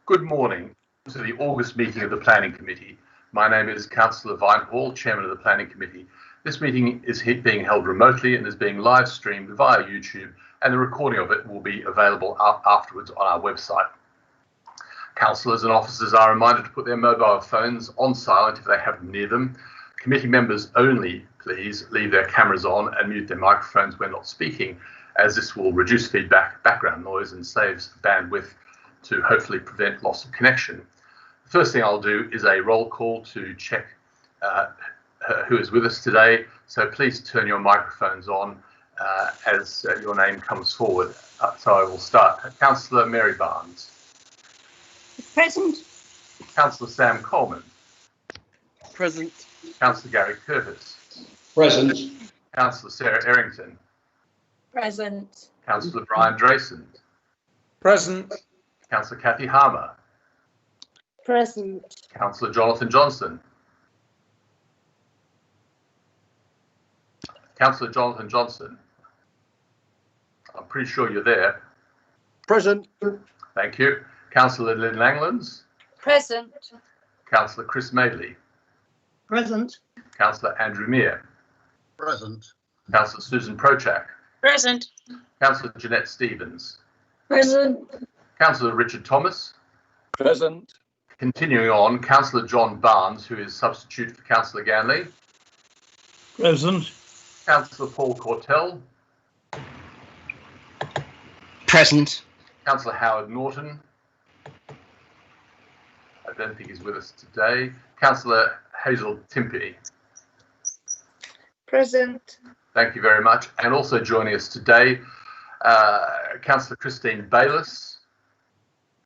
Good morning to the August meeting of the Planning Committee. My name is Councillor Vinehall, Chairman of the Planning Committee. This meeting is being held remotely and is being live streamed via YouTube, and the recording of it will be available afterwards on our website. Councillors and officers are reminded to put their mobile phones on silent if they have them near them. Committee members only, please, leave their cameras on and mute their microphones when not speaking, as this will reduce feedback, background noise, and saves bandwidth to hopefully prevent loss of connection. The first thing I'll do is a roll call to check who is with us today. So please turn your microphones on as your name comes forward. So I will start. Councillor Mary Barnes. Present. Councillor Sam Coleman. Present. Councillor Gary Curtis. Present. Councillor Sarah Errington. Present. Councillor Brian Drayson. Present. Councillor Kathy Harmer. Present. Councillor Jonathan Johnson. Councillor Jonathan Johnson. I'm pretty sure you're there. Present. Thank you. Councillor Lynn Langlands. Present. Councillor Chris Madeley. Present. Councillor Andrew Mear. Present. Councillor Susan Prochak. Present. Councillor Jeanette Stevens. Present. Councillor Richard Thomas. Present. Continuing on, Councillor John Barnes, who is substitute for Councillor Ganley. Present. Councillor Paul Cortell. Present. Councillor Howard Norton. I don't think he's with us today. Councillor Hazel Timpey. Present. Thank you very much. And also joining us today, Councillor Christine Bayliss.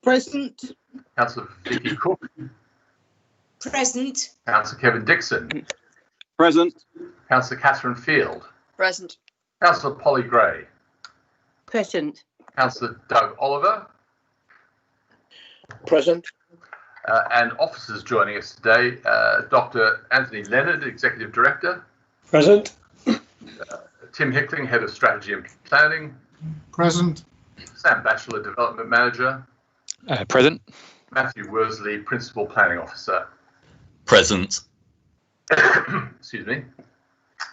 Present. Councillor Vicky Cook. Present. Councillor Kevin Dixon. Present. Councillor Catherine Field. Present. Councillor Polly Gray. Present. Councillor Doug Oliver. Present. And officers joining us today, Dr. Anthony Leonard, Executive Director. Present. Tim Hickling, Head of Strategy and Planning. Present. Sam Batchelor, Development Manager. Present. Matthew Worsley, Principal Planning Officer. Present. Excuse me.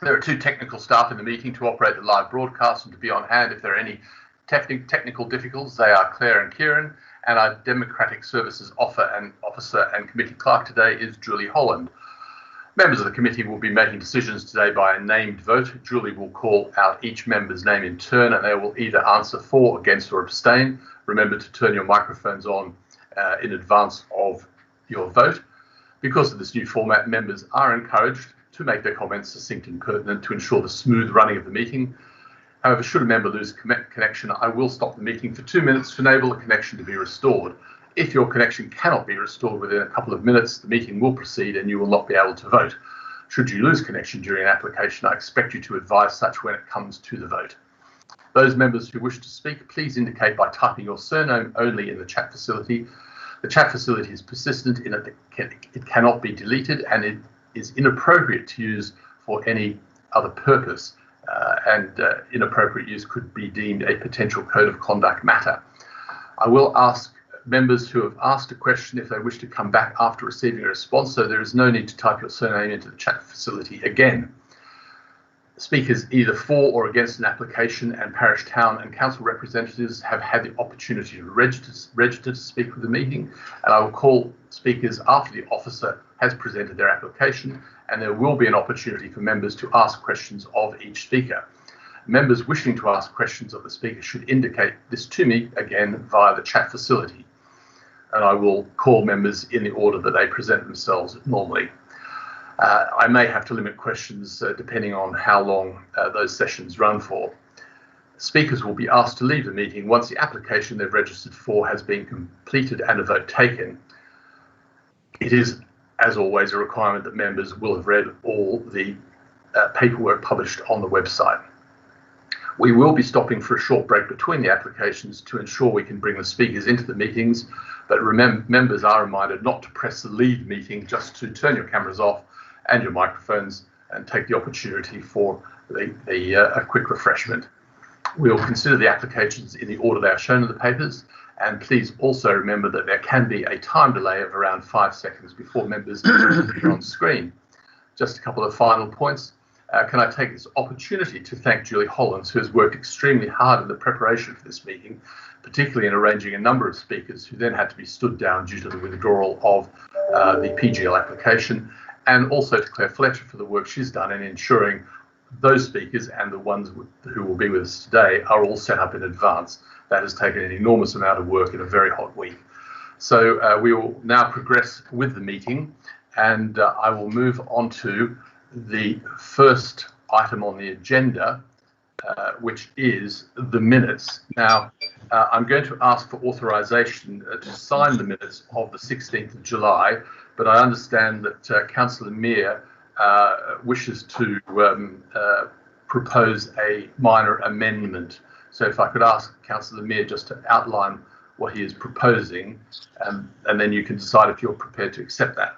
There are two technical staff in the meeting to operate the live broadcast and to be on hand if there are any technical difficulties. They are Claire and Kieran, and our Democratic Services Officer and Committee Clerk today is Julie Holland. Members of the committee will be making decisions today by a named vote. Julie will call out each member's name in turn, and they will either answer for, against, or abstain. Remember to turn your microphones on in advance of your vote. Because of this new format, members are encouraged to make their comments succinct and pertinent to ensure the smooth running of the meeting. However, should a member lose connection, I will stop the meeting for 2 minutes to enable the connection to be restored. If your connection cannot be restored within a couple of minutes, the meeting will proceed and you will not be able to vote. Should you lose connection during an application, I expect you to advise such when it comes to the vote. Those members who wish to speak, please indicate by typing your surname only in the chat facility. The chat facility is persistent in that it cannot be deleted, and it is inappropriate to use for any other purpose, and inappropriate use could be deemed a potential code of conduct matter. I will ask members who have asked a question if they wish to come back after receiving a response, so there is no need to type your surname into the chat facility again. Speakers either for or against an application and parish, town and council representatives have had the opportunity to register to speak with the meeting, and I will call speakers after the officer has presented their application, and there will be an opportunity for members to ask questions of each speaker. Members wishing to ask questions of the speaker should indicate this to me again via the chat facility, and I will call members in the order that they present themselves normally. I may have to limit questions depending on how long those sessions run for. Speakers will be asked to leave the meeting once the application they've registered for has been completed and a vote taken. It is, as always, a requirement that members will have read all the paperwork published on the website. We will be stopping for a short break between the applications to ensure we can bring the speakers into the meetings, but members are reminded not to press the leave meeting, just to turn your cameras off and your microphones and take the opportunity for a quick refreshment. We'll consider the applications in the order they are shown in the papers, And please also remember that there can be a time delay of around 5 seconds before members are on screen. Just a couple of final points. Can I take this opportunity to thank Julie Hollins, who has worked extremely hard in the preparation for this meeting, particularly in arranging a number of speakers who then had to be stood down due to the withdrawal of the PGL application, and also to Claire Fletcher for the work she's done in ensuring those speakers and the ones who will be with us today are all set up in advance. That has taken an enormous amount of work in a very hot week. So we will now progress with the meeting, and I will move on to the first item on the agenda, which is the minutes. Now, I'm going to ask for authorisation to sign the minutes of the 16th of July, but I understand that Councillor Meir wishes to propose a minor amendment. So if I could ask Councillor Meir just to outline what he is proposing, and then you can decide if you're prepared to accept that.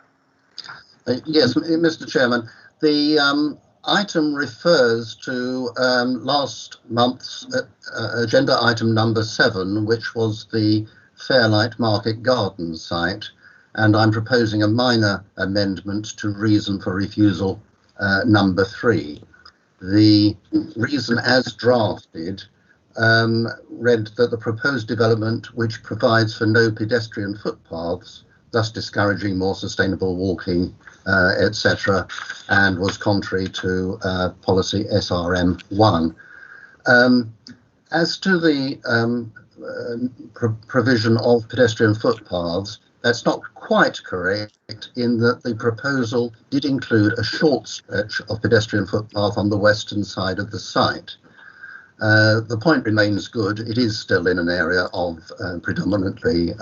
Yes, Mr. Chairman. The item refers to last month's agenda item number 7, which was the Fairlight Market Garden site, and I'm proposing a minor amendment to reason for refusal number 3. The reason as drafted read that the proposed development, which provides for no pedestrian footpaths, thus discouraging more sustainable walking, etc., and was contrary to policy SRM 1. As to the provision of pedestrian footpaths, that's not quite correct, in that the proposal did include a short stretch of pedestrian footpath on the western side of the site. The point remains good. It is still in an area of predominantly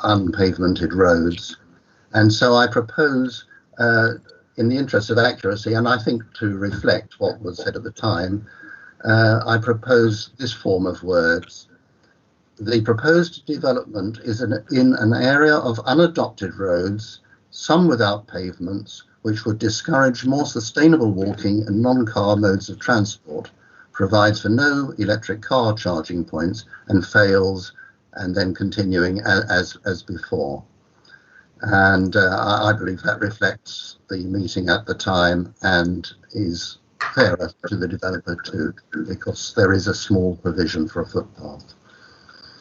unpavemented roads. And so I propose, in the interest of accuracy, and I think to reflect what was said at the time, I propose this form of words. The proposed development is in an area of unadopted roads, some without pavements, which would discourage more sustainable walking and non-car modes of transport, provides for no electric car charging points, and fails, and then continuing as before. And I believe that reflects the meeting at the time and is fairer to the developer too, because there is a small provision for a footpath.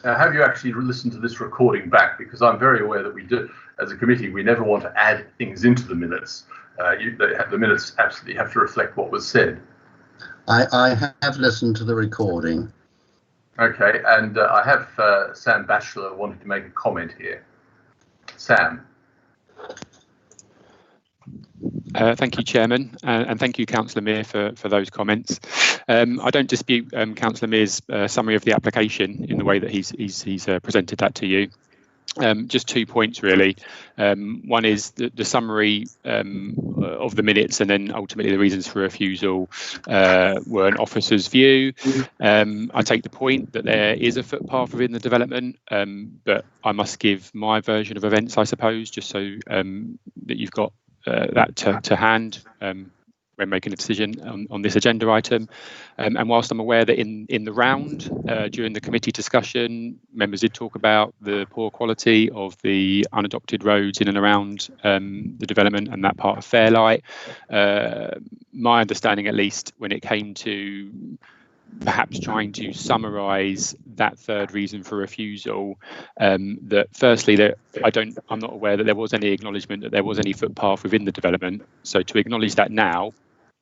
Now, have you actually listened to this recording back? Because I'm very aware that we do, as a committee, we never want to add things into the minutes. The minutes absolutely have to reflect what was said. I have listened to the recording. Okay, and I have Sam Batchelor wanting to make a comment here. Sam. Thank you, Chairman, and thank you, Councillor Meir, for those comments. I don't dispute Councillor Meir's summary of the application in the way that he's presented that to you. Just 2 points, really. One is the summary of the minutes, and then ultimately the reasons for refusal were an officer's view. I take the point that there is a footpath within the development, but I must give my version of events, I suppose, just so that you've got that to hand when making a decision on this agenda item. And whilst I'm aware that in the round during the committee discussion, members did talk about the poor quality of the unadopted roads in and around the development and that part of Fairlight, my understanding, at least when it came to perhaps trying to summarise that third reason for refusal, that firstly, I'm not aware that there was any acknowledgement that there was any footpath within the development. So to acknowledge that now,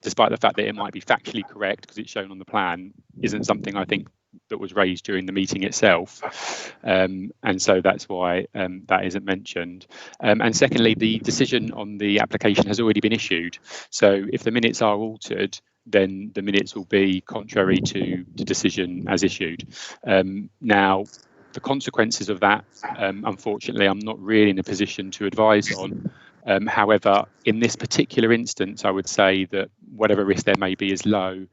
despite the fact that it might be factually correct because it's shown on the plan, isn't something I think that was raised during the meeting itself. And so that's why that isn't mentioned. And secondly, the decision on the application has already been issued. So if the minutes are altered, then the minutes will be contrary to the decision as issued. Now, the consequences of that, unfortunately, I'm not really in a position to advise on. However, in this particular instance, I would say that whatever risk there may be is low.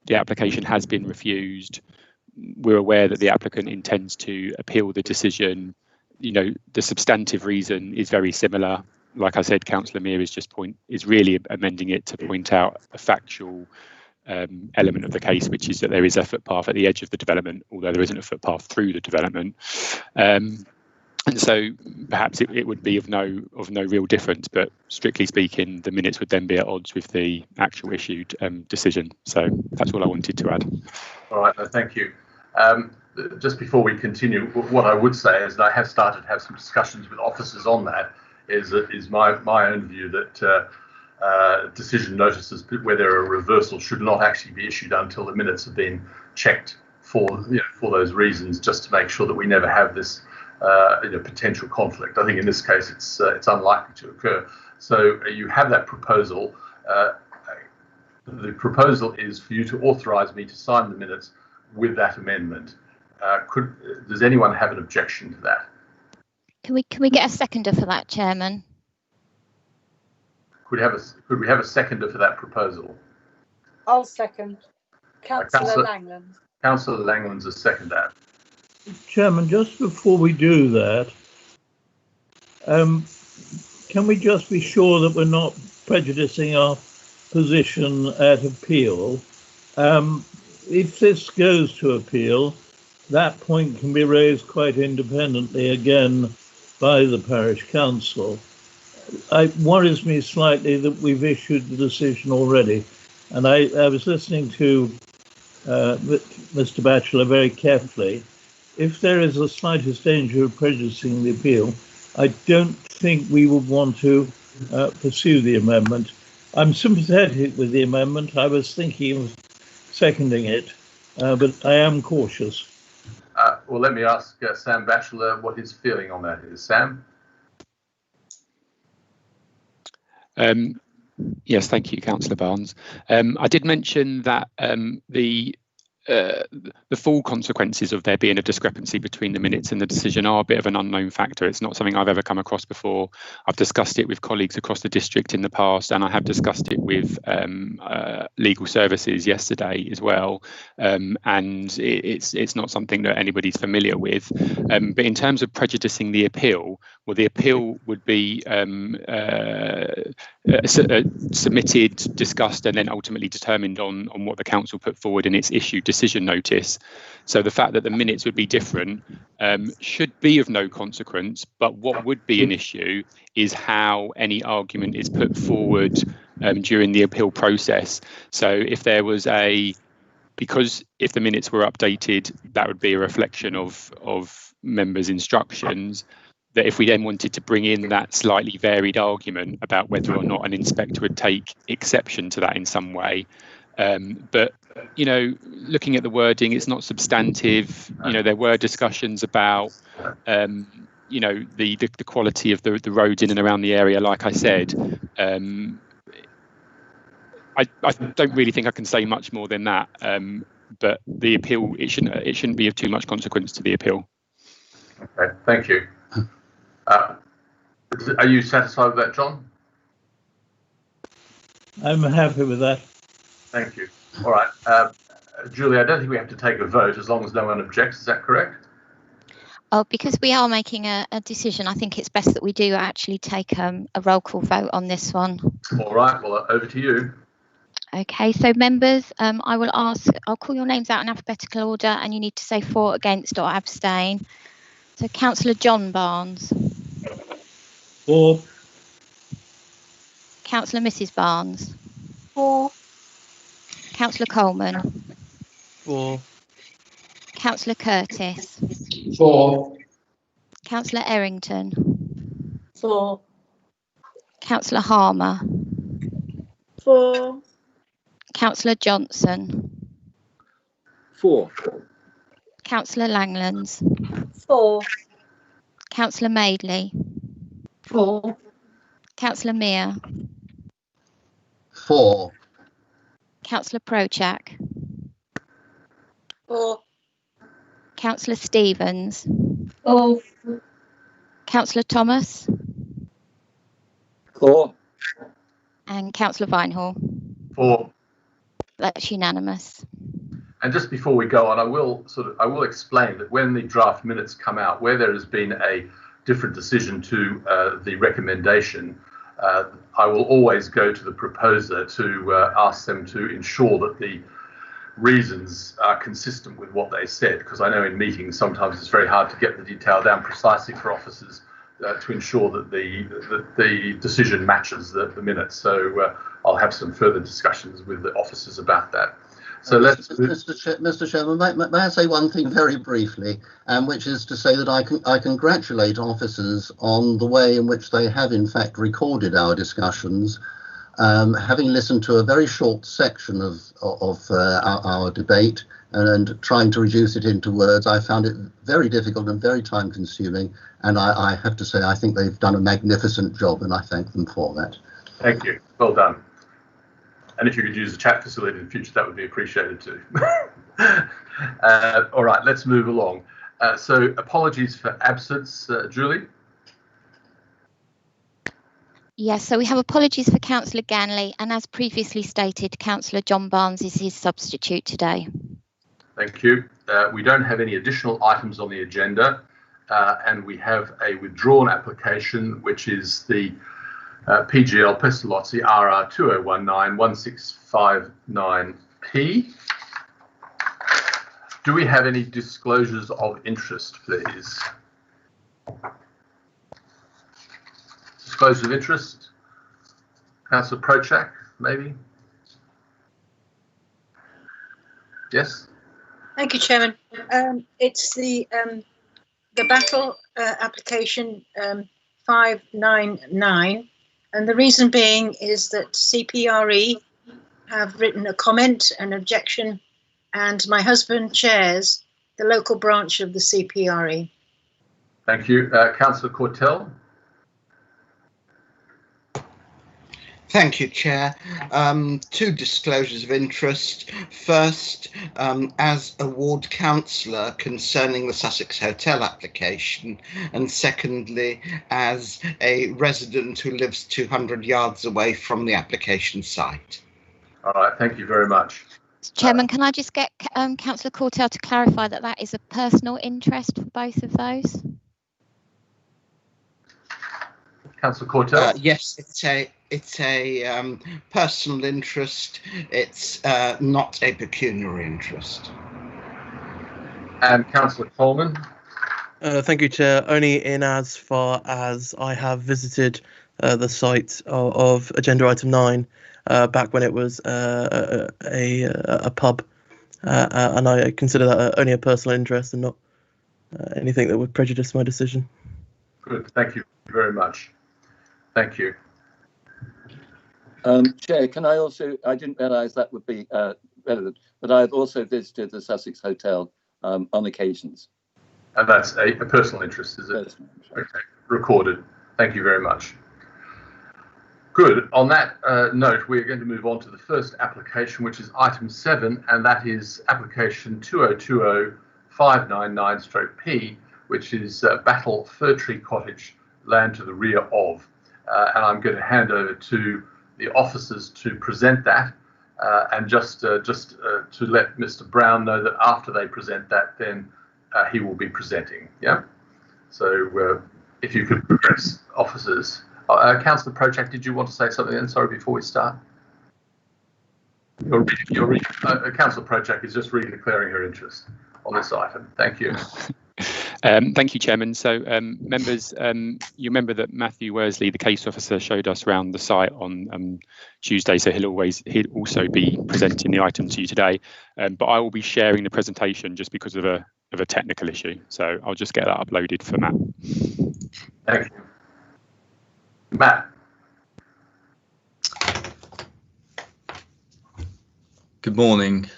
The application has been refused. We're aware that the applicant intends to appeal the decision. You know, the substantive reason is very similar. Like I said, Councillor Meir is really amending it to point out a factual element of the case, which is that there is a footpath at the edge of the development, although there isn't a footpath through the development. And so perhaps it would be of no real difference, but strictly speaking, the minutes would then be at odds with the actual issued decision. So that's all I wanted to add. All right, no, thank you. Just before we continue, what I would say is that I have started to have some discussions with officers on that. Is my own view that decision notices where there are reversals should not actually be issued until the minutes have been checked for those reasons, just to make sure that we never have this potential conflict. I think in this case it's unlikely to occur. So you have that proposal. The proposal is for you to authorise me to sign the minutes with that amendment. Does anyone have an objection to that? Can we get a seconder for that, Chairman? Could we have a seconder for that proposal? I'll second. Councillor Langland. Councillor Langland's a seconder. Chairman, just before we do that, can we just be sure that we're not prejudicing our position at appeal? If this goes to appeal, that point can be raised quite independently again by the parish council. It worries me slightly that we've issued the decision already, and I was listening to Mr. Batchelor very carefully. If there is the slightest danger of prejudicing the appeal, I don't think we would want to pursue the amendment. I'm sympathetic with the amendment. I was thinking of seconding it, but I am cautious. Well, let me ask Sam Batchelor what his feeling on that is. Sam? Yes, thank you, Councillor Barnes. I did mention that the full consequences of there being a discrepancy between the minutes and the decision are a bit of an unknown factor. It's not something I've ever come across before. I've discussed it with colleagues across the district in the past, and I have discussed it with legal services yesterday as well. And it's not something that anybody's familiar with. But in terms of prejudicing the appeal, well, the appeal would be submitted, discussed, and then ultimately determined on what the council put forward in its issued decision notice. So the fact that the minutes would be different should be of no consequence, but what would be an issue is how any argument is put forward during the appeal process. So if there was because if the minutes were updated, that would be a reflection of members' instructions, that if we then wanted to bring in that slightly varied argument about whether or not an inspector would take exception to that in some way. But, looking at the wording, it's not substantive. There were discussions about, the quality of the roads in and around the area, like I said. I don't really think I can say much more than that. But the appeal, it shouldn't be of too much consequence to the appeal. Okay, thank you. Are you satisfied with that, John? I'm happy with that. Thank you. All right. Julie, I don't think we have to take a vote as long as no one objects. Is that correct? Oh, because we are making a decision, I think it's best that we do actually take a roll call vote on this one. All right. Well, over to you. Okay, so members, I'll call your names out in alphabetical order, and you need to say for, against, or abstain. So Councillor John Barnes. For. Councillor Mrs. Barnes. For. Councillor Coleman. For. Councillor Curtis. For. Councillor Errington. For. Councillor Harmer. For. Councillor Johnson. For. Councillor Langlands. For. Councillor Madeley. For. Councillor Mear. For. Councillor Prochak. For. Councillor Stevens. For. Councillor Thomas. For. And Councillor Vinehall. For. That's unanimous. And just before we go on, I will explain that when the draft minutes come out, where there has been a different decision to the recommendation, I will always go to the proposer to ask them to ensure that the reasons are consistent with what they said, because I know in meetings sometimes it's very hard to get the detail down precisely for officers to ensure that the decision matches the minutes. So I'll have some further discussions with the officers about that. So Mr. Chairman, may I say one thing very briefly, which is to say that I congratulate officers on the way in which they have in fact recorded our discussions. Having listened to a very short section of our debate and trying to reduce it into words, I found it very difficult and very time consuming. And I have to say, I think they've done a magnificent job, and I thank them for that. Thank you. Well done. And if you could use the chat facility in the future, that would be appreciated too. All right, let's move along. So apologies for absence, Julie. Yes, so we have apologies for Councillor Ganley, and as previously stated, Councillor John Barnes is his substitute today. Thank you. We don't have any additional items on the agenda, and we have a withdrawn application, which is the PGL Pestalozzi RR 2019-1659P. Do we have any disclosures of interest, please? Disclosure of interest? Councillor Prochak, maybe? Yes? Thank you, Chairman. It's the battle application 599, and the reason being is that CPRE have written a comment, an objection, and my husband chairs the local branch of the CPRE. Thank you. Councillor Cortell? Thank you, Chair. Two disclosures of interest. First, as a ward councillor concerning the Sussex Hotel application, and secondly, as a resident who lives 200 yards away from the application site. All right, thank you very much. Chairman, can I just get Councillor Cortell to clarify that that is a personal interest for both of those? Councillor Cortell? Yes, it's a personal interest. It's not a pecuniary interest. And Councillor Coleman? Thank you, Chair. Only in as far as I have visited the site of agenda item 9 back when it was a pub, and I consider that only a personal interest and not anything that would prejudice my decision. Good, thank you very much. Thank you. Chair, can I also, I didn't realise that would be relevant, but I've also visited the Sussex Hotel on occasions. And that's a personal interest, is it? Personal interest. Okay, recorded. Thank you very much. Good. On that note, we're going to move on to the first application, which is item 7, and that is application 2020-599/P, which is Battle Fir Tree Cottage, land to the rear of. And I'm going to hand over to the officers to present that, and just to let Mr. Brown know that after they present that, then he will be presenting. Yeah. So if you could progress, officers. Councillor Prochak, did you want to say something then? Sorry, before we start. Councillor Prochak is just declaring her interest on this item. Thank you. Thank you, Chairman. So, members, you remember that Matthew Worsley, the case officer, showed us around the site on Tuesday, so he'll also be presenting the item to you today. But I will be sharing the presentation just because of a technical issue. So I'll just get that uploaded for Matt. Thank you. Matt. Good morning.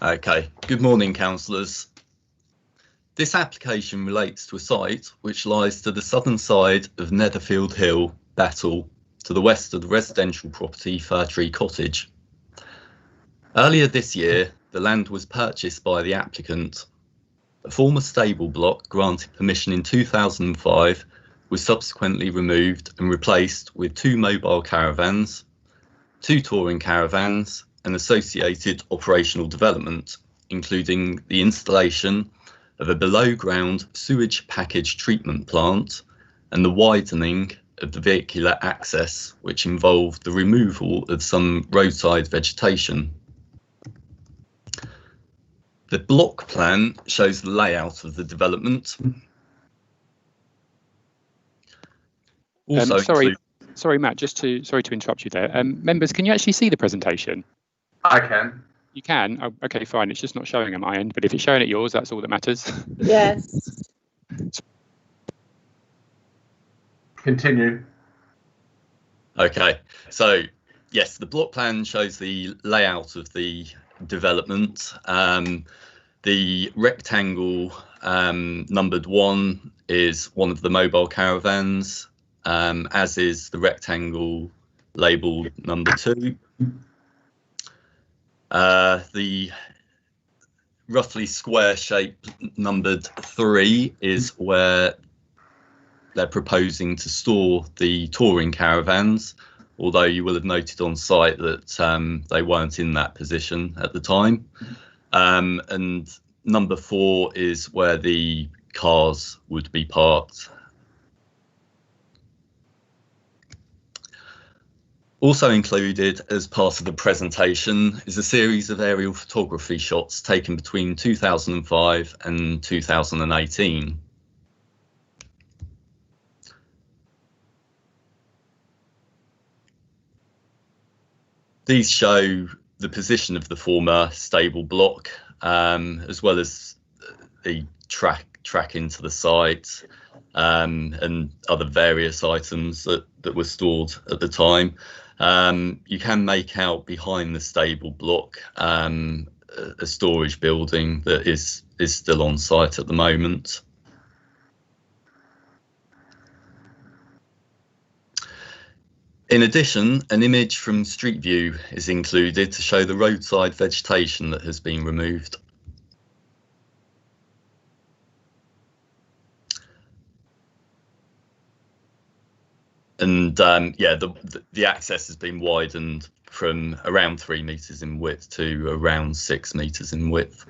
Okay, good morning, councillors. This application relates to a site which lies to the southern side of Netherfield Hill, Battle, to the west of the residential property Fir Tree Cottage. Earlier this year, the land was purchased by the applicant. A former stable block granted permission in 2005 was subsequently removed and replaced with 2 mobile caravans, 2 touring caravans, and associated operational development, including the installation of a below-ground sewage package treatment plant and the widening of the vehicular access, which involved the removal of some roadside vegetation. The block plan shows the layout of the development. Also sorry, Matt, sorry to interrupt you there. Members, can you actually see the presentation? I can. You can? Oh, okay, fine. It's just not showing at my end, but if it's showing at yours, that's all that matters. Yes. Continue. Okay, so yes, the block plan shows the layout of the development. The rectangle numbered 1 is one of the mobile caravans, as is the rectangle labelled number 2. The roughly square shape numbered 3 is where they're proposing to store the touring caravans, although you will have noted on site that they weren't in that position at the time. And number 4 is where the cars would be parked. Also included as part of the presentation is a series of aerial photography shots taken between 2005 and 2018. These show the position of the former stable block, as well as the track into the site, and other various items that were stored at the time. You can make out behind the stable block a storage building that is still on site at the moment. In addition, an image from Street View is included to show the roadside vegetation that has been removed. And yeah, the access has been widened from around 3 meters in width to around 6 meters in width.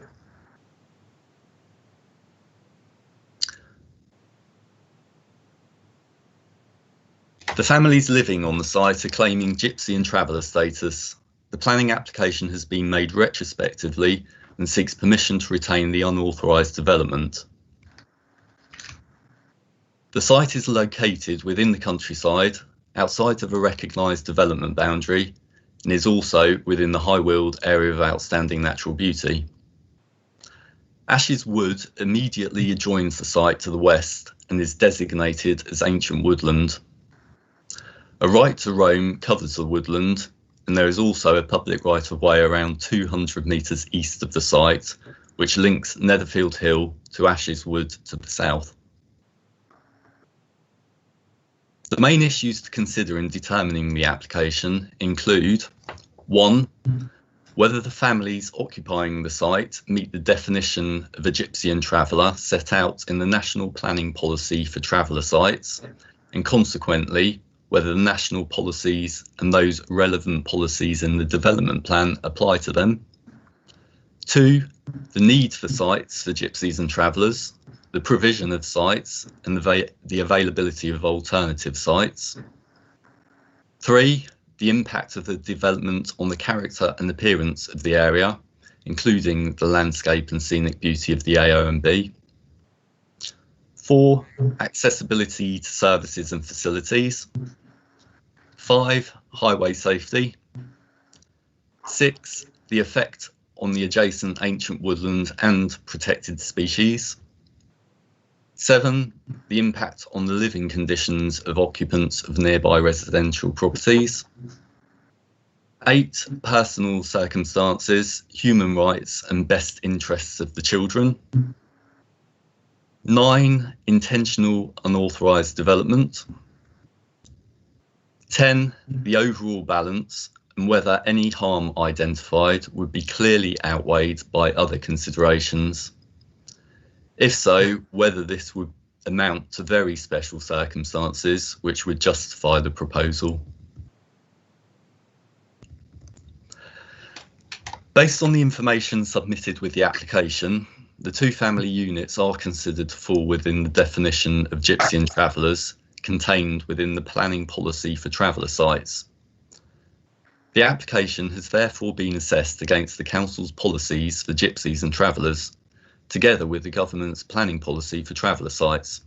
The families living on the site are claiming gypsy and traveller status. The planning application has been made retrospectively and seeks permission to retain the unauthorised development. The site is located within the countryside, outside of a recognised development boundary, and is also within the High Weald Area of Outstanding Natural Beauty. Ashes Wood immediately adjoins the site to the west and is designated as ancient woodland. A right to roam covers the woodland, and there is also a public right-of-way around 200 metres east of the site, which links Netherfield Hill to Ashes Wood to the south. The main issues to consider in determining the application include 1. Whether the families occupying the site meet the definition of a gypsy and traveller set out in the National Planning Policy for Traveller Sites, and consequently whether the national policies and those relevant policies in the development plan apply to them. 2. The need for sites for gypsies and travellers, the provision of sites and the availability of alternative sites. 3. The impact of the development on the character and appearance of the area, including the landscape and scenic beauty of the AONB. 4. Accessibility to services and facilities. 5. Highway safety. 6. The effect on the adjacent ancient woodland and protected species. 7. The impact on the living conditions of occupants of nearby residential properties. 8. Personal circumstances, human rights and best interests of the children. 9. Intentional unauthorised development. 10. The overall balance and whether any harm identified would be clearly outweighed by other considerations. If so, whether this would amount to very special circumstances which would justify the proposal. Based on the information submitted with the application, the two family units are considered to fall within the definition of gypsy and travellers contained within the planning policy for traveller sites. The application has therefore been assessed against the council's policies for gypsies and travellers, together with the government's planning policy for traveller sites.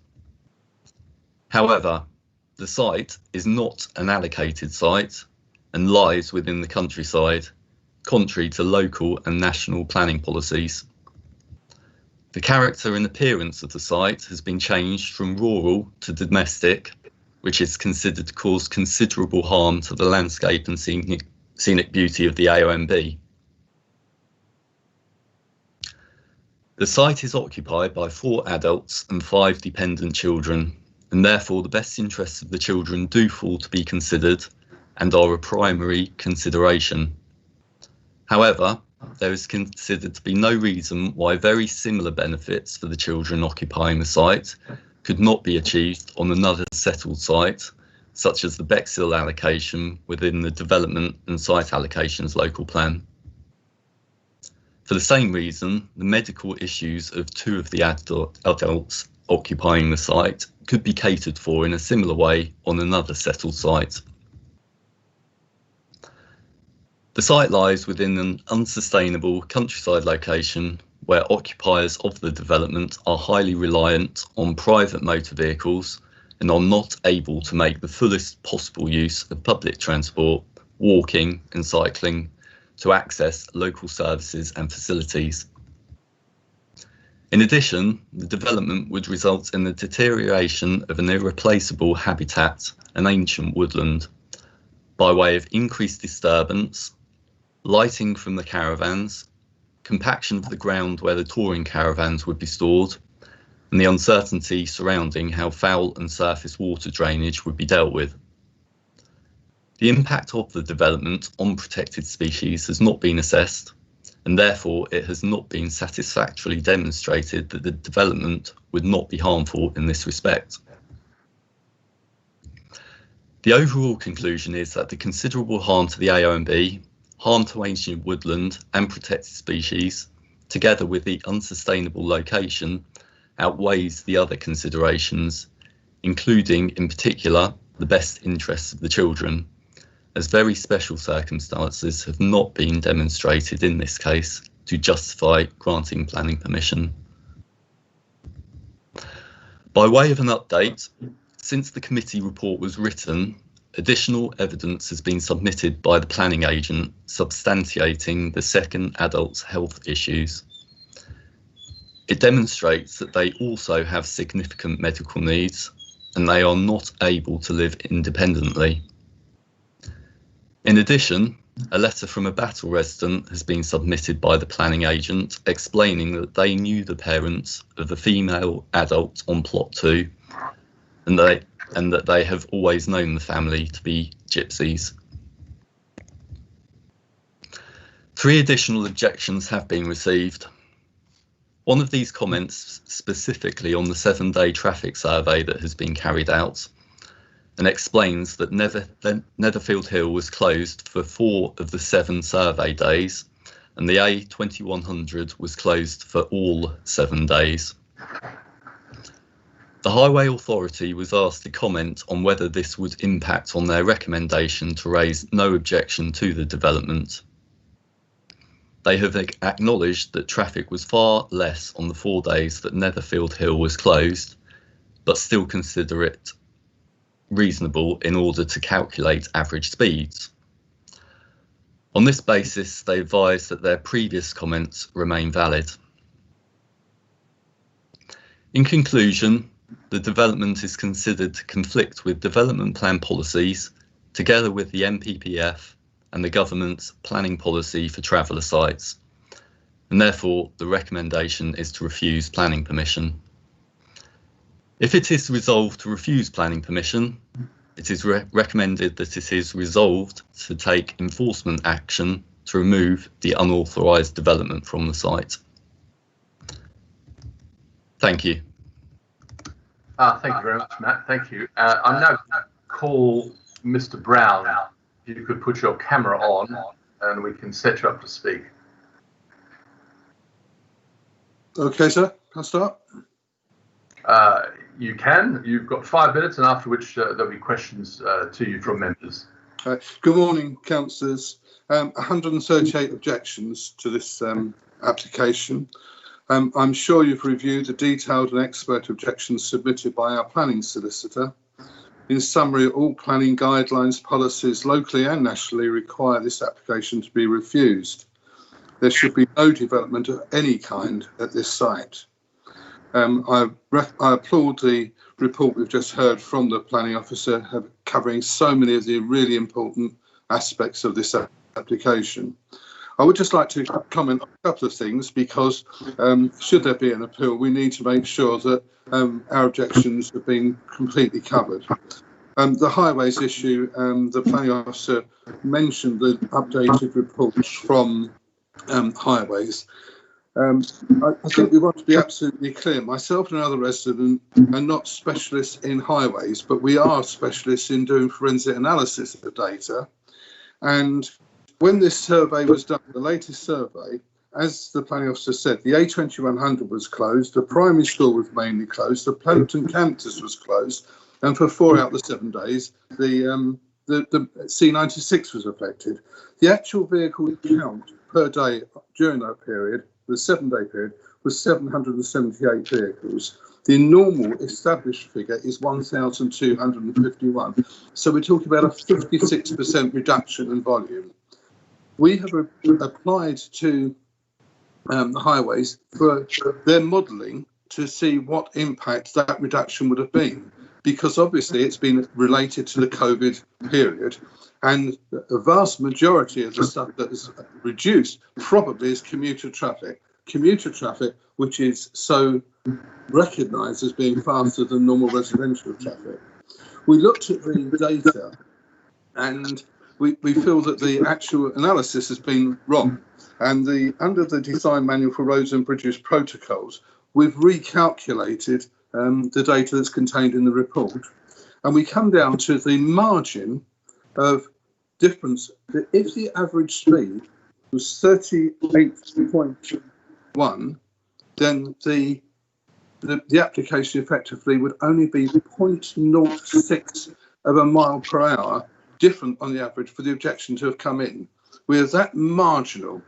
However, the site is not an allocated site and lies within the countryside, contrary to local and national planning policies. The character and appearance of the site has been changed from rural to domestic, which is considered to cause considerable harm to the landscape and scenic beauty of the AONB. The site is occupied by 4 adults and 5 dependent children, and therefore the best interests of the children do fall to be considered and are a primary consideration. However, there is considered to be no reason why very similar benefits for the children occupying the site could not be achieved on another settled site, such as the Bexhill allocation within the Development and Site Allocations Local Plan. For the same reason, the medical issues of 2 of the adults occupying the site could be catered for in a similar way on another settled site. The site lies within an unsustainable countryside location where occupiers of the development are highly reliant on private motor vehicles and are not able to make the fullest possible use of public transport, walking and cycling to access local services and facilities. In addition, the development would result in the deterioration of an irreplaceable habitat, an ancient woodland, by way of increased disturbance, lighting from the caravans, compaction of the ground where the touring caravans would be stored, and the uncertainty surrounding how foul and surface water drainage would be dealt with. The impact of the development on protected species has not been assessed, and therefore it has not been satisfactorily demonstrated that the development would not be harmful in this respect. The overall conclusion is that the considerable harm to the AONB, harm to ancient woodland and protected species, together with the unsustainable location, outweighs the other considerations, including in particular the best interests of the children, as very special circumstances have not been demonstrated in this case to justify granting planning permission. By way of an update, since the committee report was written, additional evidence has been submitted by the planning agent substantiating the second adult's health issues. It demonstrates that they also have significant medical needs and they are not able to live independently. In addition, a letter from a Battle resident has been submitted by the planning agent explaining that they knew the parents of the female adult on plot 2 and that they have always known the family to be gypsies. 3 additional objections have been received. One of these comments specifically on the 7-day traffic survey that has been carried out and explains that Netherfield Hill was closed for 4 of the 7 survey days and the A2100 was closed for all 7 days. The Highway Authority was asked to comment on whether this would impact on their recommendation to raise no objection to the development. They have acknowledged that traffic was far less on the 4 days that Netherfield Hill was closed, but still consider it reasonable in order to calculate average speeds. On this basis, they advise that their previous comments remain valid. In conclusion, the development is considered to conflict with development plan policies, together with the NPPF and the government's planning policy for traveller sites, and therefore the recommendation is to refuse planning permission. If it is resolved to refuse planning permission, it is recommended that it is resolved to take enforcement action to remove the unauthorised development from the site. Thank you. Thank you very much, Matt. Thank you. I'm now going to call Mr. Brown. If you could put your camera on and we can set you up to speak. Okay, sir. Can I start? You can. You've got 5 minutes, and after which there'll be questions to you from members. Good morning, councillors. 138 objections to this application. I'm sure you've reviewed the detailed and expert objections submitted by our planning solicitor. In summary, all planning guidelines, policies locally and nationally require this application to be refused. There should be no development of any kind at this site. I applaud the report we've just heard from the planning officer, covering so many of the really important aspects of this application. I would just like to comment on a couple of things, because should there be an appeal, we need to make sure that our objections have been completely covered. The highways issue, the planning officer mentioned the updated reports from highways. I think we want to be absolutely clear. Myself and another resident are not specialists in highways, but we are specialists in doing forensic analysis of data. And when this survey was done, the latest survey, as the planning officer said, the A2100 was closed, the primary school was mainly closed, the Plempton campus was closed, and for 4 out of the 7 days, the C96 was affected. The actual vehicle count per day during that period, the 7-day period, was 778 vehicles. The normal established figure is 1,251. So we're talking about a 56% reduction in volume. We have applied to the highways for their modelling to see what impact that reduction would have been, because obviously it's been related to the COVID period, and a vast majority of the stuff that is reduced probably is commuter traffic, which is so recognised as being faster than normal residential traffic. We looked at the data, and we feel that the actual analysis has been wrong. And under the Design Manual for Roads and Bridges protocols, we've recalculated the data that's contained in the report. And we come down to the margin of difference. If the average speed was 38.1, then the application effectively would only be 0.06 of a mile per hour different on the average for the objection to have come in. We're that marginal.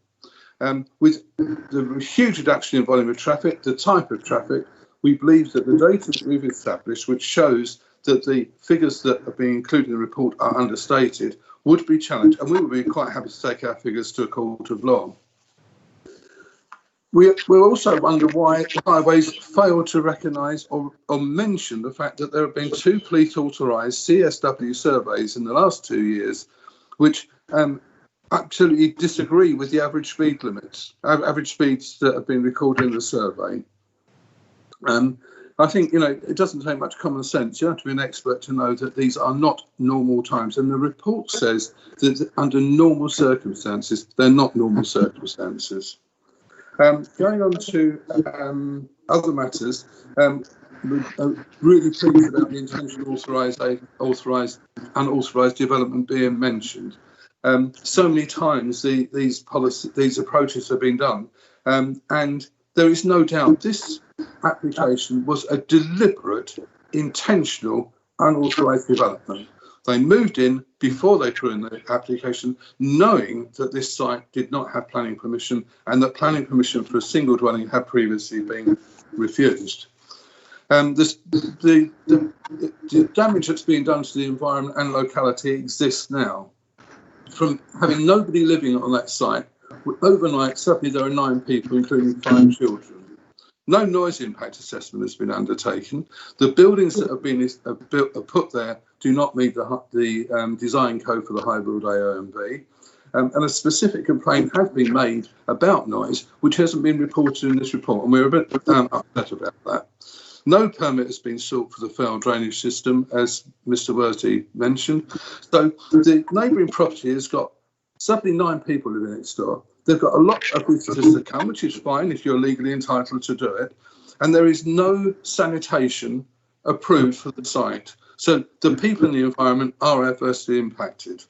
With the huge reduction in volume of traffic, the type of traffic, we believe that the data that we've established, which shows that the figures that are being included in the report are understated, would be challenged, and we would be quite happy to take our figures to a court of law. We also wonder why highways fail to recognise or mention the fact that there have been 2 police authorised CSW surveys in the last 2 years, which absolutely disagree with the average speed limits, average speeds that have been recorded in the survey. I think, it doesn't take much common sense. You have to be an expert to know that these are not normal times. And the report says that under normal circumstances, they're not normal circumstances. Going on to other matters, we're really pleased about the intentional authorised, unauthorised development being mentioned. So many times these approaches have been done, and there is no doubt this application was a deliberate, intentional, unauthorised development. They moved in before they threw in the application, knowing that this site did not have planning permission, and that planning permission for a single dwelling had previously been refused. The damage that's being done to the environment and locality exists now. From having nobody living on that site, overnight suddenly there are 9 people, including 5 children. No noise impact assessment has been undertaken. The buildings that have been put there do not meet the design code for the high build AONB. And a specific complaint has been made about noise, which hasn't been reported in this report, and we're a bit upset about that. No permit has been sought for the failed drainage system, as Mr. Worsley mentioned. So the neighbouring property has got suddenly 9 people living next door. They've got a lot of visitors that come, which is fine if you're legally entitled to do it. And there is no sanitation approved for the site. So the people in the environment are adversely impacted.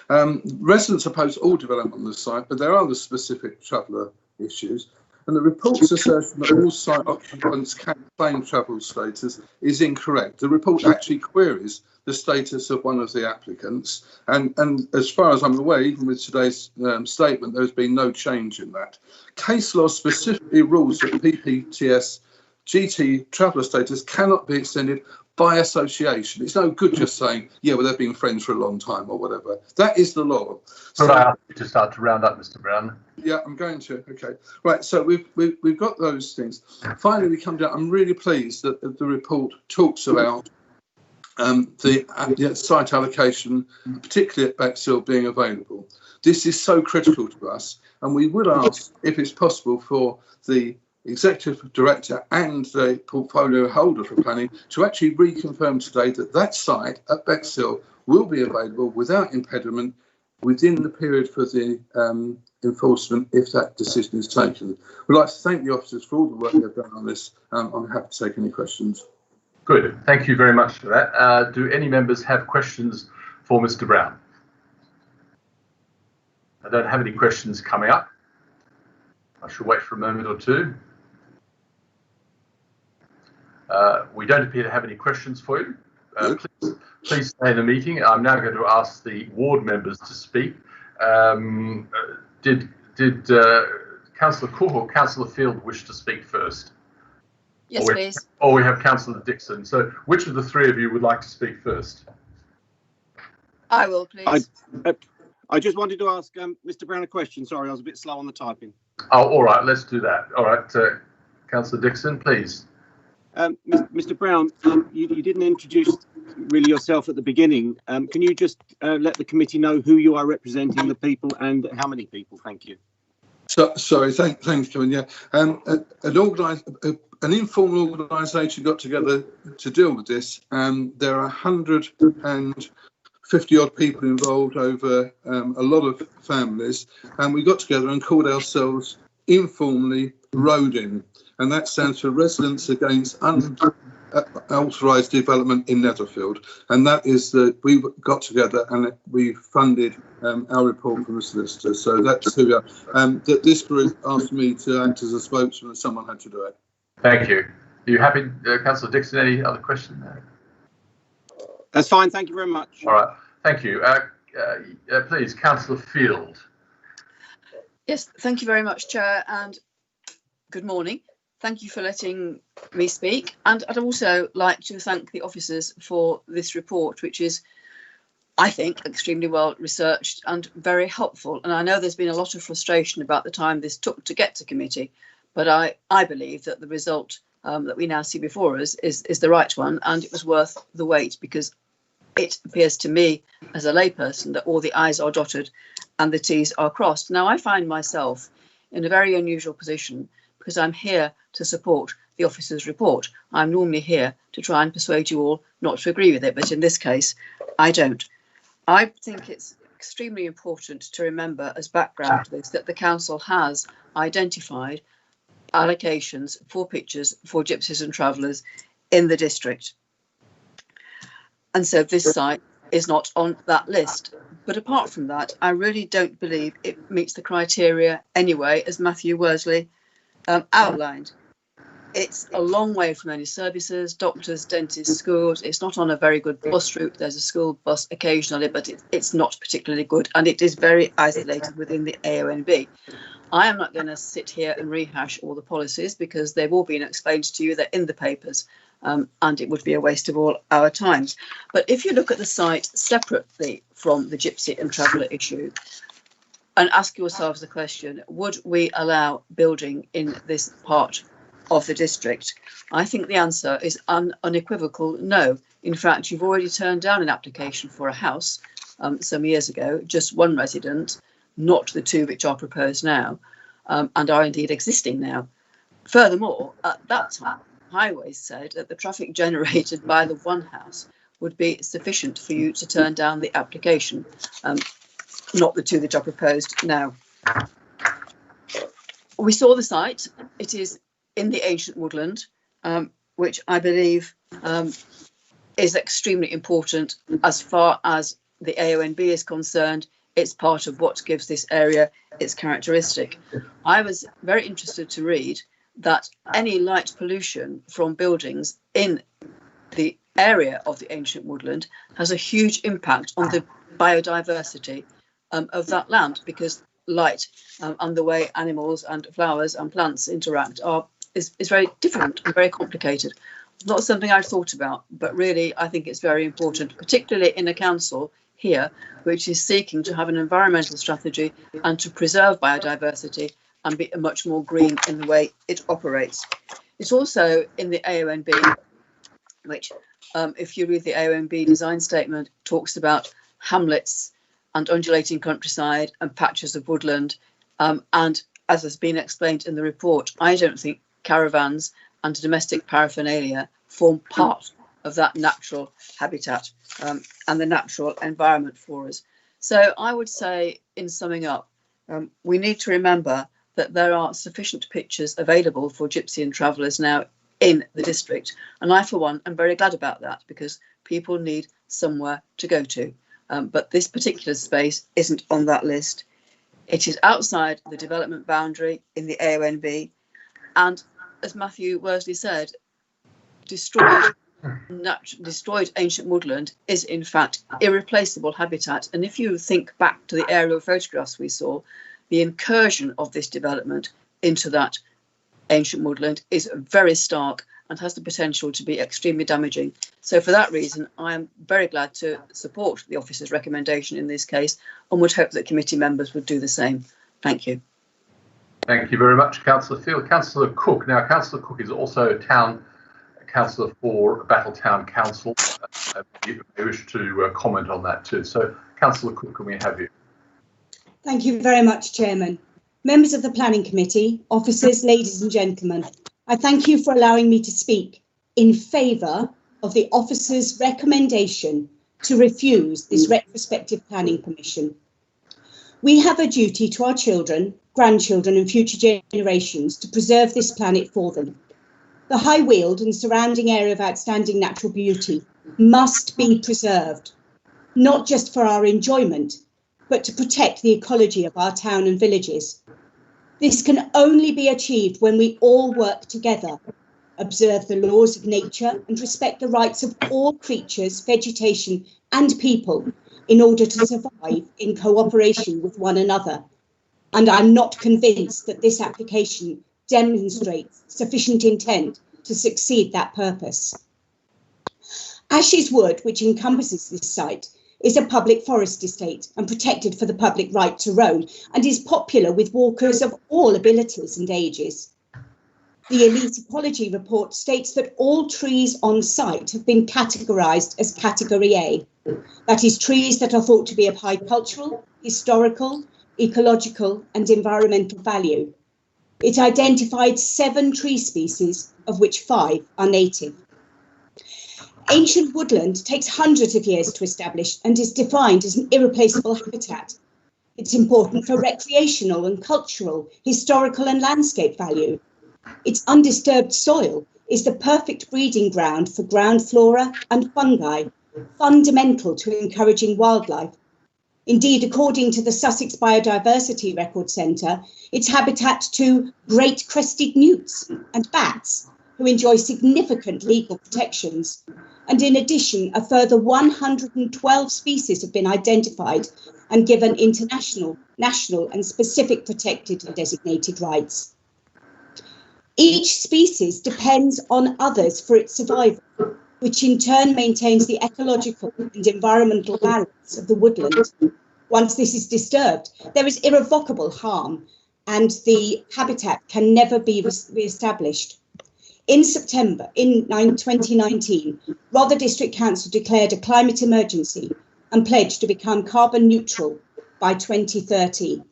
Residents oppose all development on the site, but there are the specific traveller issues. And the report's assertion that all site occupants can claim travel status is incorrect. The report actually queries the status of one of the applicants, and as far as I'm aware, even with today's statement, there's been no change in that. Case law specifically rules that PPTS GT traveller status cannot be extended by association. It's no good just saying, yeah, well, they've been friends for a long time or whatever. That is the law. So I ask you to start to round up, Mr. Brown. Yeah, I'm going to. Okay, right. So we've got those things. Finally, we come down. I'm really pleased that the report talks about the site allocation, particularly at Bexhill, being available. This is so critical to us, and we would ask if it's possible for the Executive Director and the portfolio holder for planning to actually reconfirm today that that site at Bexhill will be available without impediment within the period for the enforcement if that decision is taken. We'd like to thank the officers for all the work they've done on this. I'm happy to take any questions. Good, thank you very much for that. Do any members have questions for Mr. Brown? I don't have any questions coming up. I shall wait for a moment or two. We don't appear to have any questions for you. Please stay in the meeting. I'm now going to ask the ward members to speak. Did Councillor Cook or Councillor Field wish to speak first? Yes, please. Or we have Councillor Dixon. So which of the three of you would like to speak first? I will, please. I just wanted to ask Mr. Brown a question. Sorry, I was a bit slow on the typing. Oh, all right, let's do that. All right, Councillor Dixon, please. Mr. Brown, you didn't introduce really yourself at the beginning. Can you just let the committee know who you are representing, the people, and how many people? Thank you. Sorry, thanks, Kevin. Yeah, an informal organisation got together to deal with this. There are 150 odd people involved over a lot of families, and we got together and called ourselves informally Rodin, and that stands for Residents Against Unauthorised Development in Netherfield, and that is that we got together and we funded our report from the solicitor. So that's who we are. That this group asked me to act as a spokesman, and someone had to do it. Thank you. Are you happy, Councillor Dixon? Any other question? That's fine. Thank you very much. All right. Thank you. Please, Councillor Field. Yes, thank you very much, Chair, and good morning. Thank you for letting me speak. And I'd also like to thank the officers for this report, which is, I think, extremely well researched and very helpful. And I know there's been a lot of frustration about the time this took to get to committee, but I believe that the result that we now see before us is the right one, and it was worth the wait, because it appears to me as a layperson that all the I's are dotted and the T's are crossed. Now, I find myself in a very unusual position because I'm here to support the officer's report. I'm normally here to try and persuade you all not to agree with it, but in this case, I don't. I think it's extremely important to remember as background to this that the council has identified allocations for pictures for gypsies and travellers in the district. And so this site is not on that list. But apart from that, I really don't believe it meets the criteria anyway, as Matthew Worsley outlined. It's a long way from any services, doctors, dentists, schools. It's not on a very good bus route. There's a school bus occasionally, but it's not particularly good. And it is very isolated within the AONB. I am not going to sit here and rehash all the policies because they've all been explained to you. They're in the papers. And it would be a waste of all our time. But if you look at the site separately from the gypsy and traveller issue and ask yourselves the question, would we allow building in this part of the district? I think the answer is unequivocal no. In fact, you've already turned down an application for a house some years ago, just one resident, not the two which are proposed now, and are indeed existing now. Furthermore, at that time, Highways said that the traffic generated by the one house would be sufficient for you to turn down the application, not the two that are proposed now. We saw the site. It is in the ancient woodland, which I believe is extremely important as far as the AONB is concerned. it's part of what gives this area its characteristic. I was very interested to read that any light pollution from buildings in the area of the ancient woodland has a huge impact on the biodiversity of that land, because light and the way animals and flowers and plants interact is very different and very complicated. Not something I'd thought about, but really I think it's very important, particularly in a council here which is seeking to have an environmental strategy and to preserve biodiversity and be much more green in the way it operates. It's also in the AONB, which if you read the AONB design statement, talks about hamlets and undulating countryside and patches of woodland, and as has been explained in the report, I don't think caravans and domestic paraphernalia form part of that natural habitat and the natural environment for us. So I would say, in summing up, we need to remember that there are sufficient pictures available for gypsy and travellers now in the district. And I, for one, am very glad about that, because people need somewhere to go to. But this particular space isn't on that list. It is outside the development boundary in the AONB. And as Matthew Worsley said, destroyed ancient woodland is in fact irreplaceable habitat. And if you think back to the aerial photographs we saw, the incursion of this development into that ancient woodland is very stark and has the potential to be extremely damaging. So for that reason, I am very glad to support the officer's recommendation in this case, and would hope that committee members would do the same. Thank you. Thank you very much, Councillor Field. Councillor Cook. Now, Councillor Cook is also town councillor for Battletown Council. You may wish to comment on that too. So, Councillor Cook, can we have you? Thank you very much, Chairman. Members of the Planning Committee, officers, ladies and gentlemen, I thank you for allowing me to speak in favour of the officer's recommendation to refuse this retrospective planning permission. We have a duty to our children, grandchildren and future generations to preserve this planet for them. The High Weald and surrounding area of outstanding natural beauty must be preserved, not just for our enjoyment, but to protect the ecology of our town and villages. This can only be achieved when we all work together, observe the laws of nature and respect the rights of all creatures, vegetation and people in order to survive in cooperation with one another. And I'm not convinced that this application demonstrates sufficient intent to succeed that purpose. Ashes Wood, which encompasses this site, is a public forest estate and protected for the public right to roam, and is popular with walkers of all abilities and ages. The Elite Ecology Report states that all trees on site have been categorised as Category A. That is, trees that are thought to be of high cultural, historical, ecological and environmental value. It identified 7 tree species, of which 5 are native. Ancient woodland takes hundreds of years to establish and is defined as an irreplaceable habitat. It's important for recreational and cultural, historical and landscape value. Its undisturbed soil is the perfect breeding ground for ground flora and fungi, fundamental to encouraging wildlife. Indeed, according to the Sussex Biodiversity Record Centre, it's habitat to great crested newts and bats, who enjoy significant legal protections. And in addition, a further 112 species have been identified and given international, national and specific protected and designated rights. Each species depends on others for its survival, which in turn maintains the ecological and environmental balance of the woodland. Once this is disturbed, there is irrevocable harm and the habitat can never be re-established. In September, in 2019, Rother District Council declared a climate emergency and pledged to become carbon neutral by 2030.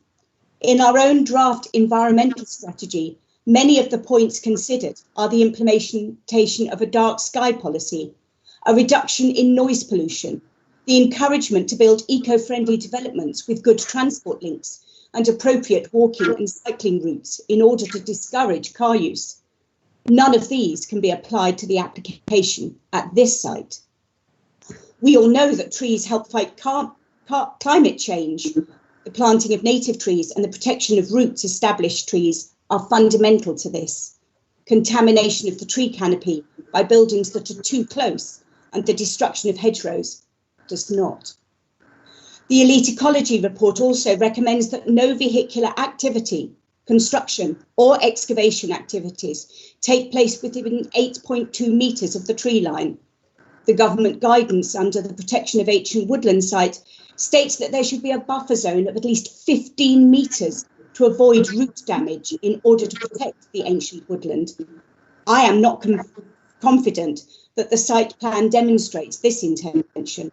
In our own draft environmental strategy, many of the points considered are the implementation of a dark sky policy, a reduction in noise pollution, the encouragement to build eco-friendly developments with good transport links and appropriate walking and cycling routes in order to discourage car use. None of these can be applied to the application at this site. We all know that trees help fight climate change. The planting of native trees and the protection of roots established trees are fundamental to this. Contamination of the tree canopy by buildings that are too close and the destruction of hedgerows does not. The Elite Ecology report also recommends that no vehicular activity, construction or excavation activities take place within 8.2 metres of the tree line. The government guidance under the Protection of Ancient Woodland Site states that there should be a buffer zone of at least 15 metres to avoid root damage in order to protect the ancient woodland. I am not confident that the site plan demonstrates this intention.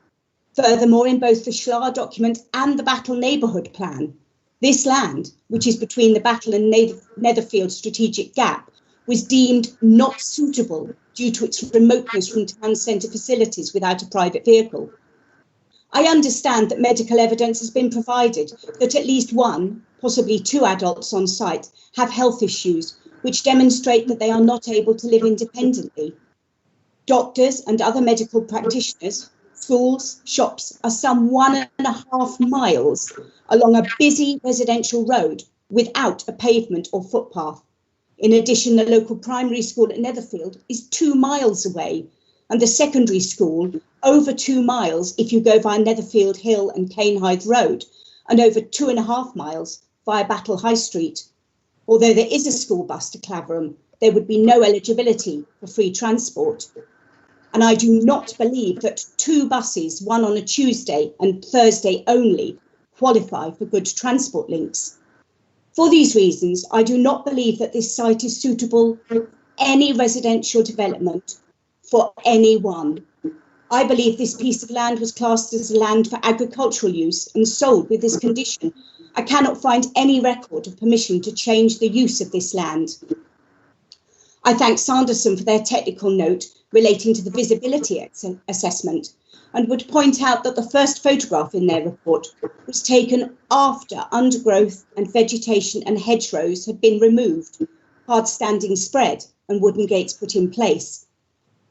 Furthermore, in both the Schlage document and the Battle neighbourhood plan, this land, which is between the Battle and Netherfield strategic gap, was deemed not suitable due to its remoteness from town centre facilities without a private vehicle. I understand that medical evidence has been provided that at least one, possibly two adults on site have health issues which demonstrate that they are not able to live independently. Doctors and other medical practitioners, schools, shops are some 1.5 miles along a busy residential road without a pavement or footpath. In addition, the local primary school at Netherfield is 2 miles away, and the secondary school over 2 miles if you go via Netherfield Hill and Canehythe Road, and over 2.5 miles via Battle High Street. Although there is a school bus to Clavering, there would be no eligibility for free transport. And I do not believe that 2 buses, one on a Tuesday and Thursday only, qualify for good transport links. For these reasons, I do not believe that this site is suitable for any residential development for anyone. I believe this piece of land was classed as land for agricultural use and sold with this condition. I cannot find any record of permission to change the use of this land. I thank Sanderson for their technical note relating to the visibility assessment and would point out that the first photograph in their report was taken after undergrowth and vegetation and hedgerows had been removed, hard standing spread and wooden gates put in place.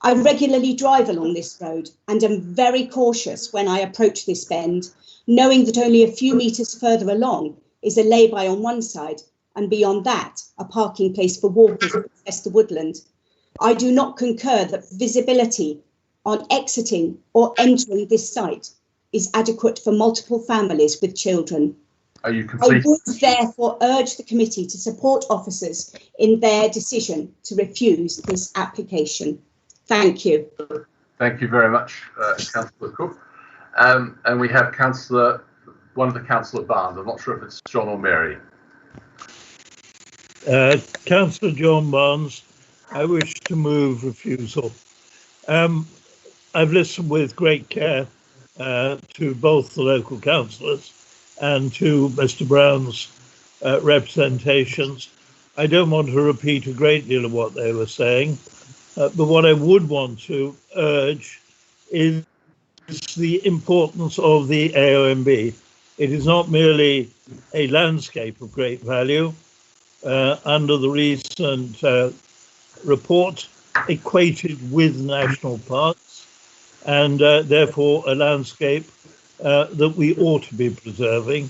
I regularly drive along this road and am very cautious when I approach this bend, knowing that only a few metres further along is a lay-by on one side and beyond that a parking place for walkers to access the woodland. I do not concur that visibility on exiting or entering this site is adequate for multiple families with children. Are you complete? I would therefore urge the committee to support officers in their decision to refuse this application. Thank you. Thank you very much, Councillor Cook. And we have one of the Councillor Barnes. I'm not sure if it's John or Mary. Councillor John Barnes, I wish to move refusal. I've listened with great care to both the local councillors and to Mr. Brown's representations. I don't want to repeat a great deal of what they were saying, but what I would want to urge is the importance of the AONB. It is not merely a landscape of great value. Under the recent report, equated with national parks, and therefore a landscape that we ought to be preserving.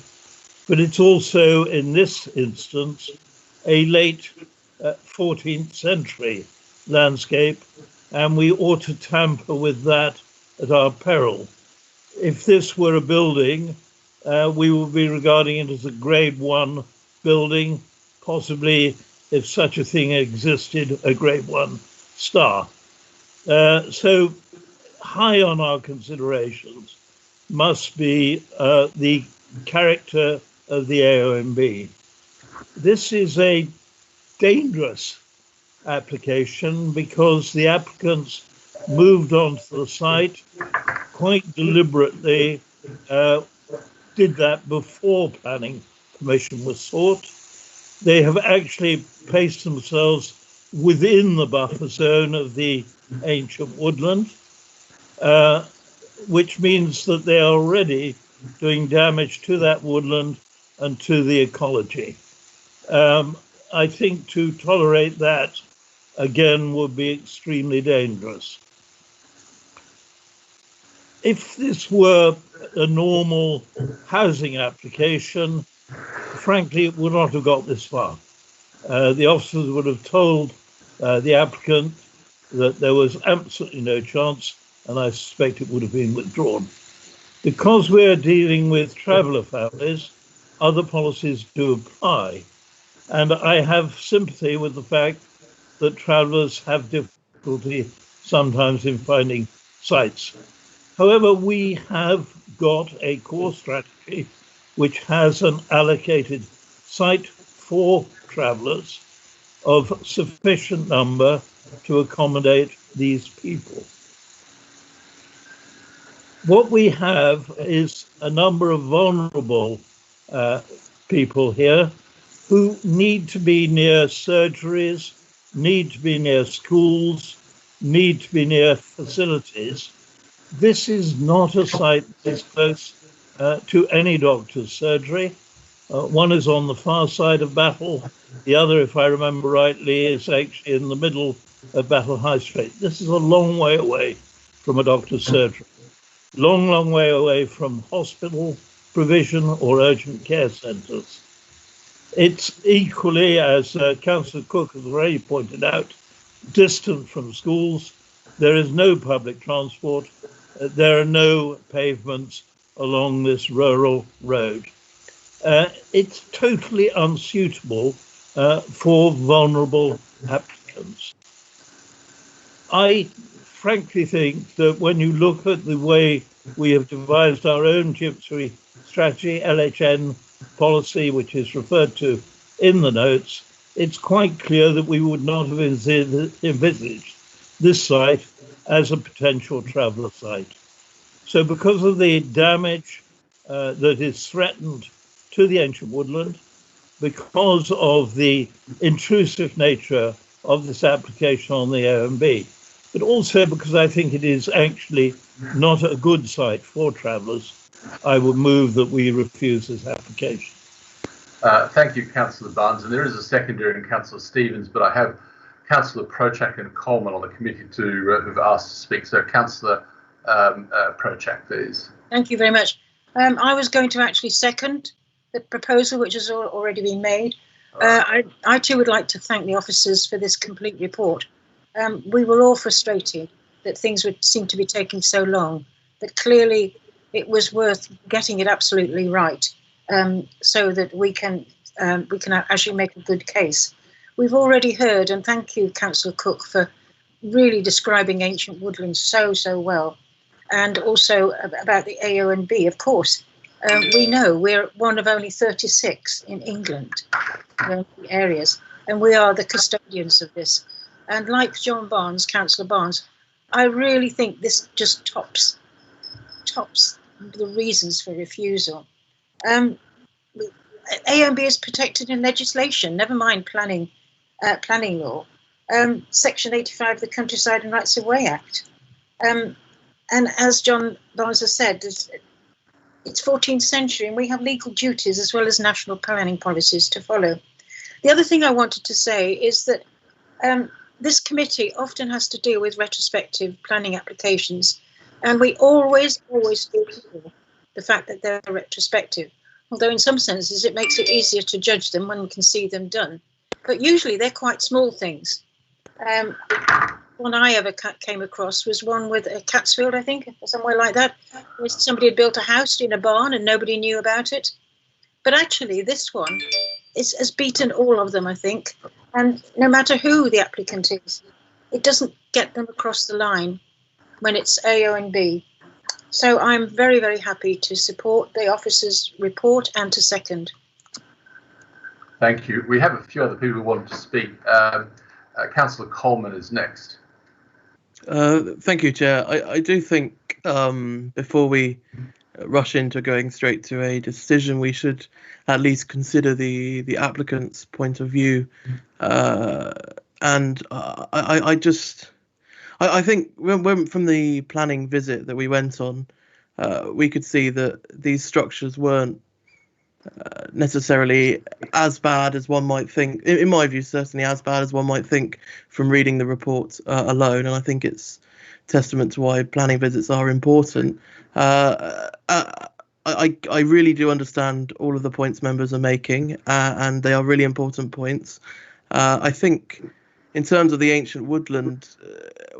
But it's also, in this instance, a late 14th century landscape, and we ought to tamper with that at our peril. If this were a building, we would be regarding it as a grade 1 building, possibly, if such a thing existed, a grade 1 star. So high on our considerations must be the character of the AONB. This is a dangerous application because the applicants moved onto the site quite deliberately, did that before planning permission was sought. They have actually placed themselves within the buffer zone of the ancient woodland, which means that they are already doing damage to that woodland and to the ecology. I think to tolerate that, again, would be extremely dangerous. If this were a normal housing application, frankly, it would not have got this far. The officers would have told the applicant that there was absolutely no chance, and I suspect it would have been withdrawn. Because we're dealing with traveller families, other policies do apply. And I have sympathy with the fact that travellers have difficulty sometimes in finding sites. However, we have got a core strategy which has an allocated site for travellers of sufficient number to accommodate these people. What we have is a number of vulnerable people here who need to be near surgeries, need to be near schools, need to be near facilities. This is not a site that's close to any doctor's surgery. One is on the far side of Battle. The other, if I remember rightly, is actually in the middle of Battle High Street. This is a long way away from a doctor's surgery. Long way away from hospital provision or urgent care centres. It's equally, as Councillor Cook has already pointed out, distant from schools. There is no public transport. There are no pavements along this rural road. It's totally unsuitable for vulnerable applicants. I frankly think that when you look at the way we have devised our own gypsy strategy, LHN policy, which is referred to in the notes, it's quite clear that we would not have envisaged this site as a potential traveller site. So because of the damage that is threatened to the ancient woodland, because of the intrusive nature of this application on the OMB, but also because I think it is actually not a good site for travellers, I would move that we refuse this application. Thank you, Councillor Barnes. And there is a seconder in Councillor Stevens, but I have Councillor Prochak and Coleman on the committee who've asked to speak. So Councillor Prochak, please. Thank you very much. I was going to actually second the proposal, which has already been made. I too would like to thank the officers for this complete report. We were all frustrated that things would seem to be taking so long, but clearly it was worth getting it absolutely right, so that we can actually make a good case. We've already heard, and thank you, Councillor Cook, for really describing ancient woodlands so well, and also about the AONB. Of course, we know we're one of only 36 in England areas, and we are the custodians of this. And like John Barnes, Councillor Barnes, I really think this just tops the reasons for refusal. AONB is protected in legislation, never mind planning law. Section 85 of the Countryside and Rights of Way Act. And as John Barnes has said, it's 14th century and we have legal duties as well as national planning policies to follow. The other thing I wanted to say is that this committee often has to deal with retrospective planning applications, and we always do the fact that they're retrospective, although in some senses it makes it easier to judge them when we can see them done. But usually they're quite small things. One I ever came across was one with a Catsfield, I think, or somewhere like that, where somebody had built a house in a barn and nobody knew about it. But actually this one has beaten all of them, I think. And no matter who the applicant is, it doesn't get them across the line when it's AONB. So I'm very, very happy to support the officer's report and to second. Thank you. We have a few other people who want to speak. Councillor Coleman is next. Thank you, Chair. I do think before we rush into going straight to a decision, we should at least consider the applicant's point of view. And I think when from the planning visit that we went on, we could see that these structures weren't necessarily as bad as one might think. In my view, certainly as bad as one might think from reading the report alone. And I think it's testament to why planning visits are important. I really do understand all of the points members are making, and they are really important points. I think in terms of the ancient woodland,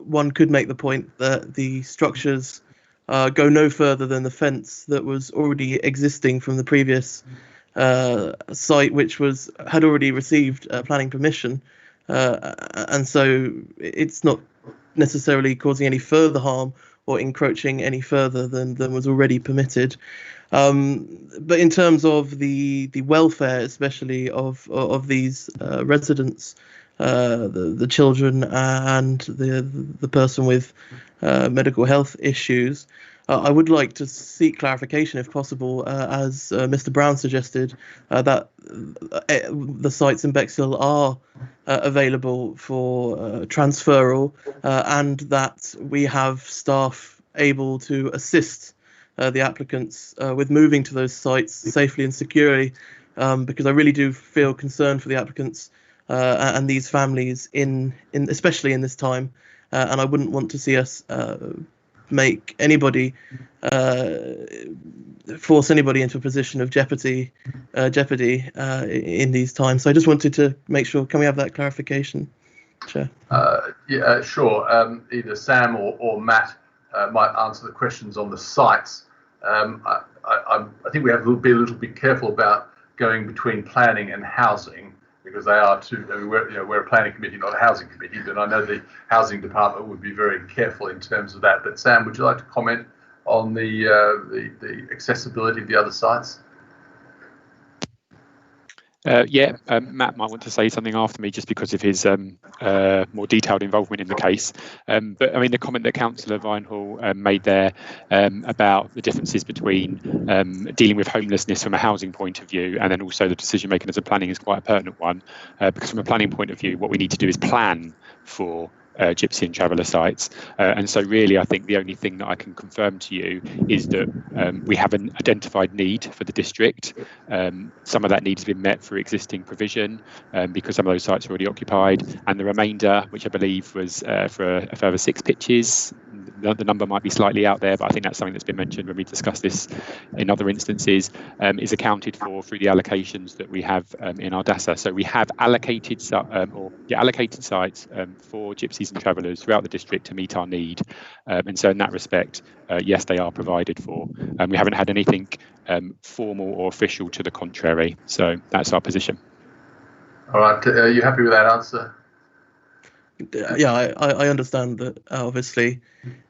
one could make the point that the structures go no further than the fence that was already existing from the previous site, which had already received planning permission, and so it's not necessarily causing any further harm or encroaching any further than was already permitted. But in terms of the welfare, especially of these residents, the children and the person with medical health issues, I would like to seek clarification, if possible, as Mr. Brown suggested, that the sites in Bexhill are available for transferal, and that we have staff able to assist the applicants with moving to those sites safely and securely, because I really do feel concerned for the applicants and these families, especially in this time, and I wouldn't want to see us make anybody force anybody into a position of jeopardy in these times. So I just wanted to make sure. Can we have that clarification, Chair? Yeah, sure. Either Sam or Matt might answer the questions on the sites. I think we have to be a little bit careful about going between planning and housing, because they are two. I mean, we're a planning committee, not a housing committee, but I know the housing department would be very careful in terms of that. But Sam, would you like to comment on the accessibility of the other sites? Matt might want to say something after me just because of his more detailed involvement in the case. But I mean, the comment that Councillor Vinehall made there about the differences between dealing with homelessness from a housing point of view and then also the decision making as a planning is quite a pertinent one, because from a planning point of view, what we need to do is plan for Gypsy and Traveller sites, and so really I think the only thing that I can confirm to you is that we have an identified need for the district. Some of that need has been met through existing provision because some of those sites are already occupied, and the remainder, which I believe was for a further 6 pitches, the number might be slightly out there, but I think that's something that's been mentioned when we discussed this in other instances, is accounted for through the allocations that we have in our DASA. So we have allocated sites for Gypsies and Travellers throughout the district to meet our need, and so in that respect, yes, they are provided for. We haven't had anything formal or official to the contrary, so that's our position. All right, are you happy with that answer? Yeah, I understand that obviously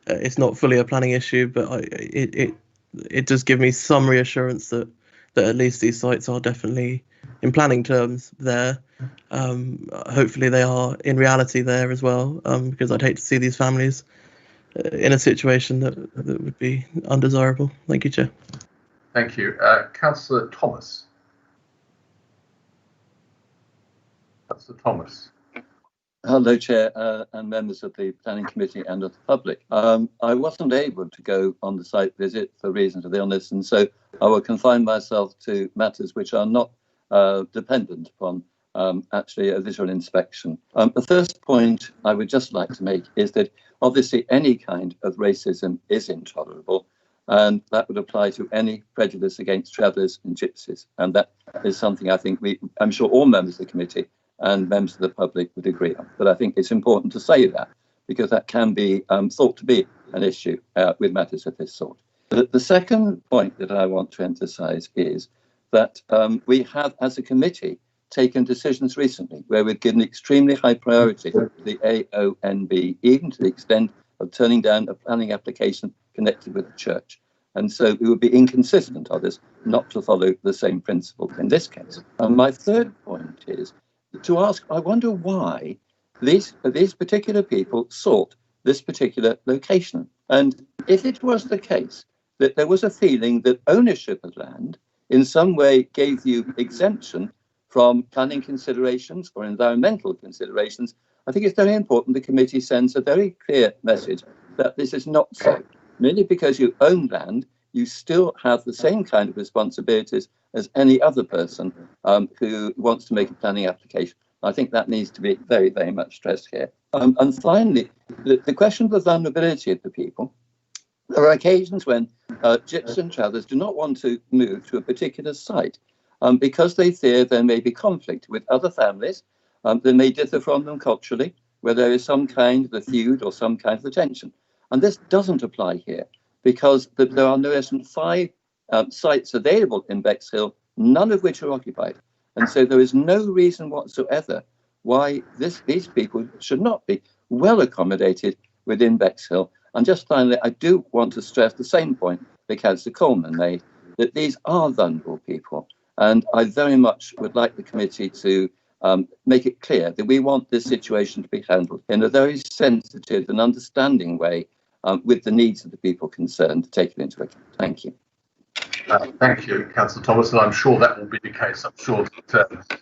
it's not fully a planning issue, but it does give me some reassurance that at least these sites are definitely in planning terms there. Hopefully they are in reality there as well, because I'd hate to see these families in a situation that would be undesirable. Thank you, Chair. Thank you. Councillor Thomas. Councillor Thomas. Hello, Chair, and members of the Planning Committee and of the public. I wasn't able to go on the site visit for reasons of illness, and so I will confine myself to matters which are not dependent upon actually a visual inspection. The first point I would just like to make is that obviously any kind of racism is intolerable, and that would apply to any prejudice against travellers and gypsies, and that is something I think I'm sure all members of the committee and members of the public would agree on. But I think it's important to say that, because that can be thought to be an issue with matters of this sort. The second point that I want to emphasise is that we have, as a committee, taken decisions recently where we've given extremely high priority to the AONB, even to the extent of turning down a planning application connected with the church. And so it would be inconsistent of us not to follow the same principle in this case. And my third point is to ask, I wonder why these particular people sought this particular location. And if it was the case that there was a feeling that ownership of land in some way gave you exemption from planning considerations or environmental considerations, I think it's very important the committee sends a very clear message that this is not so. Merely because you own land, you still have the same kind of responsibilities as any other person who wants to make a planning application. I think that needs to be very, very much stressed here. And finally, the question of the vulnerability of the people. There are occasions when GIPs and others do not want to move to a particular site because they fear there may be conflict with other families that may differ from them culturally, where there is some kind of a feud or some kind of a tension. And this doesn't apply here because there are no less than 5 sites available in Bexhill, none of which are occupied. And so there is no reason whatsoever why these people should not be well accommodated within Bexhill. And just finally, I do want to stress the same point that Councillor Coleman made, that these are vulnerable people. And I very much would like the committee to make it clear that we want this situation to be handled in a very sensitive and understanding way with the needs of the people concerned taken into account. Thank you. Thank you, Councillor Thomas, and I'm sure that will be the case. I'm sure that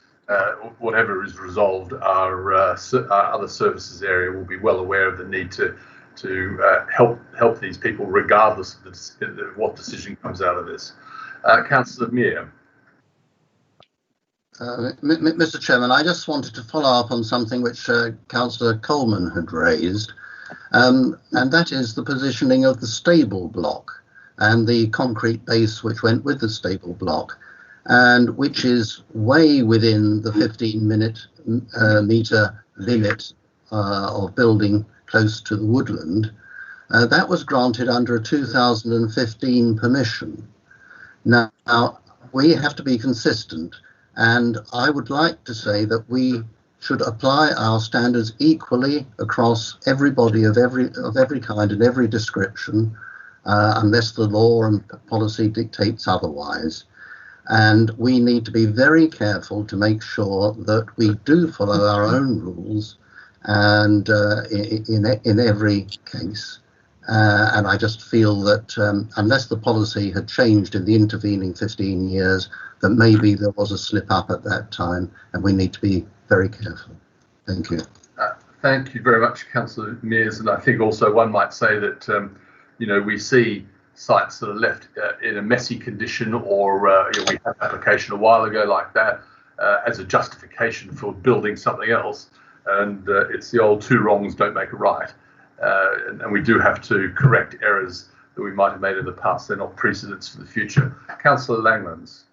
whatever is resolved, our other services area will be well aware of the need to help these people, regardless of what decision comes out of this. Councillor Mear. Mr. Chairman, I just wanted to follow up on something which Councillor Coleman had raised, and that is the positioning of the stable block and the concrete base which went with the stable block, and which is way within the 15-metre limit of building close to the woodland. That was granted under a 2015 permission. Now, we have to be consistent, and I would like to say that we should apply our standards equally across everybody of every kind and every description, unless the law and policy dictates otherwise. And we need to be very careful to make sure that we do follow our own rules, and in every case. And I just feel that unless the policy had changed in the intervening 15 years, that maybe there was a slip up at that time, and we need to be very careful. Thank you. Thank you very much, Councillor Mears. And I think also one might say that we see sites that are left in a messy condition, or we had an application a while ago like that as a justification for building something else. And it's the old 2 wrongs don't make a right. And we do have to correct errors that we might have made in the past. They're not precedents for the future. Councillor Langlands.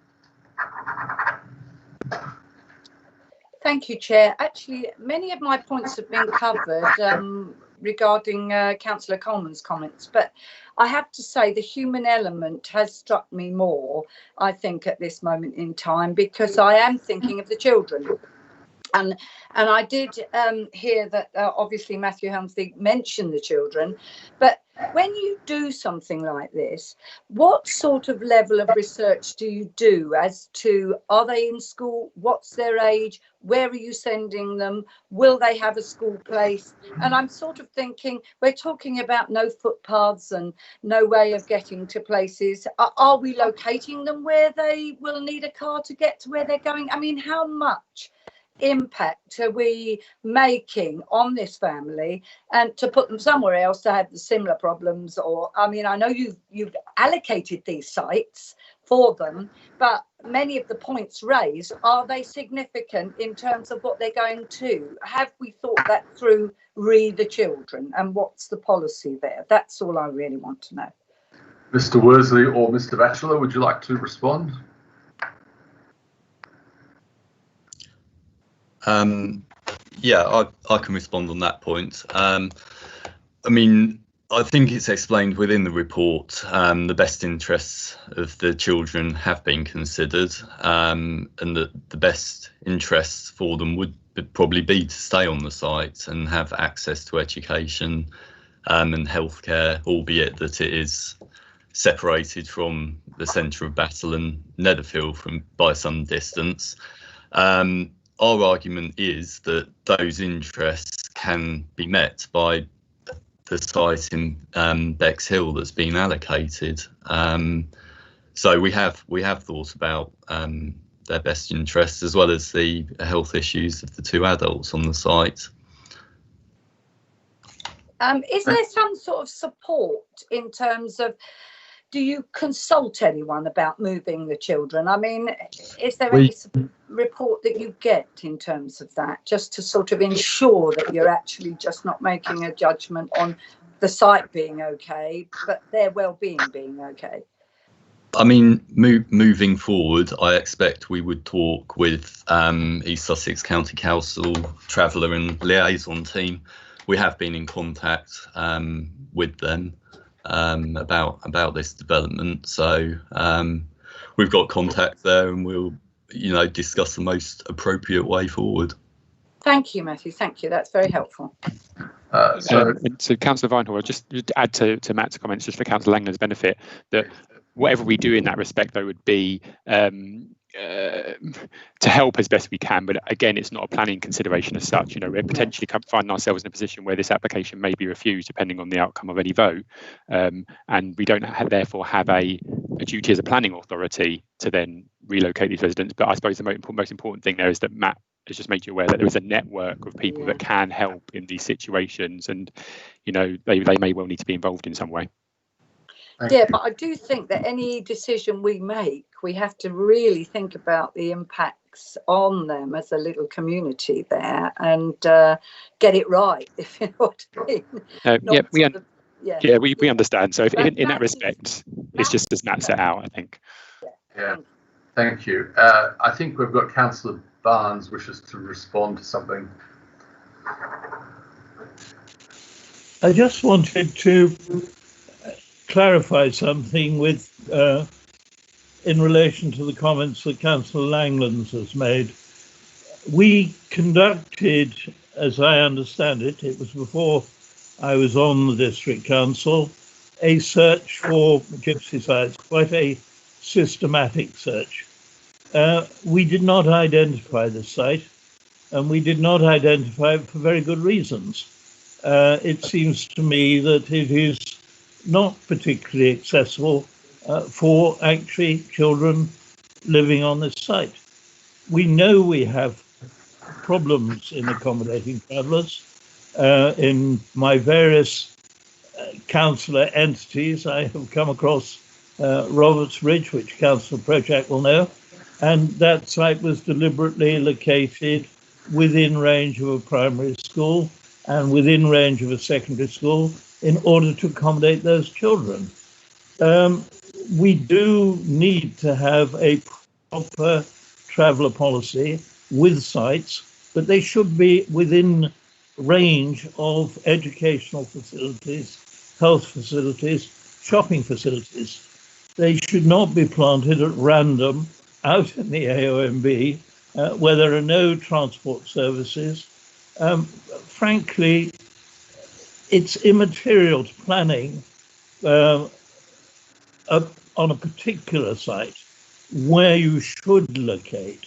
Thank you, Chair. Actually, many of my points have been covered regarding Councillor Coleman's comments, but I have to say the human element has struck me more, I think, at this moment in time, because I am thinking of the children. And I did hear that obviously Matthew Helmsley mentioned the children, but when you do something like this, what sort of level of research do you do as to, are they in school? What's their age? Where are you sending them? Will they have a school place? And I'm sort of thinking, we're talking about no footpaths and no way of getting to places. Are we locating them where they will need a car to get to where they're going? I mean, how much impact are we making on this family, and to put them somewhere else to have the similar problems? Or, I mean, I know you've allocated these sites for them, but many of the points raised, are they significant in terms of what they're going to? Have we thought that through re the children, and what's the policy there? That's all I really want to know. Mr. Worsley or Mr. Batchelor, would you like to respond? Yeah, I can respond on that point. I mean, I think it's explained within the report, the best interests of the children have been considered, and that the best interests for them would probably be to stay on the site and have access to education and healthcare, albeit that it is separated from the centre of Battle and Netherfield by some distance. Our argument is that those interests can be met by the site in Bexhill that's been allocated. So we have thought about their best interests, as well as the health issues of the 2 adults on the site. Is there some sort of support in terms of do you consult anyone about moving the children? I mean, is there any report that you get in terms of that, just to sort of ensure that you're actually just not making a judgment on the site being okay, but their well-being being okay? I mean, moving forward, I expect we would talk with East Sussex County Council, Traveller and Liaison team. We have been in contact with them about this development, so we've got contact there, and we'll, discuss the most appropriate way forward. Thank you, Matthew. Thank you. That's very helpful. So Councillor Vinehall, just to add to Matt's comments, just for Councillor Langland's benefit, that whatever we do in that respect, though, would be to help as best we can. But again, it's not a planning consideration as such. We're potentially finding ourselves in a position where this application may be refused depending on the outcome of any vote. And we don't therefore have a duty as a planning authority to then relocate these residents. But I suppose the most important thing there is that Matt has just made you aware that there is a network of people that can help in these situations, and they may well need to be involved in some way. Yeah, but I do think that any decision we make, we have to really think about the impacts on them as a little community there, and get it right, if you know what I mean. We understand. So in that respect, it's just as Matt set out, I think. Yeah, thank you. I think we've got Councillor Barnes wishes to respond to something. I just wanted to clarify something in relation to the comments that Councillor Langlands has made. We conducted, as I understand it was before I was on the district council, a search for gypsy sites, quite a systematic search. We did not identify the site, and we did not identify it for very good reasons. It seems to me that it is not particularly accessible for actually children living on this site. We know we have problems in accommodating travellers. In my various councillor entities, I have come across Roberts Ridge, which Councillor Prochak will know, and that site was deliberately located within range of a primary school and within range of a secondary school in order to accommodate those children. We do need to have a proper traveller policy with sites, but they should be within range of educational facilities, health facilities, shopping facilities. They should not be planted at random out in the AONB where there are no transport services. Frankly, it's immaterial to planning on a particular site where you should locate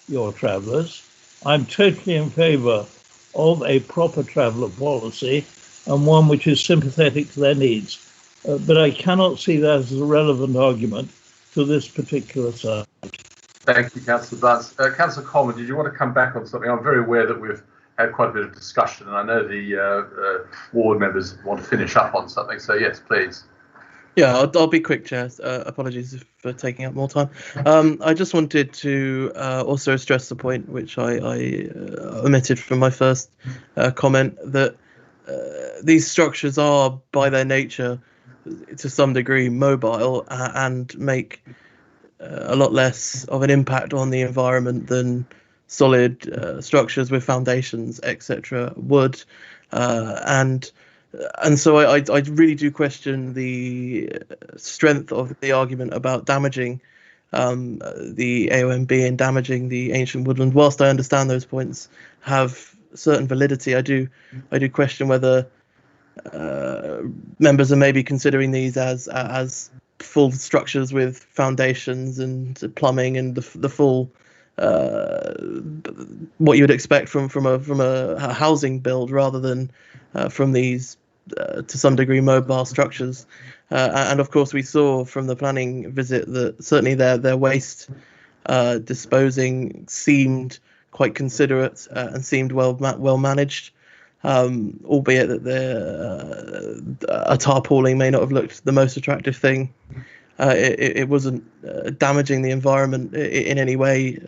your travellers. I'm totally in favour of a proper traveller policy and one which is sympathetic to their needs. But I cannot see that as a relevant argument to this particular site. Thank you, Councillor Barnes. Councillor Coleman, did you want to come back on something? I'm very aware that we've had quite a bit of discussion, and I know the ward members want to finish up on something. So yes, please. Yeah, I'll be quick, Chair. Apologies for taking up more time. I just wanted to also stress the point which I omitted from my first comment, that these structures are, by their nature, to some degree mobile and make a lot less of an impact on the environment than solid structures with foundations, etc. would. And so I really do question the strength of the argument about damaging the AONB and damaging the ancient woodland. Whilst I understand those points have certain validity, I do question whether members are maybe considering these as full structures with foundations and plumbing and the full what you would expect from a housing build, rather than from these to some degree mobile structures. And of course we saw from the planning visit that certainly their waste disposing seemed quite considerate and seemed well managed, albeit that a tarpauling may not have looked the most attractive thing It wasn't damaging the environment in any way,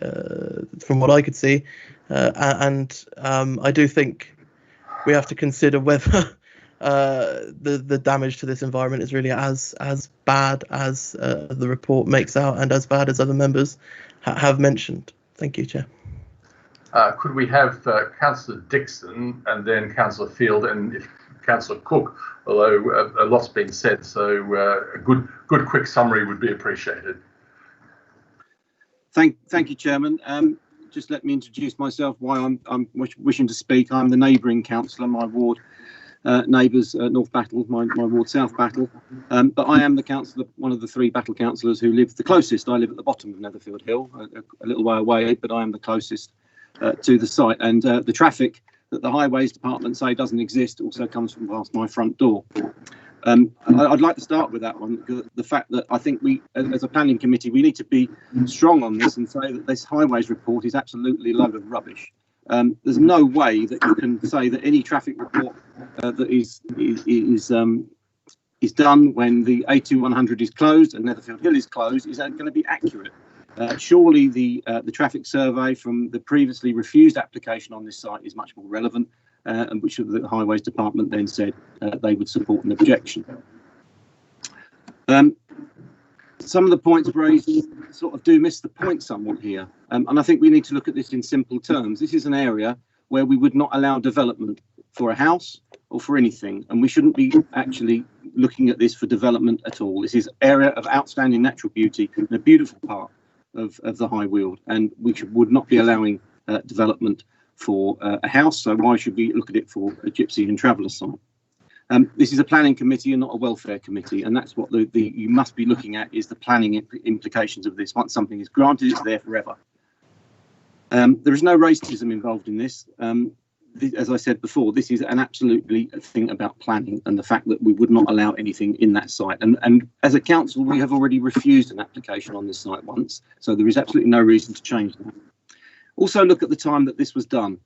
from what I could see. I do think we have to consider whether the damage to this environment is really as bad as the report makes out, and as bad as other members have mentioned. Thank you, Chair. Could we have Councillor Dixon and then Councillor Field, and if Councillor Cook, although a lot's been said, so a good quick summary would be appreciated. Thank you, Chairman. Just let me introduce myself, why I'm wishing to speak. I'm the neighbouring councillor, my ward neighbours, North Battle, my ward South Battle. But I am the councillor, one of the 3 Battle councillors who live the closest. I live at the bottom of Netherfield Hill, a little way away, but I am the closest to the site. And the traffic that the Highways Department say doesn't exist also comes from past my front door. I'd like to start with that one, the fact that I think we, as a planning committee, we need to be strong on this and say that this Highways report is absolutely a load of rubbish. There's no way that you can say that any traffic report that is done when the A2100 is closed and Netherfield Hill is closed is going to be accurate. Surely the traffic survey from the previously refused application on this site is much more relevant, and which the Highways Department then said they would support an objection. Some of the points raised sort of do miss the point somewhat here, and I think we need to look at this in simple terms. This is an area where we would not allow development for a house or for anything, and we shouldn't be actually looking at this for development at all. This is an area of outstanding natural beauty and a beautiful part of the High Weald, and we would not be allowing development for a house. So why should we look at it for a gypsy and traveller site? This is a planning committee and not a welfare committee, and that's what you must be looking at, is the planning implications of this. Once something is granted, it's there forever. There is no racism involved in this. As I said before, this is an absolutely thing about planning and the fact that we would not allow anything in that site. And as a council, we have already refused an application on this site once, so there is absolutely no reason to change that. Also, look at the time that this was done.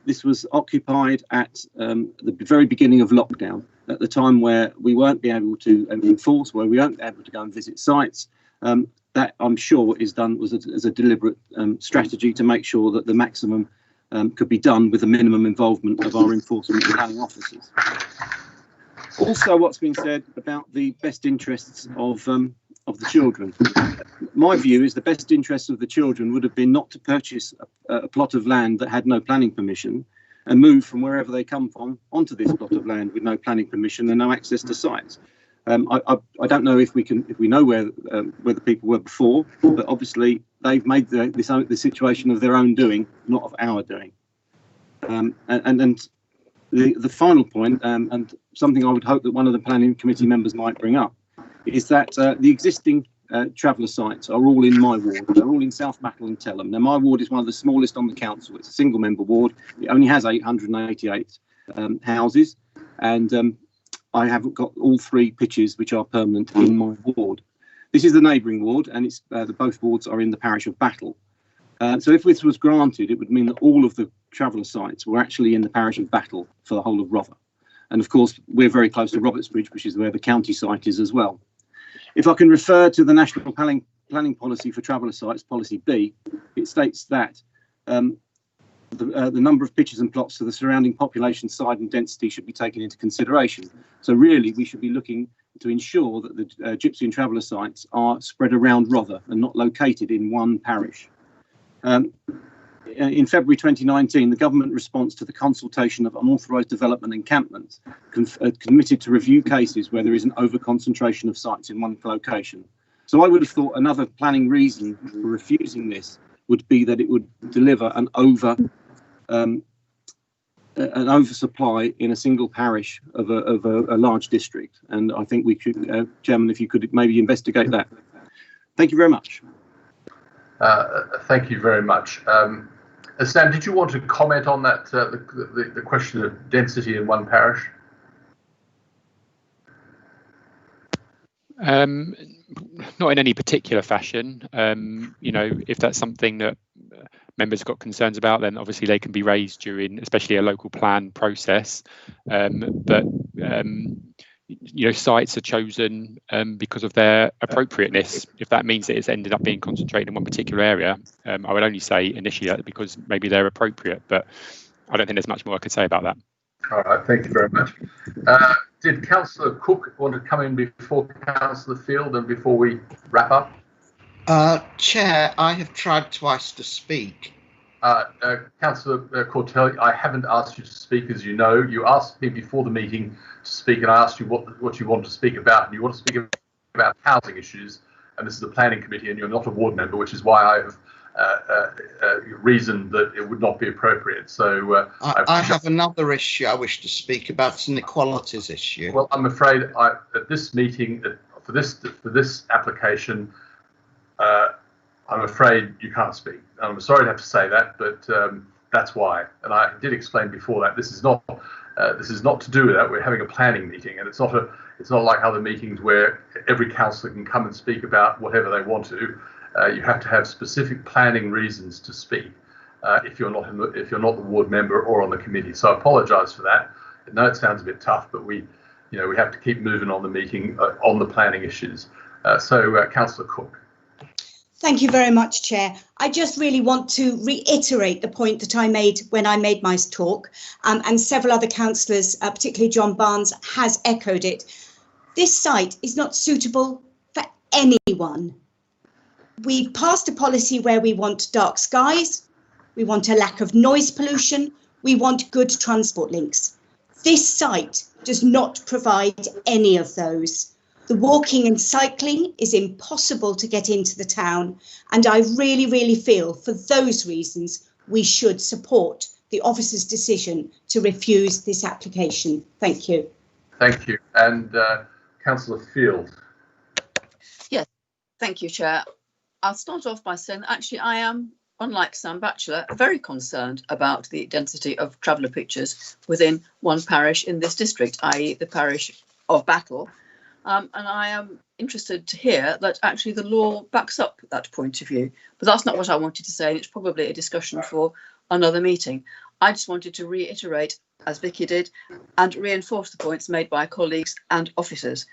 This was occupied at the very beginning of lockdown, at the time where we weren't able to enforce, where we weren't able to go and visit sites. That, I'm sure, is done as a deliberate strategy to make sure that the maximum could be done with the minimum involvement of our enforcement and planning officers. Also, what's been said about the best interests of the children. My view is the best interests of the children would have been not to purchase a plot of land that had no planning permission and move from wherever they come from onto this plot of land with no planning permission and no access to sites. I don't know if we know where the people were before, but obviously they've made the situation of their own doing, not of our doing. And the final point, and something I would hope that one of the planning committee members might bring up, is that the existing traveller sites are all in my ward. They're all in South Battle and Telham. Now, my ward is one of the smallest on the council. It's a single member ward. It only has 888 houses, and I haven't got all 3 pitches which are permanent in my ward. This is the neighbouring ward, and it's both wards are in the parish of Battle. So if this was granted, it would mean that all of the traveller sites were actually in the parish of Battle for the whole of Rother. And of course, we're very close to Robertsbridge, which is where the county site is as well. If I can refer to the National Planning Policy for Traveller Sites, Policy B, it states that the number of pitches and plots to the surrounding population size and density should be taken into consideration. So really, we should be looking to ensure that the gypsy and traveller sites are spread around Rother and not located in one parish. In February 2019, the government response to the consultation of unauthorised development encampments committed to review cases where there is an over-concentration of sites in one location. So I would have thought another planning reason for refusing this would be that it would deliver an oversupply in a single parish of a large district. And I think we should, Chairman, if you could maybe investigate that. Thank you very much. Thank you very much. Stan, did you want to comment on that, the question of density in one parish? Not in any particular fashion. You know, if that's something that members have got concerns about, then obviously they can be raised during, especially a local plan process. sites are chosen because of their appropriateness. If that means that it's ended up being concentrated in one particular area, I would only say initially that because maybe they're appropriate, but I don't think there's much more I could say about that. All right, thank you very much. Did Councillor Cook want to come in before Councillor Field and before we wrap up? Chair, I have tried twice to speak. Councillor Cortelli, I haven't asked you to speak, as you know. You asked me before the meeting to speak, and I asked you what you want to speak about, and you want to speak about housing issues, and this is the planning committee, and you're not a ward member, which is why I have reasoned that it would not be appropriate. So I have another issue I wish to speak about. It's an equalities issue. Well, I'm afraid at this meeting, for this application, I'm afraid you can't speak. I'm sorry to have to say that, but that's why. And I did explain before that this is not to do with that. We're having a planning meeting, and it's not like other meetings where every councillor can come and speak about whatever they want to. You have to have specific planning reasons to speak if you're not the ward member or on the committee. So I apologise for that. I know it sounds a bit tough, but we have to keep moving on the meeting on the planning issues. So Councillor Cook. Thank you very much, Chair. I just really want to reiterate the point that I made when I made my talk, and several other councillors, particularly John Barnes, has echoed it. This site is not suitable for anyone. We passed a policy where we want dark skies, we want a lack of noise pollution, we want good transport links. This site does not provide any of those. The walking and cycling is impossible to get into the town, and I really, really feel for those reasons we should support the officer's decision to refuse this application. Thank you. Thank you. And Councillor Field. Yes, thank you, Chair. I'll start off by saying actually I am, unlike Sam Batchelor, very concerned about the density of traveller pictures within one parish in this district, i.e. the parish of Battle. And I am interested to hear that actually the law backs up that point of view. But that's not what I wanted to say, and it's probably a discussion for another meeting. I just wanted to reiterate, as Vicky did, and reinforce the points made by colleagues and officers.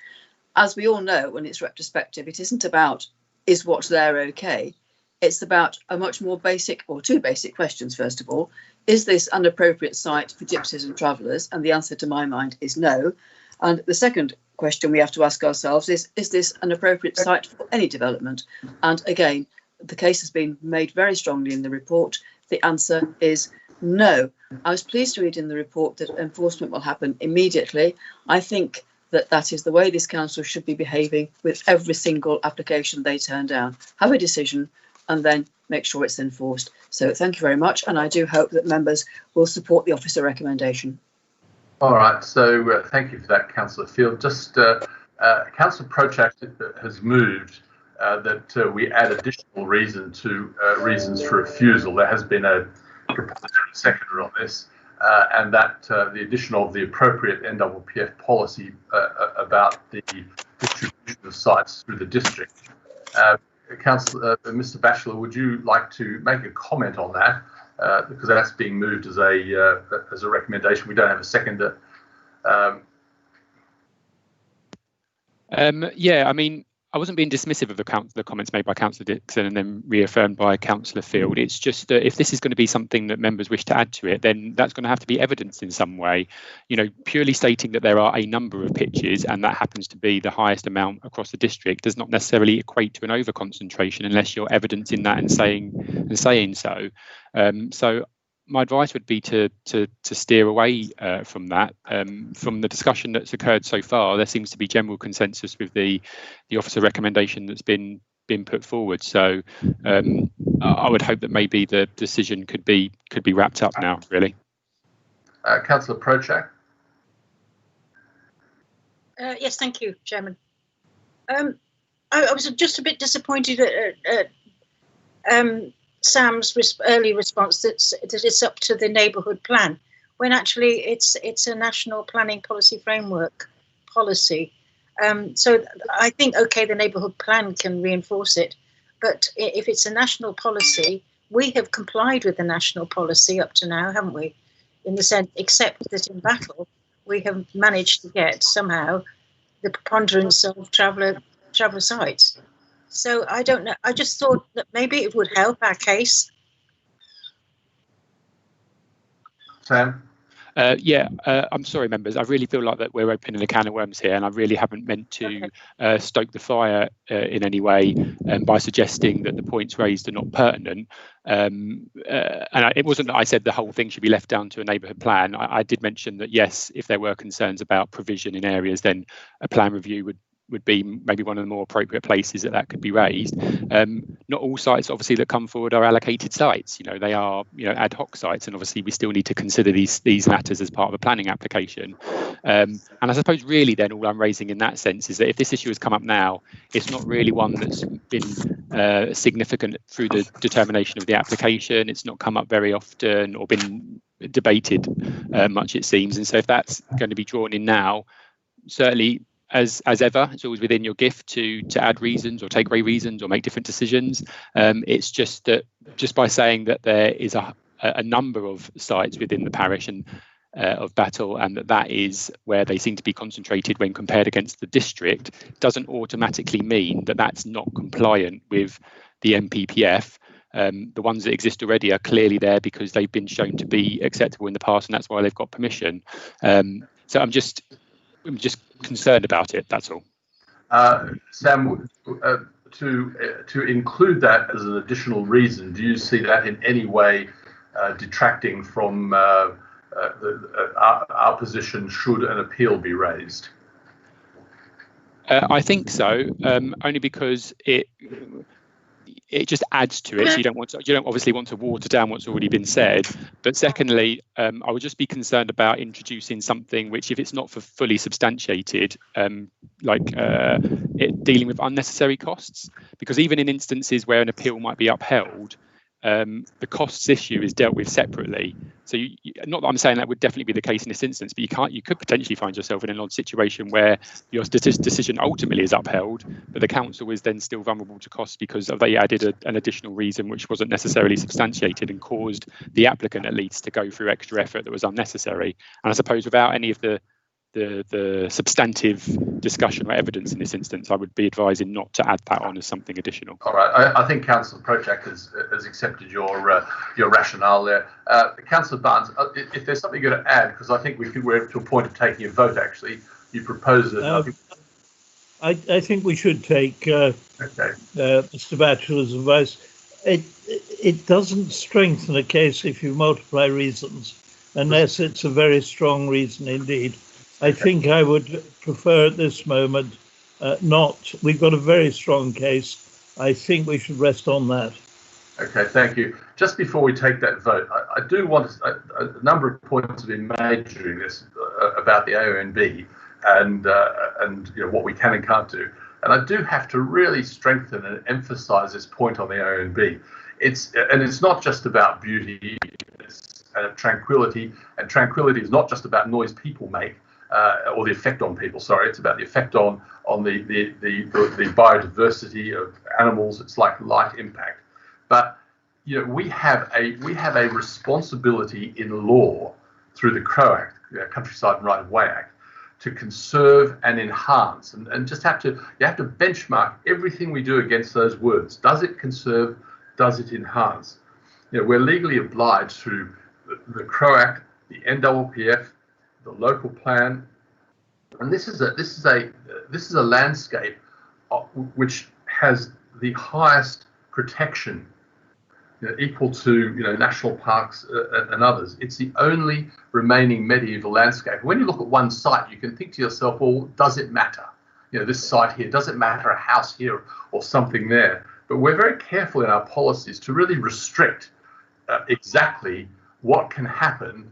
As we all know, when it's retrospective, it isn't about is what's there okay? It's about a much more basic, or two basic questions, first of all. Is this an appropriate site for gypsies and travellers? And the answer to my mind is no. And the second question we have to ask ourselves is this an appropriate site for any development? And again, the case has been made very strongly in the report. The answer is no. I was pleased to read in the report that enforcement will happen immediately. I think that is the way this council should be behaving with every single application they turn down. Have a decision and then make sure it's enforced. So thank you very much, and I do hope that members will support the officer recommendation. All right, so thank you for that, Councillor Field. Just Councillor Prochak has moved that we add additional reasons for refusal. There has been a proposer and seconder on this, and that the addition of the appropriate NWPF policy about the distribution of sites through the district. Councillor, Mr. Batchelor, would you like to make a comment on that? Because that's being moved as a recommendation. We don't have a seconder. Yeah, I mean, I wasn't being dismissive of the comments made by Councillor Dixon and then reaffirmed by Councillor Field. It's just that if this is going to be something that members wish to add to it, then that's going to have to be evidenced in some way. Purely stating that there are a number of pitches and that happens to be the highest amount across the district does not necessarily equate to an overconcentration unless you're evidencing that and saying so. So my advice would be to steer away from that. From the discussion that's occurred so far, there seems to be general consensus with the officer recommendation that's been put forward. So I would hope that maybe the decision could be wrapped up now, really. Councillor Prochak. Yes, thank you, Chairman. I was just a bit disappointed at Sam's early response that it's up to the neighbourhood plan, when actually it's a national planning policy framework policy. So I think, OK, the neighbourhood plan can reinforce it, but if it's a national policy, we have complied with the national policy up to now, haven't we? In the sense, except that in Battle, we have managed to get somehow the preponderance of traveller sites. So I don't know. I just thought that maybe it would help our case. Sam? I'm sorry, members. I really feel like that we're opening a can of worms here, and I really haven't meant to stoke the fire in any way by suggesting that the points raised are not pertinent. It wasn't that I said the whole thing should be left down to a neighbourhood plan. I did mention that, yes, if there were concerns about provision in areas, then a plan review would be maybe one of the more appropriate places that could be raised. Not all sites, obviously, that come forward are allocated sites. They are, ad hoc sites, and obviously we still need to consider these matters as part of a planning application. And I suppose really then all I'm raising in that sense is that if this issue has come up now, it's not really one that's been significant through the determination of the application. It's not come up very often or been debated much, it seems. And so if that's going to be drawn in now, certainly, as ever, it's always within your gift to add reasons or take away reasons or make different decisions. It's just that just by saying that there is a number of sites within the parish and of Battle, and that is where they seem to be concentrated when compared against the district, doesn't automatically mean that that's not compliant with the NPPF. The ones that exist already are clearly there because they've been shown to be acceptable in the past, and that's why they've got permission. So I'm just concerned about it, that's all. Sam, to include that as an additional reason, do you see that in any way detracting from our position should an appeal be raised? I think so, only because it just adds to it. So you don't obviously want to water down what's already been said. But secondly, I would just be concerned about introducing something which, if it's not fully substantiated, dealing with unnecessary costs, because even in instances where an appeal might be upheld, the costs issue is dealt with separately. So not that I'm saying that would definitely be the case in this instance, but you could potentially find yourself in an odd situation where your decision ultimately is upheld, but the council is then still vulnerable to costs because they added an additional reason which wasn't necessarily substantiated and caused the applicant at least to go through extra effort that was unnecessary. And I suppose without any of the substantive discussion or evidence in this instance, I would be advising not to add that on as something additional. All right, I think Councillor Projak has accepted your rationale there. Councillor Barnes, if there's something you're going to add, because I think we're to a point of taking a vote. Actually, you proposed it. I think we should take Mr. Batchelor's advice. It doesn't strengthen a case if you multiply reasons, unless it's a very strong reason indeed. I think I would prefer at this moment not. We've got a very strong case. I think we should rest on that. Okay, thank you. Just before we take that vote, I do want a number of points have been made during this about the AONB and what we can and can't do. And I do have to really strengthen and emphasise this point on the AONB. It's not just about beauty and tranquility, and tranquility is not just about noise people make. Or the effect on people. Sorry, it's about the effect on the biodiversity of animals. It's like light impact. But we have a responsibility in law through the CRO Act, Countryside and Right of Way Act, to conserve and enhance, and you have to benchmark everything we do against those words. Does it conserve? Does it enhance? We're legally obliged through the CRO Act, the NPPF, the local plan, and this is a landscape which has the highest protection, equal to national parks and others. It's the only remaining medieval landscape. When you look at one site, you can think to yourself, well, does it matter? This site here, does it matter a house here or something there? But we're very careful in our policies to really restrict exactly what can happen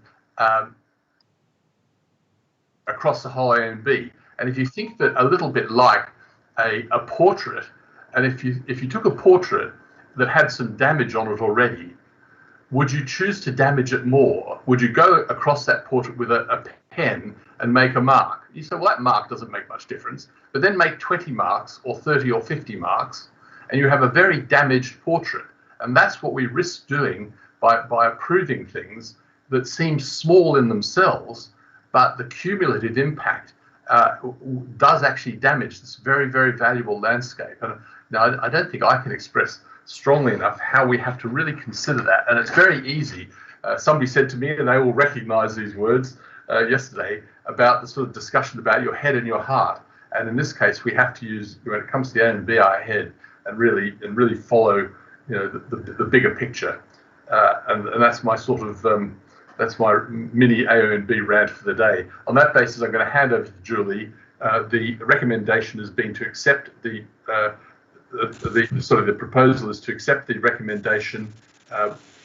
across the whole AONB. And if you think that a little bit like a portrait, and if you took a portrait that had some damage on it already, would you choose to damage it more? Would you go across that portrait with a pen and make a mark? You say, well, that mark doesn't make much difference, but then make 20 marks or 30 or 50 marks, and you have a very damaged portrait. And that's what we risk doing by approving things that seem small in themselves, but the cumulative impact does actually damage this very, very valuable landscape. And now, I don't think I can express strongly enough how we have to really consider that. And it's very easy. Somebody said to me, and they will recognise these words yesterday, about the sort of discussion about your head and your heart. And in this case, we have to use, when it comes to the A and B, our head, and really follow, the bigger picture. And that's my sort of that's my mini AONB rant for the day. On that basis, I'm going to hand over to Julie. The recommendation has been to accept the proposal is to accept the recommendation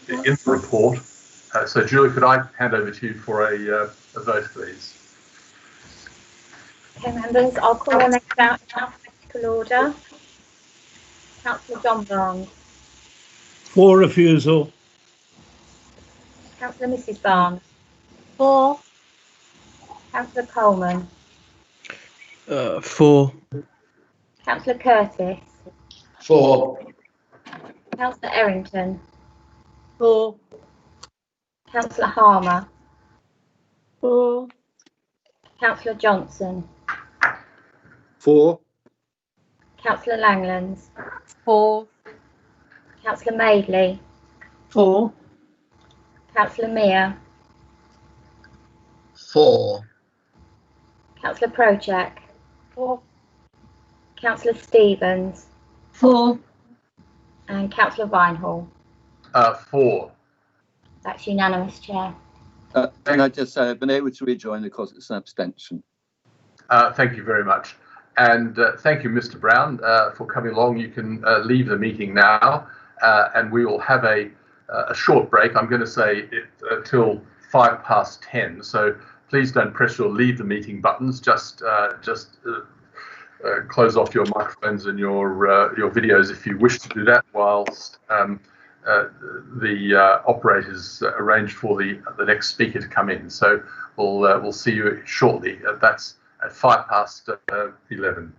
in the report. So Julie, could I hand over to you for a vote, please? Okay, members, I'll call your next out in alphabetical order. Councillor John Barnes. For refusal. Councillor Mrs Barnes. For. Councillor Coleman. For. Councillor Curtis. For. Councillor Errington. For. Councillor Harmer. For. Councillor Johnson. For. Councillor Langlands. For. Councillor Madeley. For. Councillor Mear. For. Councillor Projak. For. Councillor Stevens. For. And Councillor Vinehall. For. That's unanimous, Chair. Can I just say I've been able to rejoin because it's an abstention. Thank you very much. And thank you, Mr. Brown, for coming along. You can leave the meeting now, and we will have a short break. I'm going to say till 10:05. So please don't press your leave the meeting buttons. Just close off your microphones and your videos if you wish to do that, whilst the operators arrange for the next speaker to come in. So we'll see you shortly. That's at 11:05.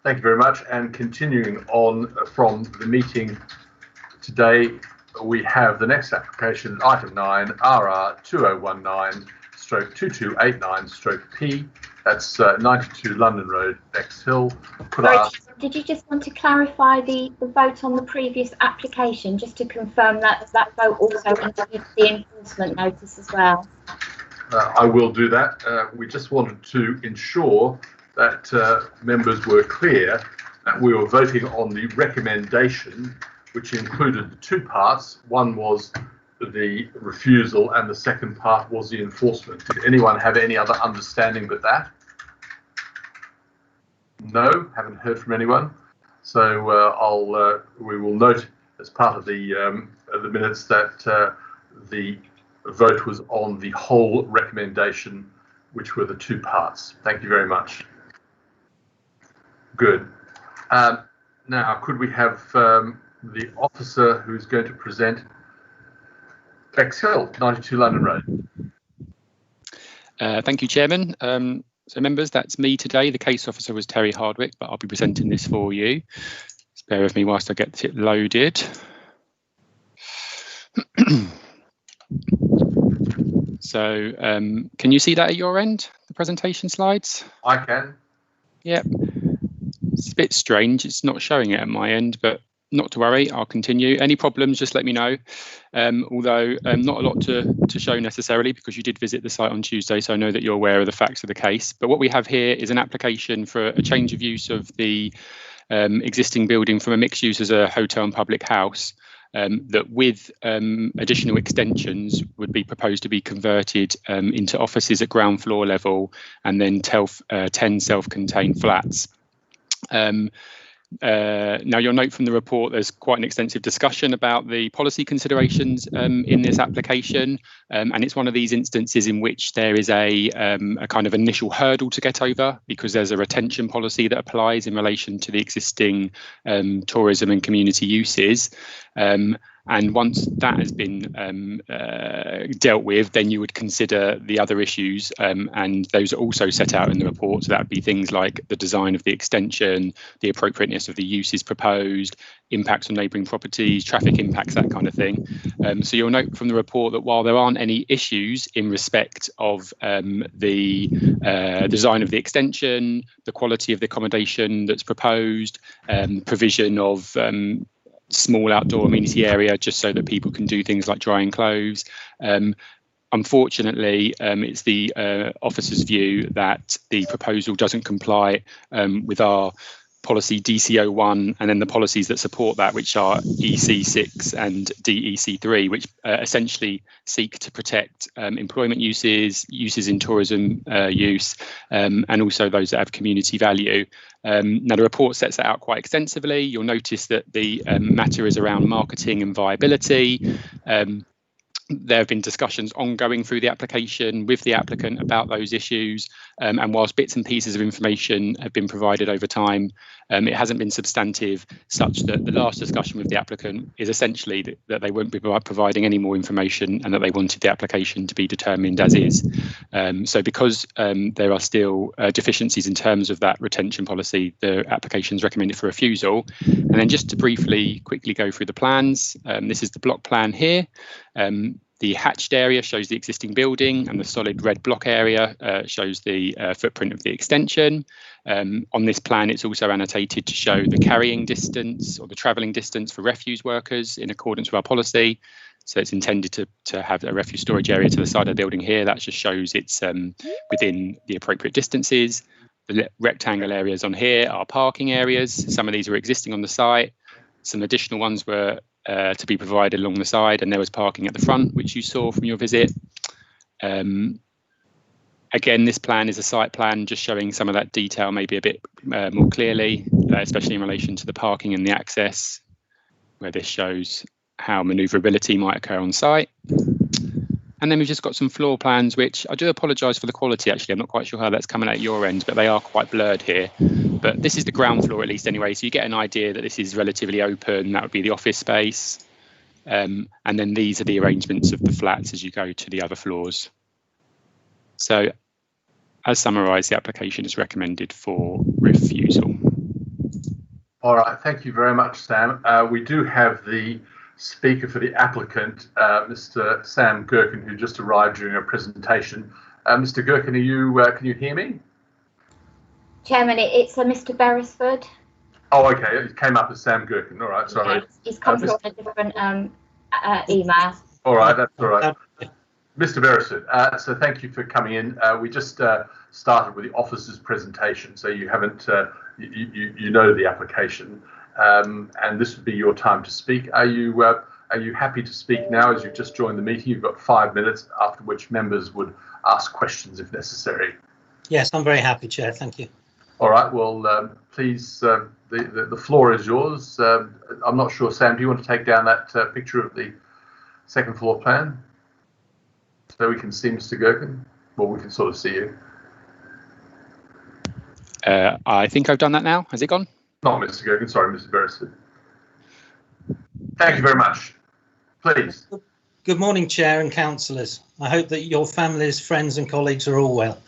Thank you very much. And continuing on from the meeting today, we have the next application, item 9, RR 2019/2289/P. That's 92 London Road, Bexhill. Did you just want to clarify the vote on the previous application, just to confirm that vote also includes the enforcement notice as well? I will do that. We just wanted to ensure that members were clear that we were voting on the recommendation, which included the two parts. One was the refusal and the second part was the enforcement. Did anyone have any other understanding but that? No, haven't heard from anyone. So we will note as part of the minutes that the vote was on the whole recommendation, which were the two parts. Thank you very much. Good. Now, could we have the officer who's going to present Bexhill, 92 London Road? Thank you, Chairman. So members, that's me today. The case officer was Terry Hardwick, but I'll be presenting this for you. Just bear with me whilst I get it loaded. So can you see that at your end, the presentation slides? I can. Yep. It's a bit strange. It's not showing it at my end, but not to worry, I'll continue. Any problems, just let me know. Although not a lot to show necessarily, because you did visit the site on Tuesday, so I know that you're aware of the facts of the case. But what we have here is an application for a change of use of the existing building from a mixed use as a hotel and public house, that with additional extensions would be proposed to be converted into offices at ground floor level and then 10 self-contained flats. Now, you'll note from the report there's quite an extensive discussion about the policy considerations in this application, and it's one of these instances in which there is a kind of initial hurdle to get over, because there's a retention policy that applies in relation to the existing tourism and community uses. And once that has been dealt with, then you would consider the other issues, and those are also set out in the report. So that would be things like the design of the extension, the appropriateness of the uses proposed, impacts on neighbouring properties, traffic impacts, that kind of thing. So you'll note from the report that while there aren't any issues in respect of the design of the extension, the quality of the accommodation that's proposed, provision of small outdoor amenity area just so that people can do things like drying clothes. Unfortunately, it's the officer's view that the proposal doesn't comply with our policy DCO1 and then the policies that support that, which are EC6 and DEC3, which essentially seek to protect employment uses in tourism use, and also those that have community value. Now, the report sets that out quite extensively. You'll notice that the matter is around marketing and viability. There have been discussions ongoing through the application with the applicant about those issues, and whilst bits and pieces of information have been provided over time, it hasn't been substantive, such that the last discussion with the applicant is essentially that they won't be providing any more information and that they wanted the application to be determined as is. So because there are still deficiencies in terms of that retention policy, the application is recommended for refusal. And then just to quickly go through the plans, this is the block plan here. The hatched area shows the existing building, and the solid red block area shows the footprint of the extension. On this plan, it's also annotated to show the carrying distance or the travelling distance for refuse workers in accordance with our policy. So it's intended to have a refuse storage area to the side of the building here. That just shows it's within the appropriate distances. The rectangle areas on here are parking areas. Some of these are existing on the site. Some additional ones were to be provided along the side, and there was parking at the front, which you saw from your visit. Again, this plan is a site plan, just showing some of that detail maybe a bit more clearly, especially in relation to the parking and the access, where this shows how manoeuvrability might occur on site. And then we've just got some floor plans, which I do apologise for the quality, actually. I'm not quite sure how that's coming out at your end, but they are quite blurred here. But this is the ground floor, at least anyway, so you get an idea that this is relatively open. That would be the office space. And then these are the arrangements of the flats as you go to the other floors. So as summarised, the application is recommended for refusal. All right, thank you very much, Sam. We do have the speaker for the applicant, Mr. Sam Gerken, who just arrived during a presentation. Mr. Gerken, can you hear me? Chairman, it's Mr. Beresford. Oh, okay. It came up as Sam Gerken. All right, sorry. Yeah, he's come through on a different email. All right, that's all right. Mr. Beresford, so thank you for coming in. We just started with the officer's presentation, so you haven't, you know the application, and this would be your time to speak. Are you happy to speak now as you've just joined the meeting? You've got 5 minutes, after which members would ask questions if necessary. Yes, I'm very happy, Chair. Thank you. All right, well, please, the floor is yours. I'm not sure, Sam, do you want to take down that picture of the second floor plan so we can see Mr. Gerken? Well, we can sort of see you. I think I've done that now. Has it gone? Not Mr. Gerken, sorry, Mr. Beresford. Thank you very much. Please. Good morning, Chair and councillors. I hope that your families, friends and colleagues are all well.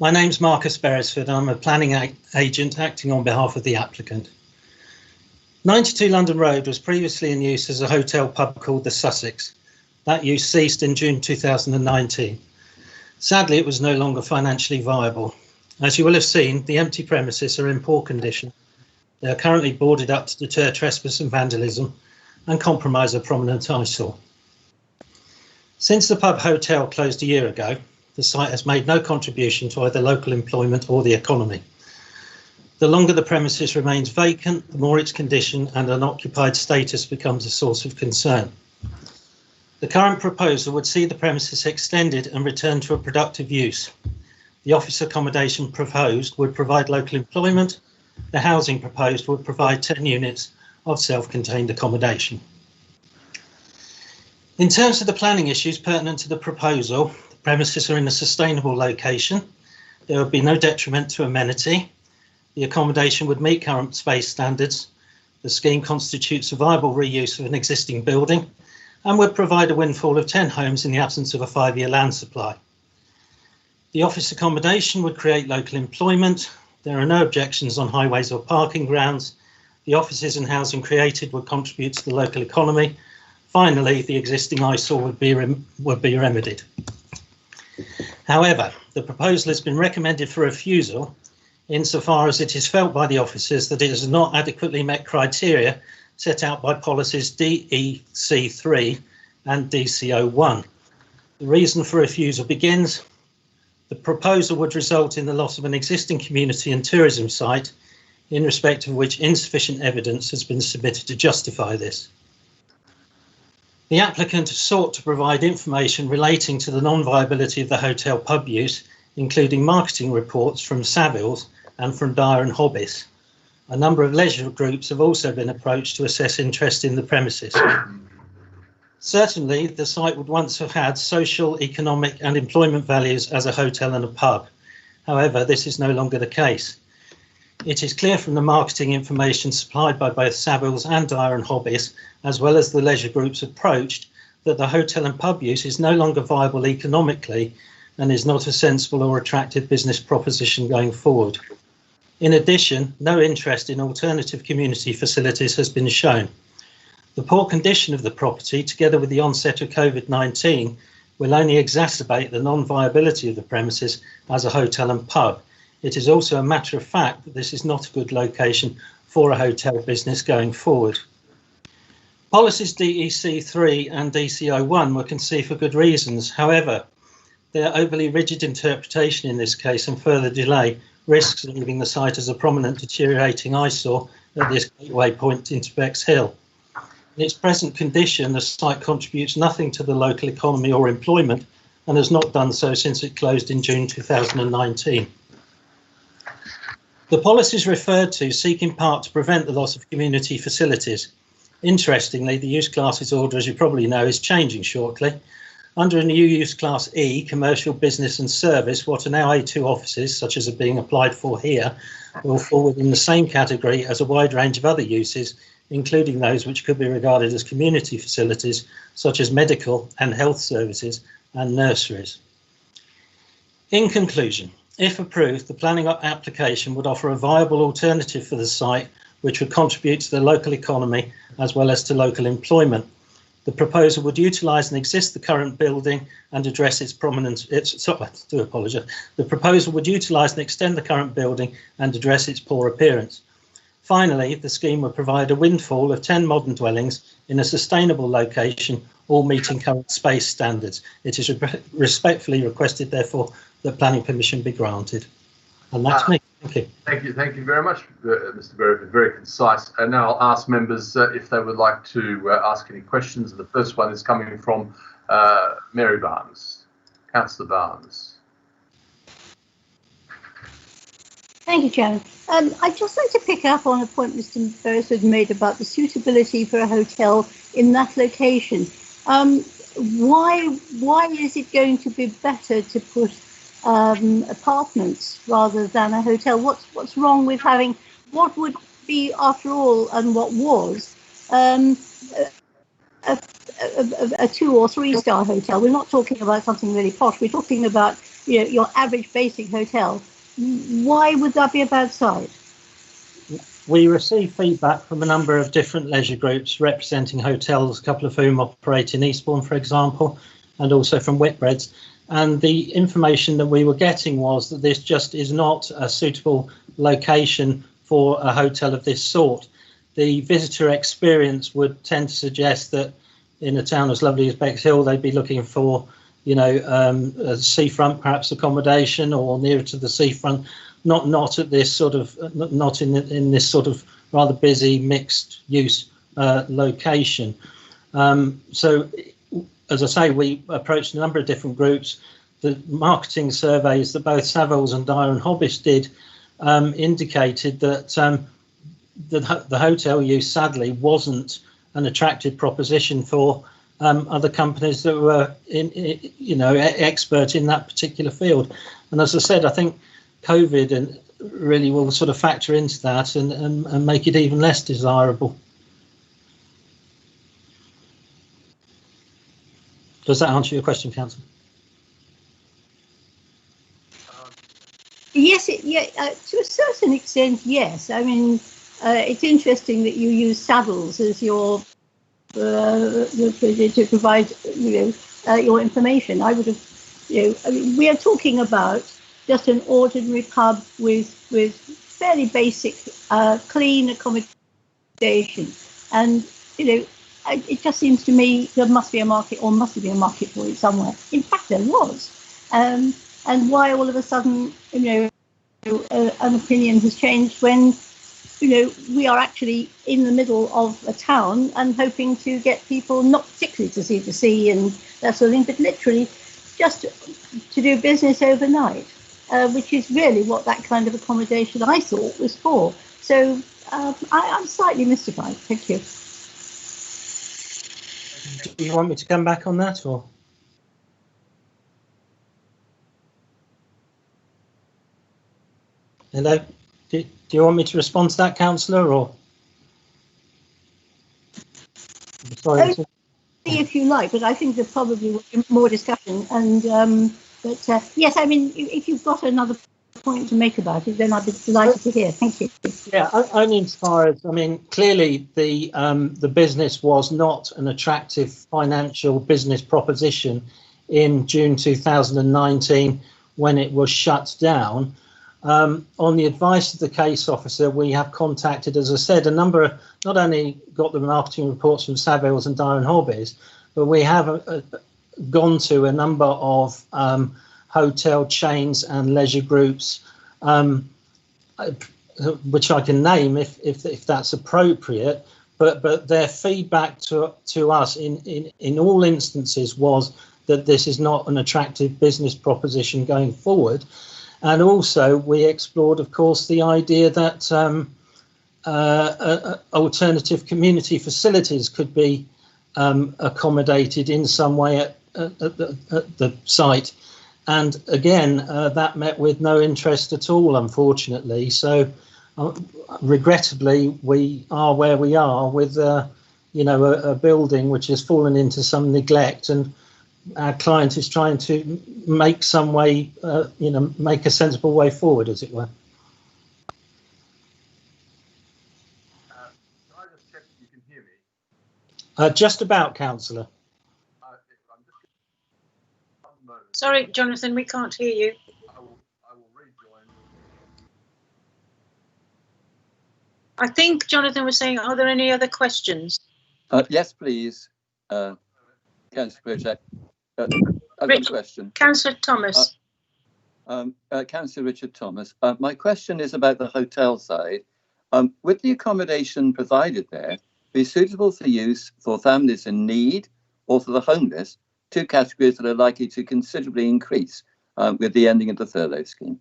My name's Marcus Beresford. I'm a planning agent acting on behalf of the applicant. 92 London Road was previously in use as a hotel pub called the Sussex. That use ceased in June 2019. Sadly, it was no longer financially viable. As you will have seen, the empty premises are in poor condition. They are currently boarded up to deter trespass and vandalism and compromise a prominent eyesore. Since the pub hotel closed a year ago, the site has made no contribution to either local employment or the economy. The longer the premises remains vacant, the more its condition and unoccupied status becomes a source of concern. The current proposal would see the premises extended and returned to a productive use. The office accommodation proposed would provide local employment. The housing proposed would provide 10 units of self-contained accommodation. In terms of the planning issues pertinent to the proposal, the premises are in a sustainable location. There would be no detriment to amenity. The accommodation would meet current space standards. The scheme constitutes a viable reuse of an existing building and would provide a windfall of 10 homes in the absence of a 5-year land supply. The office accommodation would create local employment. There are no objections on highways or parking grounds. The offices and housing created would contribute to the local economy. Finally, the existing eyesore would be remedied. However, the proposal has been recommended for refusal insofar as it is felt by the officers that it has not adequately met criteria set out by policies DEC3 and DCO1. The reason for refusal begins: the proposal would result in the loss of an existing community and tourism site in respect of which insufficient evidence has been submitted to justify this. The applicant sought to provide information relating to the non-viability of the hotel pub use, including marketing reports from Savills and from Dyer and Hobbis. A number of leisure groups have also been approached to assess interest in the premises. Certainly, the site would once have had social, economic and employment values as a hotel and a pub. However, this is no longer the case. It is clear from the marketing information supplied by both Savills and Dyer and Hobbis, as well as the leisure groups approached, that the hotel and pub use is no longer viable economically and is not a sensible or attractive business proposition going forward. In addition, no interest in alternative community facilities has been shown. The poor condition of the property, together with the onset of COVID-19, will only exacerbate the non-viability of the premises as a hotel and pub. It is also a matter of fact that this is not a good location for a hotel business going forward. Policies DEC3 and DCO1 were conceived for good reasons. However, their overly rigid interpretation in this case and further delay risks leaving the site as a prominent deteriorating eyesore at this gateway point into Bexhill. In its present condition, the site contributes nothing to the local economy or employment and has not done so since it closed in June 2019. The policies referred to seek in part to prevent the loss of community facilities. Interestingly, the use classes order, as you probably know, is changing shortly. Under a new use class E, commercial, business and service, what are now A2 offices, such as are being applied for here, will fall within the same category as a wide range of other uses, including those which could be regarded as community facilities, such as medical and health services and nurseries. In conclusion, if approved, the planning application would offer a viable alternative for the site which would contribute to the local economy as well as to local employment. The proposal would utilise and exist the current building and address its prominence. The proposal would utilise and extend the current building and address its poor appearance. Finally, the scheme would provide a windfall of 10 modern dwellings in a sustainable location, all meeting current space standards. It is respectfully requested, therefore, that planning permission be granted. And that's me. Thank you. Thank you very much, Mr. Berwick. Very concise. And now I'll ask members if they would like to ask any questions. The first one is coming from Mary Barnes, Councillor Barnes. Thank you, Chairman. I'd just like to pick up on a point Mr. Beresford made about the suitability for a hotel in that location. Why is it going to be better to put apartments rather than a hotel? What's wrong with having what would be, after all, and what was a 2- or 3-star hotel? We're not talking about something really posh. We're talking about, you know, your average basic hotel. Why would that be a bad site? We receive feedback from a number of different leisure groups representing hotels, a couple of whom operate in Eastbourne, for example, and also from Whitbreads. And the information that we were getting was that this just is not a suitable location for a hotel of this sort. The visitor experience would tend to suggest that in a town as lovely as Bexhill, they'd be looking for, you know, a seafront perhaps accommodation or nearer to the seafront, not at this sort of, not in this sort of rather busy mixed use location. So, as I say, we approached a number of different groups. The marketing surveys that both Savills and Dyer and Hobbs did indicated that the hotel use sadly wasn't an attractive proposition for other companies that were expert in that particular field. And as I said, I think COVID and really will sort of factor into that and make it even less desirable. Does that answer your question, Councillor? Yes, to a certain extent, yes. I mean, it's interesting that you use Savills as your to provide, your information. I would have, I mean, we are talking about just an ordinary pub with fairly basic, clean accommodation, and it just seems to me there must be a market, or must be a market for it somewhere. In fact, there was, and why all of a sudden, an opinion has changed when, we are actually in the middle of a town and hoping to get people, not particularly to see the sea and that sort of thing, but literally just to do business overnight, which is really what that kind of accommodation I thought was for. So I'm slightly mystified. Thank you. Do you want me to come back on that, or? Hello? Do you want me to respond to that, Councillor, or? Sorry. If you like, but I think there probably will be more discussion. And yes, I mean, if you've got another point to make about it, then I'd be delighted to hear. Thank you. Yeah, only as far as, I mean, clearly the business was not an attractive financial business proposition in June 2019 when it was shut down. On the advice of the case officer, we have contacted, as I said, a number of, not only got the marketing reports from Savills and Dyer and Hobbs, but we have gone to a number of hotel chains and leisure groups, which I can name if that's appropriate. But their feedback to us in all instances was that this is not an attractive business proposition going forward. And also, we explored, of course, the idea that alternative community facilities could be accommodated in some way at the site. And again, that met with no interest at all, unfortunately. So, regrettably, we are where we are with, a building which has fallen into some neglect, and our client is trying to make some way, make a sensible way forward, as it were. just check that you can hear me. Just about, Councillor. Sorry, Jonathan, we can't hear you. I will rejoin. I think Jonathan was saying, are there any other questions? Yes, please. Councillor Pritchett. I've got a question. Councillor Thomas. Councillor Richard Thomas. My question is about the hotel side. Would the accommodation provided there be suitable for use for families in need or for the homeless, two categories that are likely to considerably increase with the ending of the furlough scheme?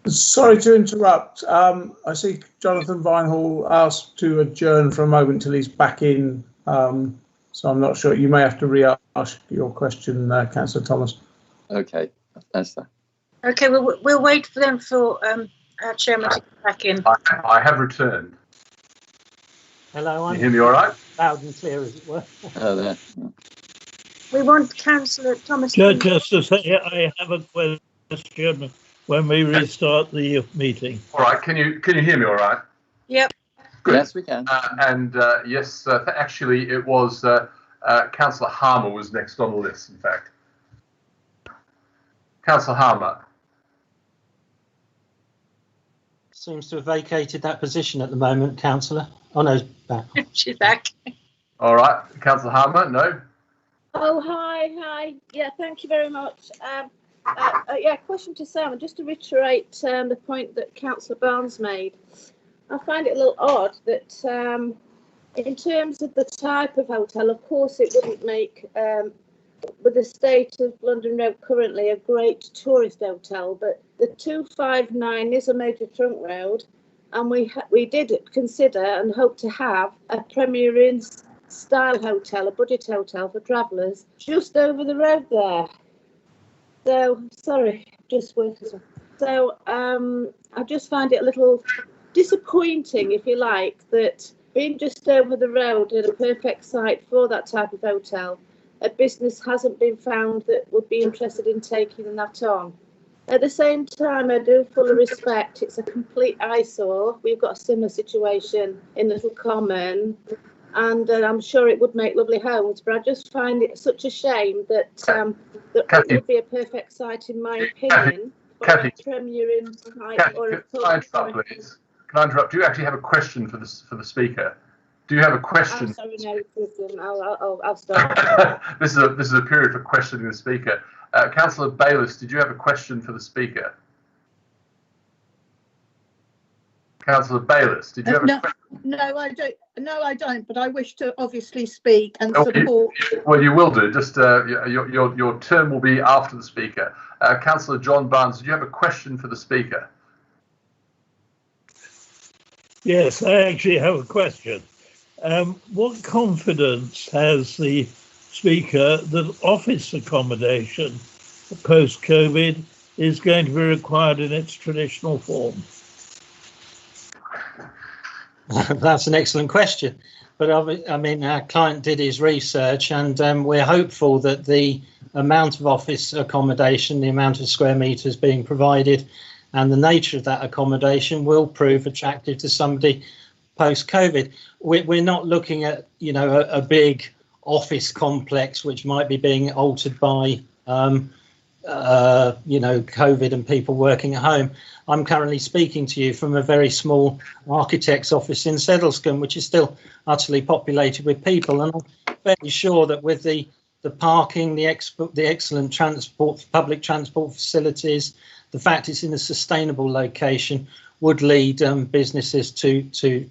Sorry to interrupt. I see Jonathan Vinehall asked to adjourn for a moment till he's back in. So I'm not sure. You may have to re-ask your question, Councillor Thomas. Okay, that's that. Okay, we'll wait for them for our chairman to get back in. I have returned. Hello, Can you hear me all right? Loud and clear, as it were. Oh, there. We want Councillor Thomas. Just to say, I have a question when we restart the meeting. All right. Can you hear me all right? Yep. Good. Yes, we can. Yes, actually, it was Councillor Harmer was next on the list, in fact. Councillor Harmer. Seems to have vacated that position at the moment, Councillor. Oh, no, back. She's back. All right. Councillor Harmer, no? Oh, hi. Yeah, thank you very much. Yeah, question to Sam, just to reiterate the point that Councillor Barnes made. I find it a little odd that in terms of the type of hotel, of course, it wouldn't make, with the state of London Road currently, a great tourist hotel, but the 259 is a major trunk road, and we did consider and hope to have a Premier Inn style hotel, a budget hotel for travellers, just over the road there. So, sorry, just working. So, I just find it a little disappointing, if you like, that being just over the road at a perfect site for that type of hotel, a business hasn't been found that would be interested in taking that on. At the same time, I do fully respect it's a complete eyesore. We've got a similar situation in Little Common, and I'm sure it would make lovely homes, but I just find it such a shame that that it would be a perfect site, in my opinion, for a Premier Inn site or a can I interrupt, please? Can I interrupt? Do you actually have a question for the speaker? Do you have a question? I'm sorry, no, Kristen, I'll start. This is a period for questioning the speaker. Councillor Bayliss, did you have a question for the speaker? Councillor Bayliss, did you have a question? No, I don't. No, I don't. But I wish to obviously speak and support. Well, you will do. Just your term will be after the speaker. Councillor John Barnes, did you have a question for the speaker? Yes, I actually have a question. What confidence has the Speaker that office accommodation post-COVID is going to be required in its traditional form? That's an excellent question. But I mean, our client did his research, and we're hopeful that the amount of office accommodation, the amount of square metres being provided, and the nature of that accommodation will prove attractive to somebody post-COVID. We're not looking at, you know, a big office complex which might be being altered by, you know, COVID and people working at home. I'm currently speaking to you from a very small architect's office in Sedlescombe, which is still utterly populated with people. And I'm fairly sure that with the parking, the excellent transport, public transport facilities, the fact it's in a sustainable location would lead businesses to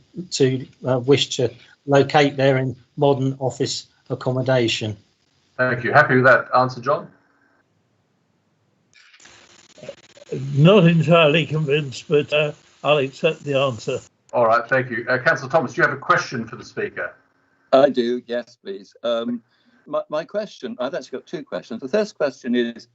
wish to locate there in modern office accommodation. Thank you. Happy with that answer, John? Not entirely convinced, but I'll accept the answer. All right, thank you. Councillor Thomas, do you have a question for the speaker? I do, yes, please. My question, I've actually got two questions. The first question is,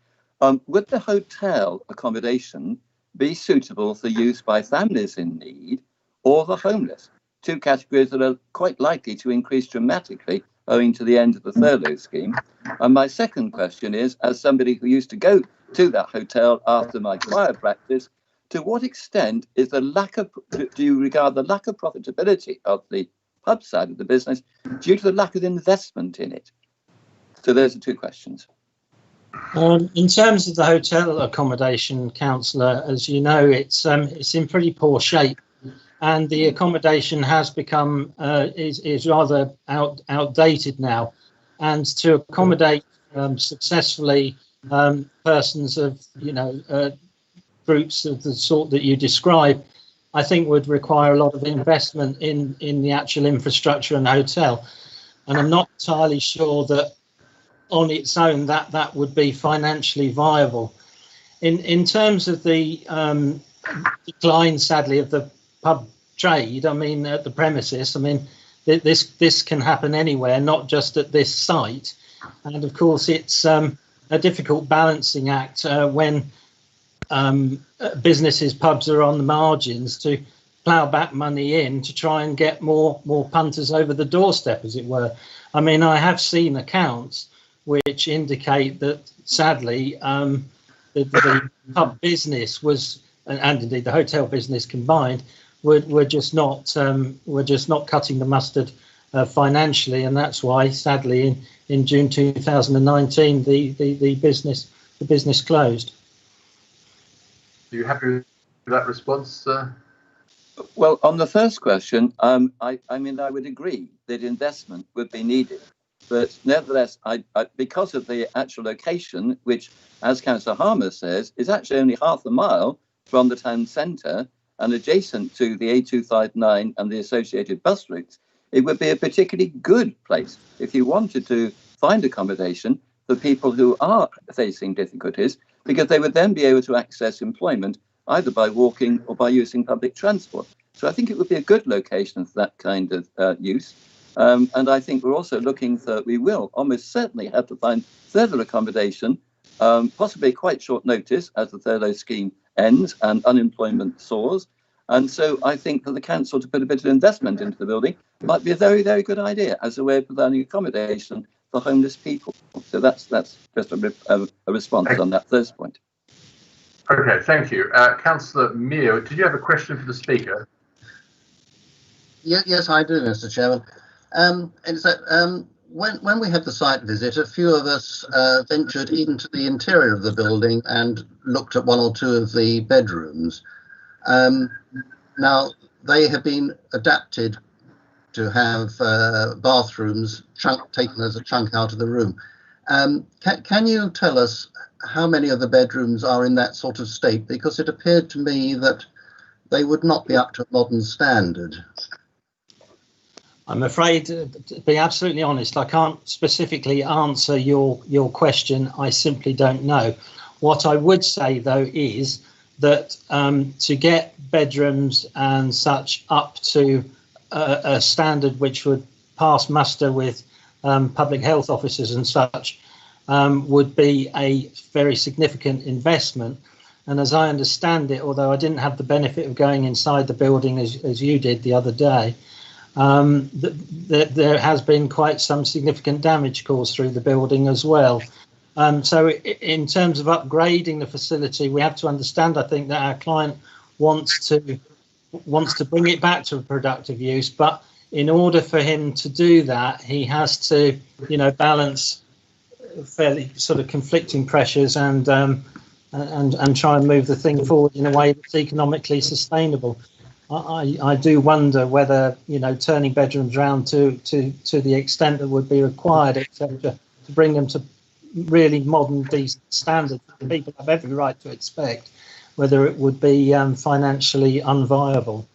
would the hotel accommodation be suitable for use by families in need or the homeless? Two categories that are quite likely to increase dramatically owing to the end of the furlough scheme. And my second question is, as somebody who used to go to that hotel after my choir practice, to what extent is the lack of, do you regard the lack of profitability of the pub side of the business due to the lack of investment in it? So those are two questions. In terms of the hotel accommodation, councillor, as you know, it's in pretty poor shape, and the accommodation has become is rather outdated now, and to accommodate successfully persons of groups of the sort that you describe, I think would require a lot of investment in the actual infrastructure and hotel, and I'm not entirely sure that on its own that would be financially viable. In terms of the decline, sadly, of the pub trade, I mean, at the premises, I mean, this can happen anywhere, not just at this site. And of course, it's a difficult balancing act when businesses, pubs are on the margins to plough back money in to try and get more punters over the doorstep, as it were. I mean, I have seen accounts which indicate that, sadly, the pub business was, and indeed the hotel business combined, were just not cutting the mustard financially, and that's why, sadly, in June 2019, the business closed. Are you happy with that response? Well, on the first question, I mean, I would agree that investment would be needed. But nevertheless, because of the actual location, which, as Councillor Harmer says, is actually only half a mile from the town centre and adjacent to the A259 and the associated bus routes, it would be a particularly good place if you wanted to find accommodation for people who are facing difficulties, because they would then be able to access employment either by walking or by using public transport. So I think it would be a good location for that kind of use. And I think we're also looking for, we will almost certainly have to find further accommodation, possibly quite short notice as the furlough scheme ends and unemployment soars. And so I think for the council to put a bit of investment into the building might be a very, very good idea as a way of providing accommodation for homeless people. So that's just a response on that first point. Okay, thank you. Councillor Mear, did you have a question for the speaker? Yes, I do, Mr. Chairman. It's that when we had the site visit, a few of us ventured into the interior of the building and looked at one or two of the bedrooms. Now, they have been adapted to have bathrooms taken as a chunk out of the room. Can you tell us how many of the bedrooms are in that sort of state? Because it appeared to me that they would not be up to a modern standard. I'm afraid, to be absolutely honest, I can't specifically answer your question. I simply don't know. What I would say, though, is that to get bedrooms and such up to a standard which would pass muster with public health officers and such would be a very significant investment. And as I understand it, although I didn't have the benefit of going inside the building as you did the other day, there has been quite some significant damage caused through the building as well. So in terms of upgrading the facility, we have to understand, I think, that our client wants to bring it back to a productive use, but in order for him to do that, he has to, balance fairly sort of conflicting pressures and try and move the thing forward in a way that's economically sustainable. I do wonder whether, turning bedrooms around to the extent that would be required, etc., to bring them to really modern, decent standards that people have every right to expect, whether it would be financially unviable.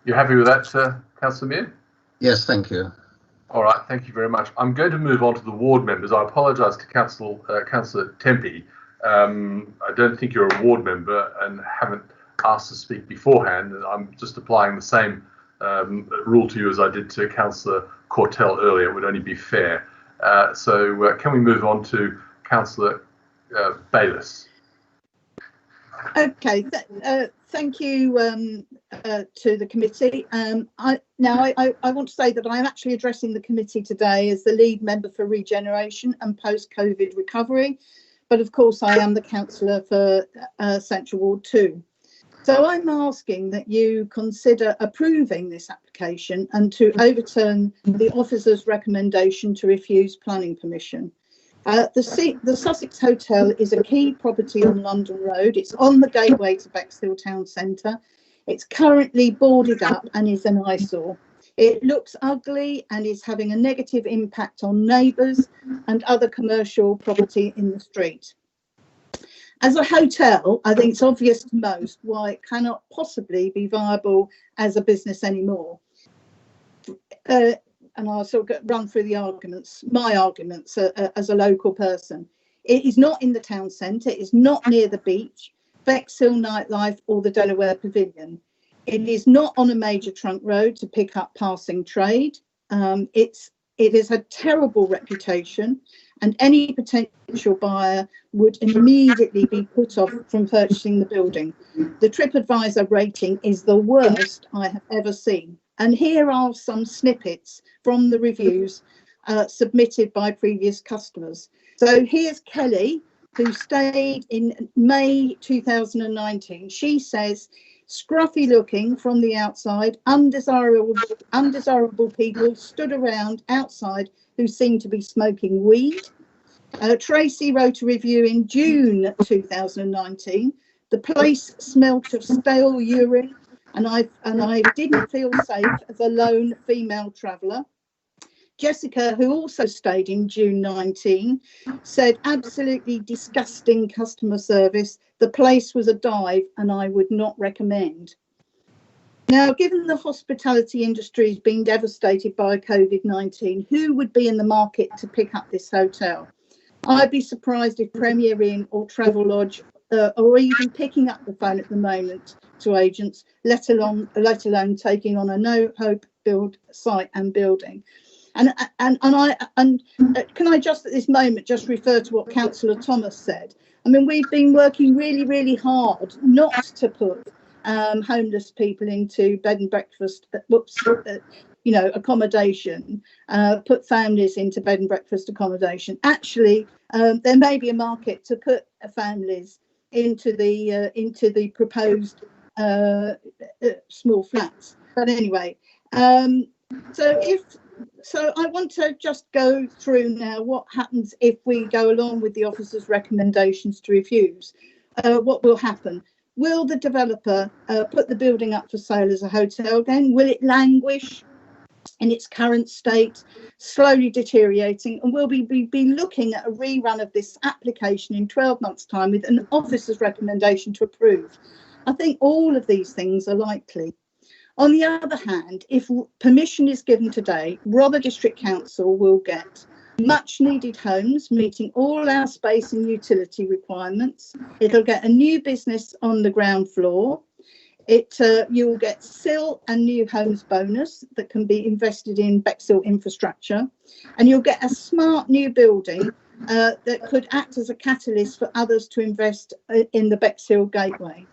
You happy with that, Councillor Mear? Yes, thank you. All right, thank you very much. I'm going to move on to the ward members. I apologise to Councillor Tempe. I don't think you're a ward member and haven't asked to speak beforehand. I'm just applying the same rule to you as I did to Councillor Cortell earlier. It would only be fair. So can we move on to Councillor Bayliss? Okay, thank you to the committee. I want to say that I'm actually addressing the committee today as the lead member for regeneration and post-COVID recovery. But of course, I am the councillor for Central Ward 2. So I'm asking that you consider approving this application and to overturn the officer's recommendation to refuse planning permission. The Sussex Hotel is a key property on London Road. It's on the gateway to Bexhill Town Centre. It's currently boarded up and is an eyesore. It looks ugly and is having a negative impact on neighbours and other commercial property in the street. As a hotel, I think it's obvious to most why it cannot possibly be viable as a business anymore. And I'll sort of run through the arguments, my arguments as a local person. It is not in the town centre, it is not near the beach, Bexhill Nightlife or the Delaware Pavilion. It is not on a major trunk road to pick up passing trade. It has a terrible reputation, and any potential buyer would immediately be put off from purchasing the building. The TripAdvisor rating is the worst I have ever seen. And here are some snippets from the reviews submitted by previous customers. So here's Kelly, who stayed in May 2019. She says, scruffy looking from the outside, undesirable people stood around outside who seemed to be smoking weed. Tracy wrote a review in June 2019. The place smelt of stale urine, and I didn't feel safe as a lone female traveller. Jessica, who also stayed in June 19, said absolutely disgusting customer service. The place was a dive and I would not recommend. Now, given the hospitality industry has been devastated by COVID-19, who would be in the market to pick up this hotel? I'd be surprised if Premier Inn or Travelodge are even picking up the phone at the moment to agents, let alone taking on a no hope build site and building. And can I just at this moment just refer to what Councillor Thomas said? I mean, we've been working really, really hard not to put homeless people into bed and breakfast, accommodation, put families into bed and breakfast accommodation. Actually, there may be a market to put families into the proposed small flats. But anyway, so I want to just go through now what happens if we go along with the officer's recommendations to refuse. What will happen? Will the developer put the building up for sale as a hotel again? Will it languish in its current state, slowly deteriorating? And will we be looking at a rerun of this application in 12 months' time with an officer's recommendation to approve? I think all of these things are likely. On the other hand, if permission is given today, Rother District Council will get much needed homes meeting all our space and utility requirements. It'll get a new business on the ground floor. You'll get SIL and new homes bonus that can be invested in Bexhill infrastructure, and you'll get a smart new building that could act as a catalyst for others to invest in the Bexhill Gateway.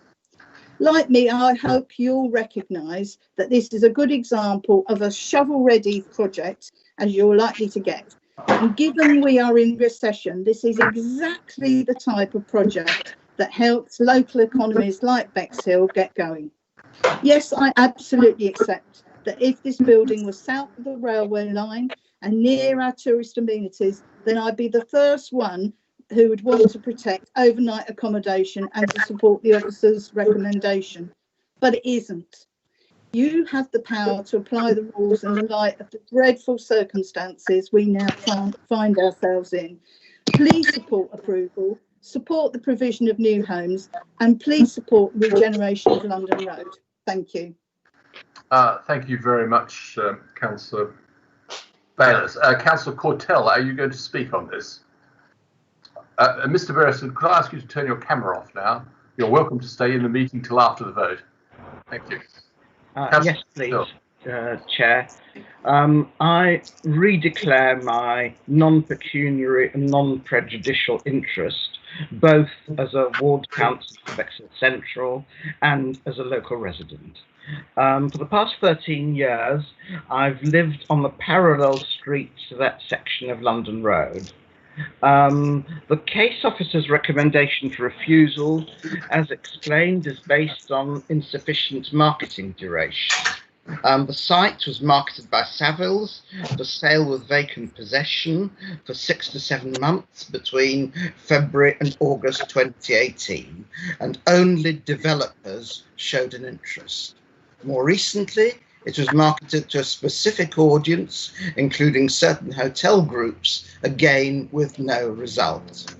Like me, I hope you'll recognise that this is a good example of a shovel-ready project, as you're likely to get. And given we are in recession, this is exactly the type of project that helps local economies like Bexhill get going. Yes, I absolutely accept that if this building was south of the railway line and near our tourist amenities, then I'd be the first one who would want to protect overnight accommodation and to support the officer's recommendation. But it isn't. You have the power to apply the rules in the light of the dreadful circumstances we now find ourselves in. Please support approval, support the provision of new homes, and please support regeneration of London Road. Thank you. Thank you very much, Councillor Bayliss. Councillor Cortell, are you going to speak on this? Mr. Beresford, could I ask you to turn your camera off now? You're welcome to stay in the meeting till after the vote. Thank you. Yes, please, Chair. I redeclare my non-pecuniary and non-prejudicial interest, both as a ward councillor for Bexhill Central and as a local resident. For the past 13 years, I've lived on the parallel streets to that section of London Road. The case officer's recommendation for refusal, as explained, is based on insufficient marketing duration. The site was marketed by Savills for sale with vacant possession for 6 to 7 months between February and August 2018, and only developers showed an interest. More recently, it was marketed to a specific audience, including certain hotel groups, again with no result.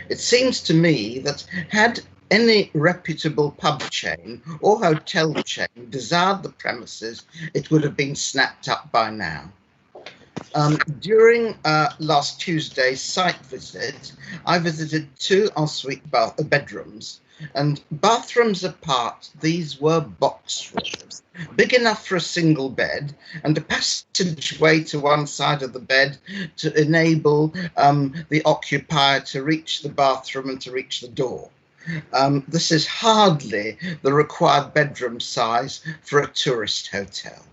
It seems to me that had any reputable pub chain or hotel chain desired the premises, it would have been snapped up by now. During last Tuesday's site visit, I visited 2 ensuite bedrooms, and bathrooms apart, these were box rooms, big enough for a single bed, and a passageway to one side of the bed to enable the occupier to reach the bathroom and to reach the door. This is hardly the required bedroom size for a tourist hotel.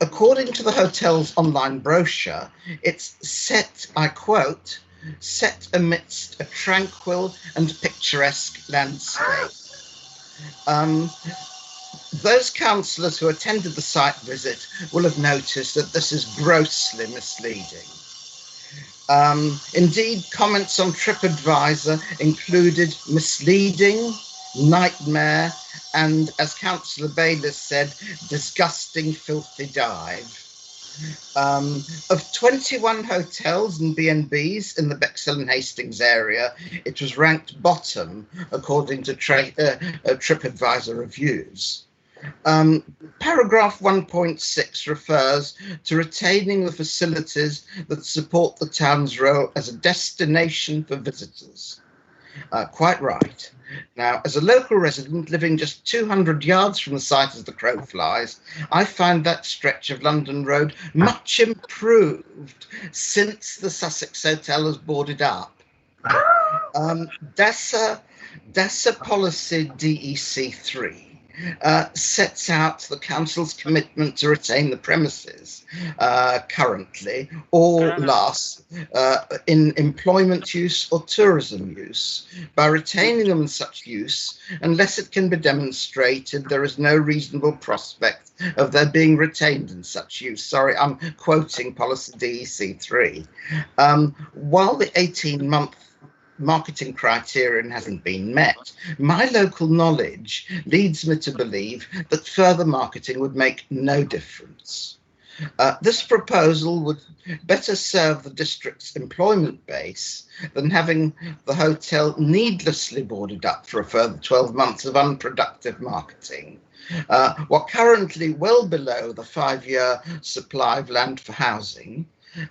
According to the hotel's online brochure, it's set, I quote, set amidst a tranquil and picturesque landscape. Those councillors who attended the site visit will have noticed that this is grossly misleading. Indeed, comments on TripAdvisor included misleading, nightmare, and, as Councillor Bayliss said, disgusting, filthy dive. Of 21 hotels and B&Bs in the Bexhill and Hastings area, it was ranked bottom according to TripAdvisor reviews. Paragraph 1.6 refers to retaining the facilities that support the town's role as a destination for visitors. Quite right. Now, as a local resident living just 200 yards from the site as the crow flies, I find that stretch of London Road much improved since the Sussex Hotel has boarded up. DESA policy DEC 3 sets out the council's commitment to retain the premises currently or last in employment use or tourism use. By retaining them in such use, unless it can be demonstrated there is no reasonable prospect of their being retained in such use. Sorry, I'm quoting policy DEC 3. While the 18-month marketing criterion hasn't been met, my local knowledge leads me to believe that further marketing would make no difference. This proposal would better serve the district's employment base than having the hotel needlessly boarded up for a further 12 months of unproductive marketing. We're currently well below the 5-year supply of land for housing,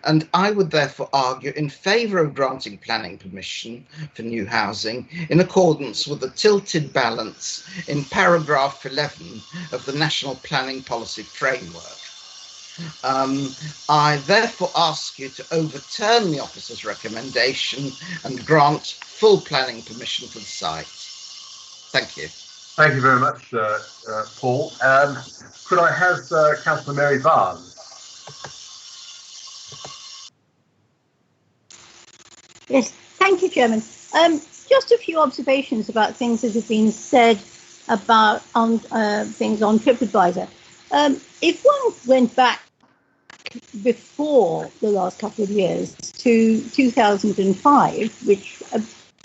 and I would therefore argue in favour of granting planning permission for new housing in accordance with the tilted balance in paragraph 11 of the National Planning Policy Framework. I therefore ask you to overturn the officer's recommendation and grant full planning permission for the site. Thank you. Thank you very much, Paul. Could I have Councillor Mary Barnes? Yes, thank you, Chairman. Just a few observations about things that have been said about things on TripAdvisor. If one went back before the last couple of years to 2005, which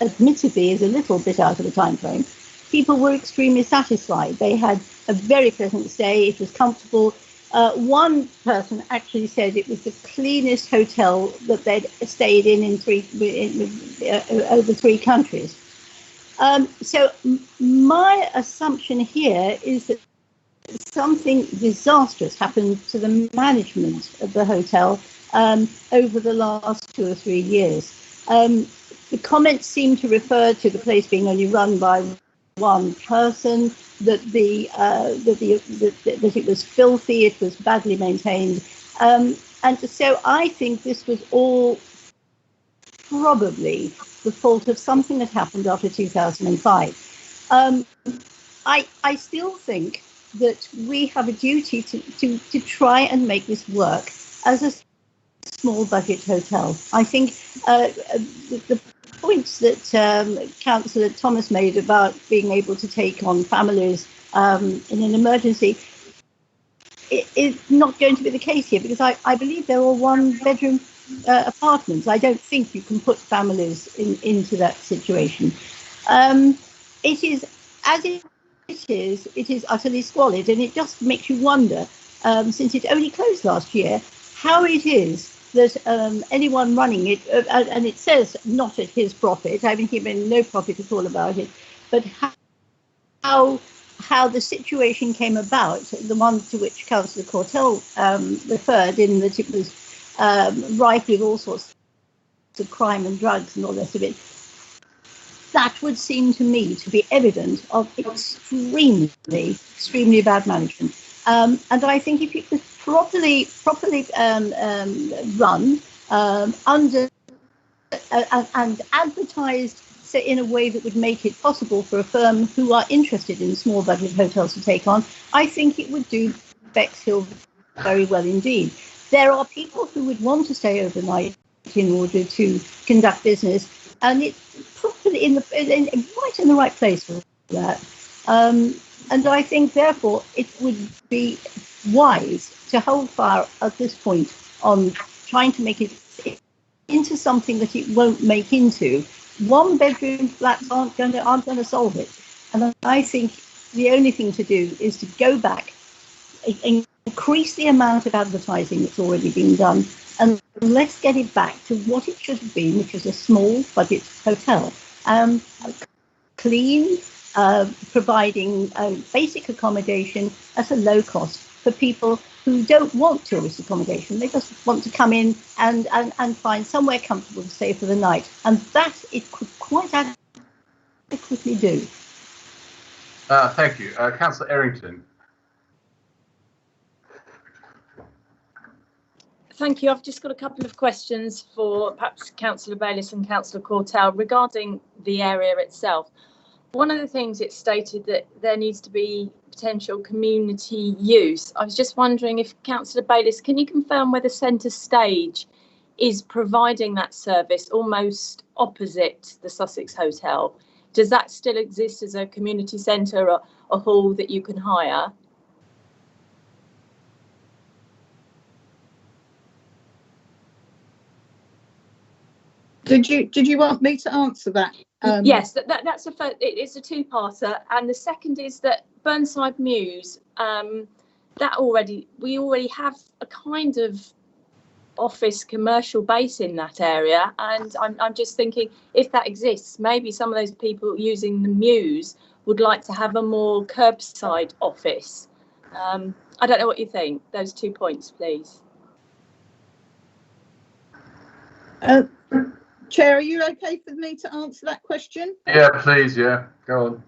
admittedly is a little bit out of the time frame, people were extremely satisfied. They had a very pleasant stay. It was comfortable. One person actually said it was the cleanest hotel that they'd stayed in over 3 countries. So my assumption here is that something disastrous happened to the management of the hotel over the last 2 or 3 years. The comments seem to refer to the place being only run by one person, that it was filthy, it was badly maintained, and so I think this was all probably the fault of something that happened after 2005. I still think that we have a duty to try and make this work as a small budget hotel. I think the points that Councillor Thomas made about being able to take on families in an emergency is not going to be the case here, because I believe they're all one-bedroom apartments. I don't think you can put families into that situation. It is, as it is utterly squalid, and it just makes you wonder, since it only closed last year, how it is that anyone running it, and it says not at his profit, I mean, he made no profit at all about it, but how the situation came about, the one to which Councillor Cortell referred, in that it was rife with all sorts of crime and drugs and all the rest of it, that would seem to me to be evident of extremely bad management. And I think if it was properly run under and advertised in a way that would make it possible for a firm who are interested in small budget hotels to take on, I think it would do Bexhill very well indeed. There are people who would want to stay overnight in order to conduct business, and it's properly right in the right place for that. And I think, therefore, it would be wise to hold fire at this point on trying to make it into something that it won't make into. One-bedroom flats aren't going to solve it. And I think the only thing to do is to go back, increase the amount of advertising that's already been done, and let's get it back to what it should have been, which is a small budget hotel. Clean, providing basic accommodation at a low cost for people who don't want tourist accommodation. They just want to come in and find somewhere comfortable to stay for the night. And that it could quite adequately do. Thank you. Councillor Errington. Thank you. I've just got a couple of questions for perhaps Councillor Bayliss and Councillor Cortell regarding the area itself. One of the things it stated that there needs to be potential community use. I was just wondering if Councillor Bayliss, can you confirm whether Centre Stage is providing that service almost opposite the Sussex Hotel? Does that still exist as a community centre or a hall that you can hire? Did you want me to answer that? Yes, that's it's a two-parter, and the second is that Burnside Mews, we already have a kind of office commercial base in that area, and I'm just thinking, if that exists, maybe some of those people using the Mews would like to have a more curbside office. I don't know what you think. Those 2 points, please. Chair, are you okay for me to answer that question? Yeah, please. Yeah, go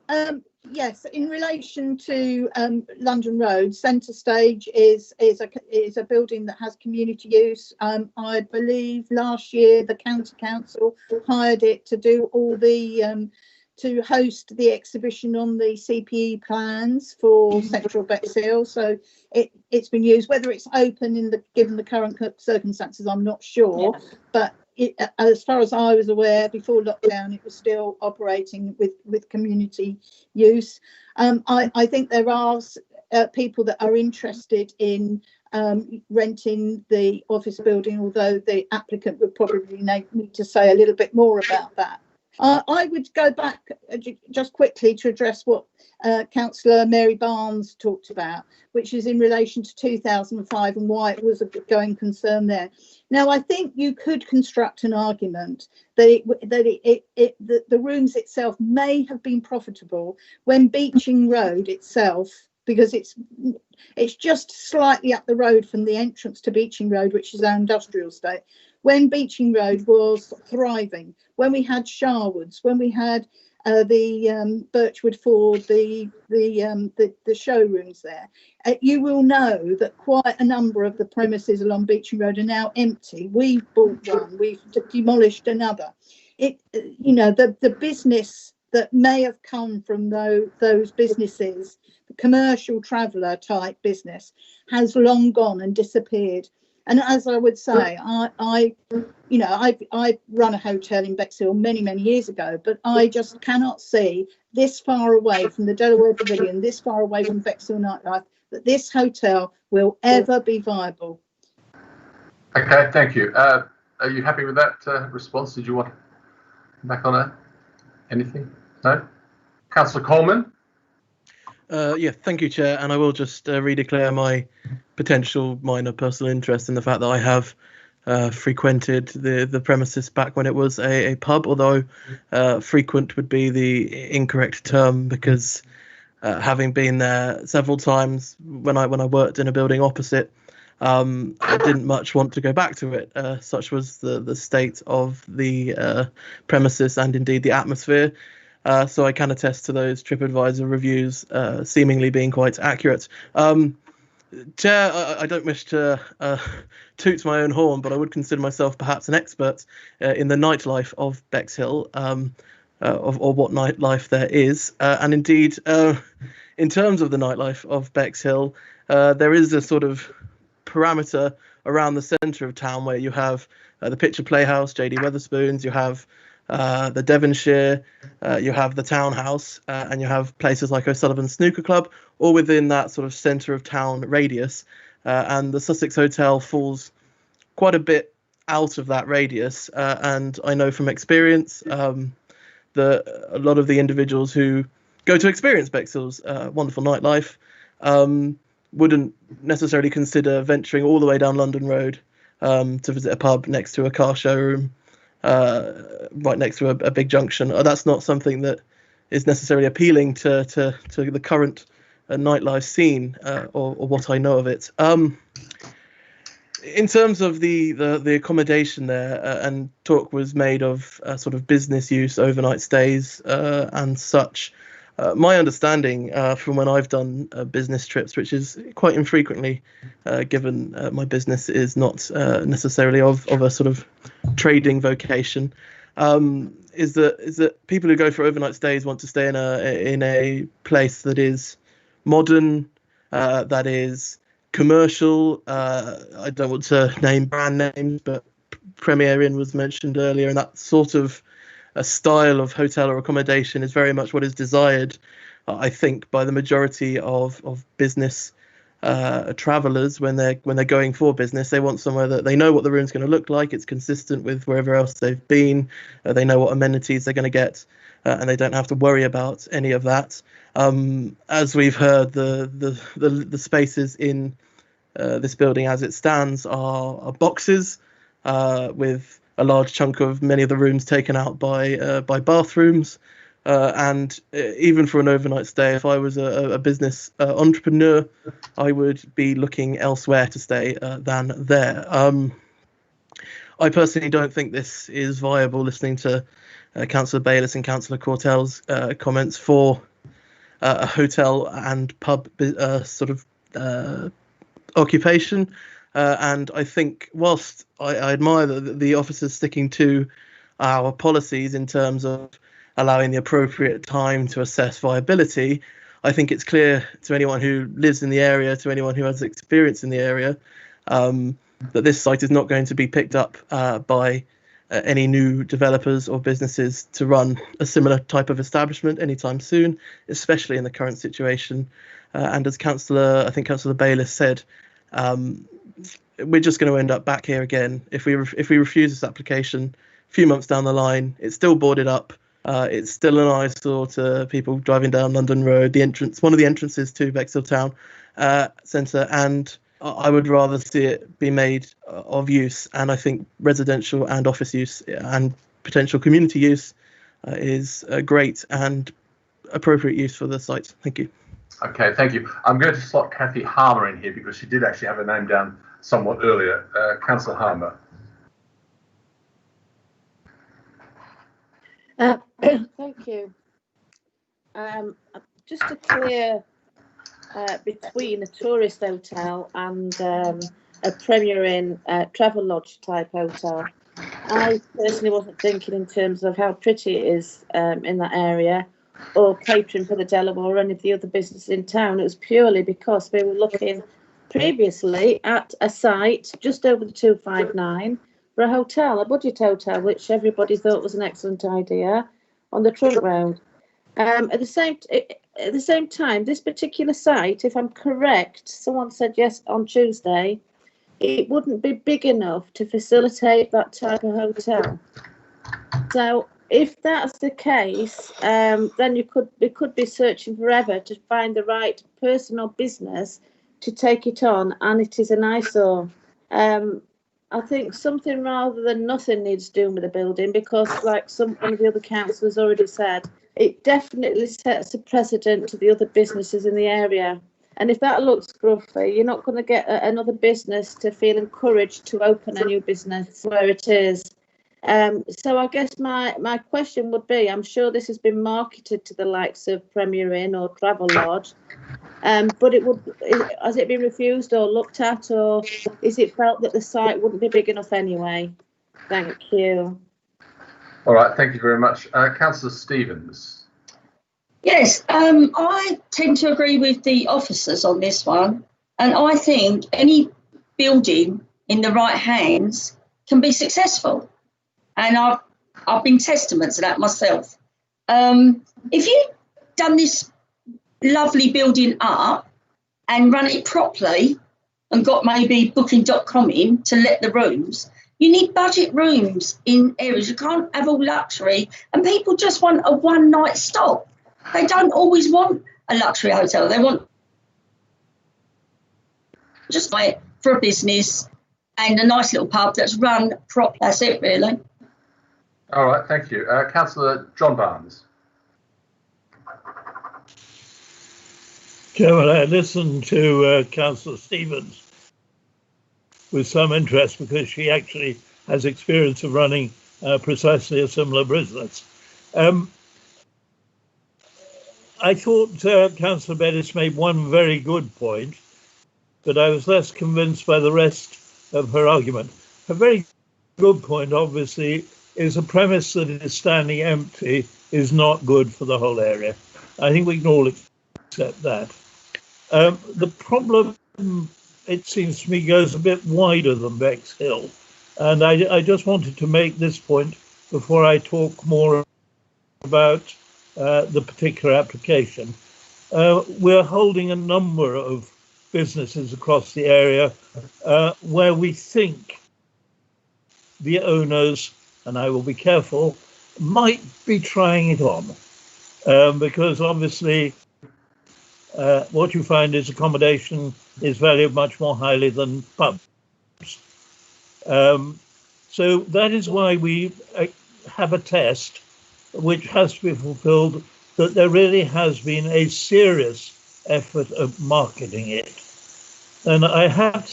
on. Yes, in relation to London Road, Centre Stage is a building that has community use. I believe last year the county council hired it to do all the to host the exhibition on the CPE plans for Central Bexhill. So it's been used. Whether it's open given the current circumstances, I'm not sure, yeah. But as far as I was aware, before lockdown, it was still operating with community use. I think there are people that are interested in renting the office building, although the applicant would probably need to say a little bit more about that. I would go back just quickly to address what Councillor Mary Barnes talked about, which is in relation to 2005 and why it was a going concern there. Now, I think you could construct an argument that the rooms itself may have been profitable when Beeching Road itself, because it's just slightly up the road from the entrance to Beeching Road, which is our industrial estate. When Beeching Road was thriving, when we had Sharwoods, when we had the Birchwood Ford, the showrooms there, you will know that quite a number of the premises along Beeching Road are now empty. We've bought one, we've demolished another. The business that may have come from those businesses, the commercial traveller type business, has long gone and disappeared. And as I would say, I run a hotel in Bexhill many years ago, but I just cannot see this far away from the Delaware Pavilion, this far away from Bexhill nightlife, that this hotel will ever be viable. Okay, thank you. Are you happy with that response? Did you want back on anything? No? Councillor Coleman? Yeah, thank you, Chair. And I will just redeclare my potential minor personal interest in the fact that I have frequented the premises back when it was a pub, although frequent would be the incorrect term, because having been there several times when I worked in a building opposite, I didn't much want to go back to it. Such was the state of the premises and indeed the atmosphere. So I can attest to those TripAdvisor reviews seemingly being quite accurate. Chair, I don't wish to toot my own horn, but I would consider myself perhaps an expert in the nightlife of Bexhill, or what nightlife there is. And indeed, in terms of the nightlife of Bexhill, there is a sort of parameter around the centre of town where you have the Picture Playhouse, JD Wetherspoons, you have the Devonshire, you have the Townhouse, and you have places like O'Sullivan Snooker Club, all within that sort of centre of town radius. And the Sussex Hotel falls quite a bit out of that radius. And I know from experience that a lot of the individuals who go to experience Bexhill's wonderful nightlife wouldn't necessarily consider venturing all the way down London Road to visit a pub next to a car showroom, right next to a big junction. That's not something that is necessarily appealing to the current nightlife scene, or what I know of it. In terms of the accommodation there, and talk was made of sort of business use, overnight stays, and such. My understanding from when I've done business trips, which is quite infrequently, given my business is not necessarily of a sort of trading vocation, is that people who go for overnight stays want to stay in a place that is modern, that is commercial. I don't want to name brand names, but Premier Inn was mentioned earlier, and that sort of a style of hotel or accommodation is very much what is desired, I think, by the majority of business travellers when they're going for business. They want somewhere that they know what the room's going to look like. It's consistent with wherever else they've been. They know what amenities they're going to get, and they don't have to worry about any of that. As we've heard, the spaces in this building as it stands are boxes with a large chunk of many of the rooms taken out by bathrooms, and even for an overnight stay, if I was a business entrepreneur, I would be looking elsewhere to stay than there. I personally don't think this is viable, listening to Councillor Bayliss and Councillor Cortell's comments for a hotel and pub sort of occupation. And I think whilst I admire the officers sticking to our policies in terms of allowing the appropriate time to assess viability, I think it's clear to anyone who lives in the area, to anyone who has experience in the area, that this site is not going to be picked up by any new developers or businesses to run a similar type of establishment anytime soon, especially in the current situation. And as I think Councillor Bayliss said, we're just going to end up back here again if we refuse this application. A few months down the line, it's still boarded up. It's still an eyesore to people driving down London Road, one of the entrances to Bexhill Town Centre, and I would rather see it be made of use. And I think residential and office use and potential community use is a great and appropriate use for the site. Thank you. Okay, thank you. I'm going to slot Kathy Harmer in here because she did actually have her name down somewhat earlier. Councillor Harmer. Thank you. Just to clear between a tourist hotel and a Premier Inn travel lodge type hotel, I personally wasn't thinking in terms of how pretty it is in that area, or catering for the Delaware or any of the other businesses in town. It was purely because we were looking previously at a site just over the 259 for a hotel, a budget hotel, which everybody thought was an excellent idea on the Trunk Road. At the same time, this particular site, if I'm correct, someone said yes on Tuesday, it wouldn't be big enough to facilitate that type of hotel. So if that's the case, then we could be searching forever to find the right person or business to take it on, and it is an eyesore. I think something rather than nothing needs doing with the building, because like one of the other councillors already said, it definitely sets a precedent to the other businesses in the area. And if that looks scruffy, you're not going to get another business to feel encouraged to open a new business where it is. So I guess my question would be, I'm sure this has been marketed to the likes of Premier Inn or Travel Lodge, but has it been refused or looked at, or is it felt that the site wouldn't be big enough anyway? Thank you. All right, thank you very much. Councillor Stevens. Yes, I tend to agree with the officers on this one, and I think any building in the right hands can be successful. And I've been testament to that myself. If you've done this lovely building up and run it properly and got maybe booking.com in to let the rooms, you need budget rooms in areas. You can't have all luxury, and people just want a one-night stop. They don't always want a luxury hotel. They want just like for a business and a nice little pub that's run properly. That's it, really. All right, thank you. Councillor John Barnes. Chairman, I listened to Councillor Stevens with some interest, because she actually has experience of running precisely a similar business. I thought Councillor Bayliss made one very good point, but I was less convinced by the rest of her argument. A very good point, obviously, is a premise that it is standing empty is not good for the whole area. I think we can all accept that. The problem, it seems to me, goes a bit wider than Bexhill. And I just wanted to make this point before I talk more about the particular application. We're holding a number of businesses across the area where we think the owners, and I will be careful, might be trying it on. Because obviously what you find is accommodation is valued much more highly than pubs. So that is why we have a test which has to be fulfilled, that there really has been a serious effort of marketing it. And I have to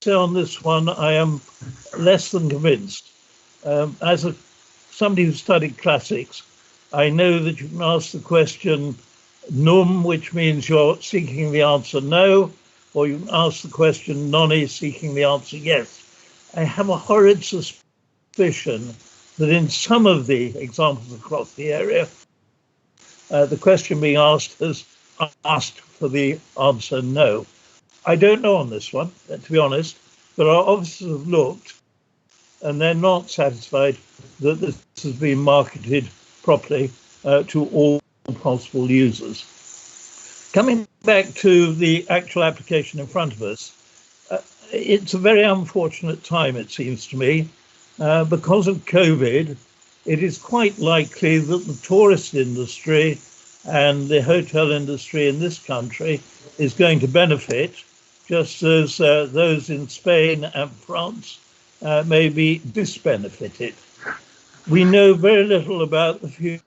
say on this one, I am less than convinced. As somebody who studied classics, I know that you can ask the question num, which means you're seeking the answer no, or you can ask the question nonny, seeking the answer yes. I have a horrid suspicion that in some of the examples across the area, the question being asked has asked for the answer no. I don't know on this one, to be honest, but our officers have looked and they're not satisfied that this has been marketed properly to all possible users. Coming back to the actual application in front of us, it's a very unfortunate time, it seems to me. Because of COVID, it is quite likely that the tourist industry and the hotel industry in this country is going to benefit, just as those in Spain and France may be disbenefited. We know very little about the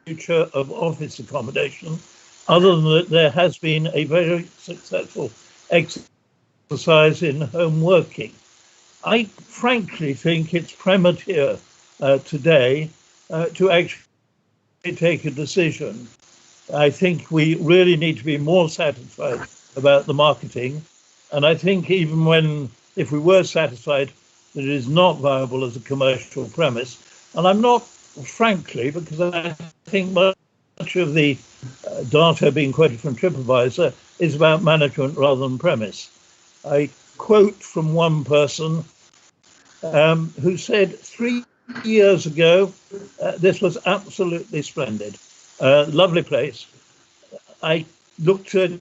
future of office accommodation, other than that there has been a very successful exercise in home working. I frankly think it's premature today to actually take a decision. I think we really need to be more satisfied about the marketing. And I think even if we were satisfied that it is not viable as a commercial premise, and I'm not, frankly, because I think much of the data being quoted from TripAdvisor is about management rather than premise. I quote from one person who said 3 years ago, this was absolutely splendid. Lovely place. I looked at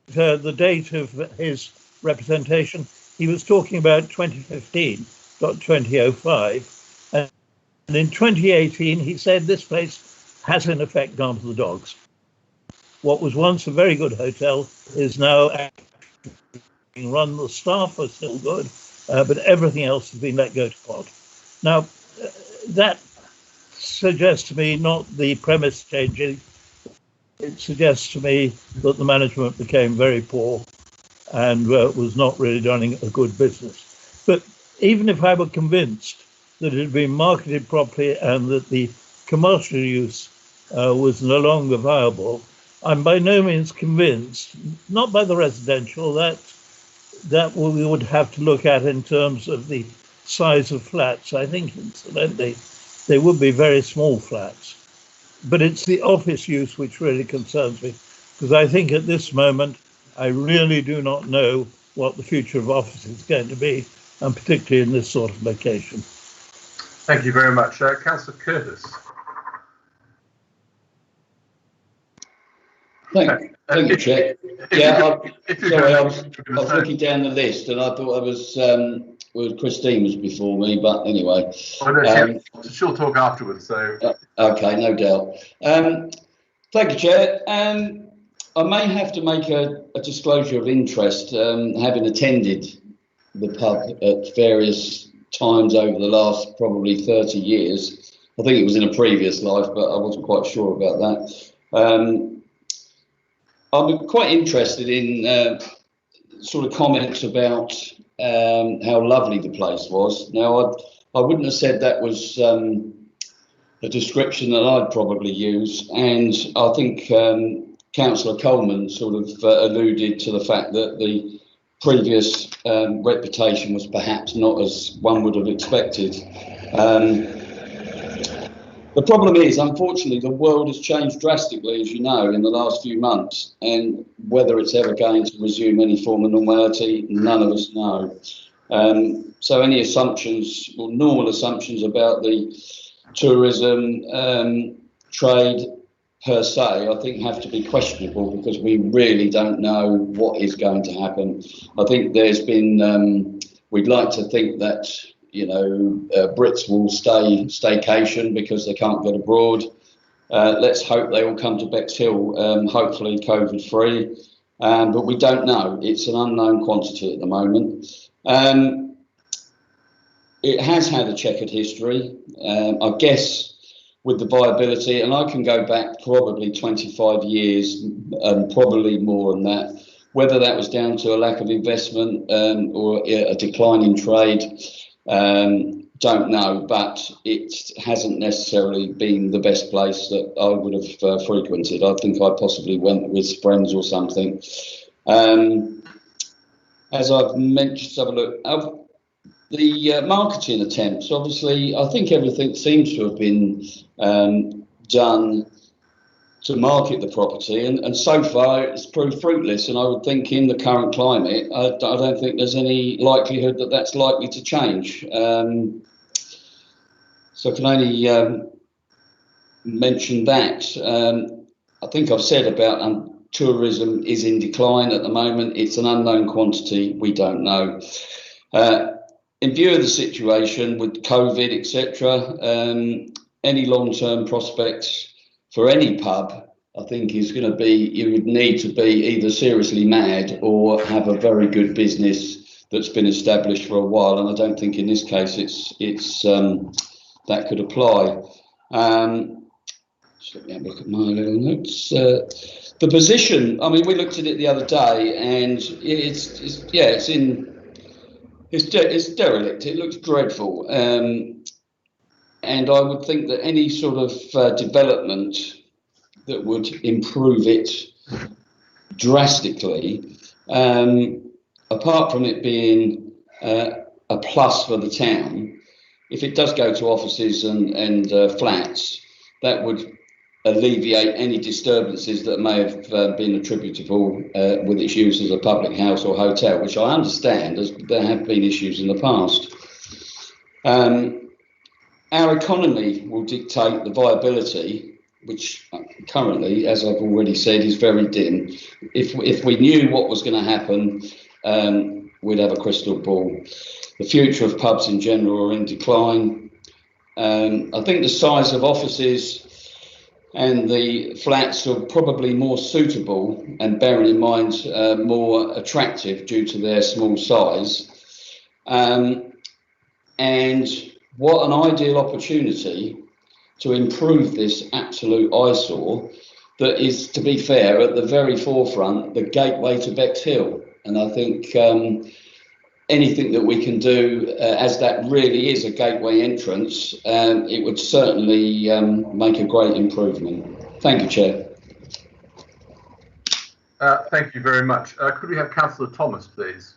the date of his representation. He was talking about 2015, not 2005. And in 2018, he said this place has in effect gone to the dogs. What was once a very good hotel is now being run. The staff are still good, but everything else has been let go to pot. Now, that suggests to me not the premise changing. It suggests to me that the management became very poor and was not really running a good business. But even if I were convinced that it had been marketed properly and that the commercial use was no longer viable, I'm by no means convinced, not by the residential, that we would have to look at in terms of the size of flats. I think, incidentally, they would be very small flats. But it's the office use which really concerns me, because I think at this moment, I really do not know what the future of office is going to be, and particularly in this sort of location. Thank you very much. Councillor Curtis. Thank you, Chair. Yeah, sorry, I was looking down the list and I thought I was Christine was before me, but anyway. She'll talk afterwards, so. Okay, no doubt. Thank you, Chair. I may have to make a disclosure of interest, having attended the pub at various times over the last probably 30 years. I think it was in a previous life, but I wasn't quite sure about that. I'm quite interested in sort of comments about how lovely the place was. Now, I wouldn't have said that was a description that I'd probably use, and I think Councillor Coleman sort of alluded to the fact that the previous reputation was perhaps not as one would have expected. The problem is, unfortunately, the world has changed drastically, as you know, in the last few months, and whether it's ever going to resume any form of normality, none of us know. So any assumptions, or normal assumptions about the tourism trade per se, I think have to be questionable, because we really don't know what is going to happen. I think there's been, we'd like to think that, you know, Brits will staycation because they can't get abroad. Let's hope they all come to Bexhill, hopefully COVID free, but we don't know. It's an unknown quantity at the moment. It has had a checkered history, I guess, with the viability, and I can go back probably 25 years, probably more than that. Whether that was down to a lack of investment or a decline in trade, don't know, but it hasn't necessarily been the best place that I would have frequented. I think I possibly went with friends or something. As I've mentioned, have a look. The marketing attempts, obviously, I think everything seems to have been done to market the property, and so far it's proved fruitless. And I would think in the current climate, I don't think there's any likelihood that that's likely to change. So I can only mention that. I think I've said about tourism is in decline at the moment. It's an unknown quantity. We don't know. In view of the situation with COVID, etc., any long-term prospects for any pub, I think, is going to be, you would need to be either seriously mad or have a very good business that's been established for a while. And I don't think in this case it's that could apply. Just let me have a look at my little notes. The position, I mean, we looked at it the other day, and it's derelict. It looks dreadful. And I would think that any sort of development that would improve it drastically, apart from it being a plus for the town, if it does go to offices and flats, that would alleviate any disturbances that may have been attributable with its use as a public house or hotel, which I understand as there have been issues in the past. Our economy will dictate the viability, which currently, as I've already said, is very dim. If we knew what was going to happen, we'd have a crystal ball. The future of pubs in general are in decline. I think the size of offices and the flats are probably more suitable and, bearing in mind, more attractive due to their small size. And what an ideal opportunity to improve this absolute eyesore that is, to be fair, at the very forefront, the gateway to Bexhill. And I think anything that we can do, as that really is a gateway entrance, it would certainly make a great improvement. Thank you, Chair. Thank you very much. Could we have Councillor Thomas, please?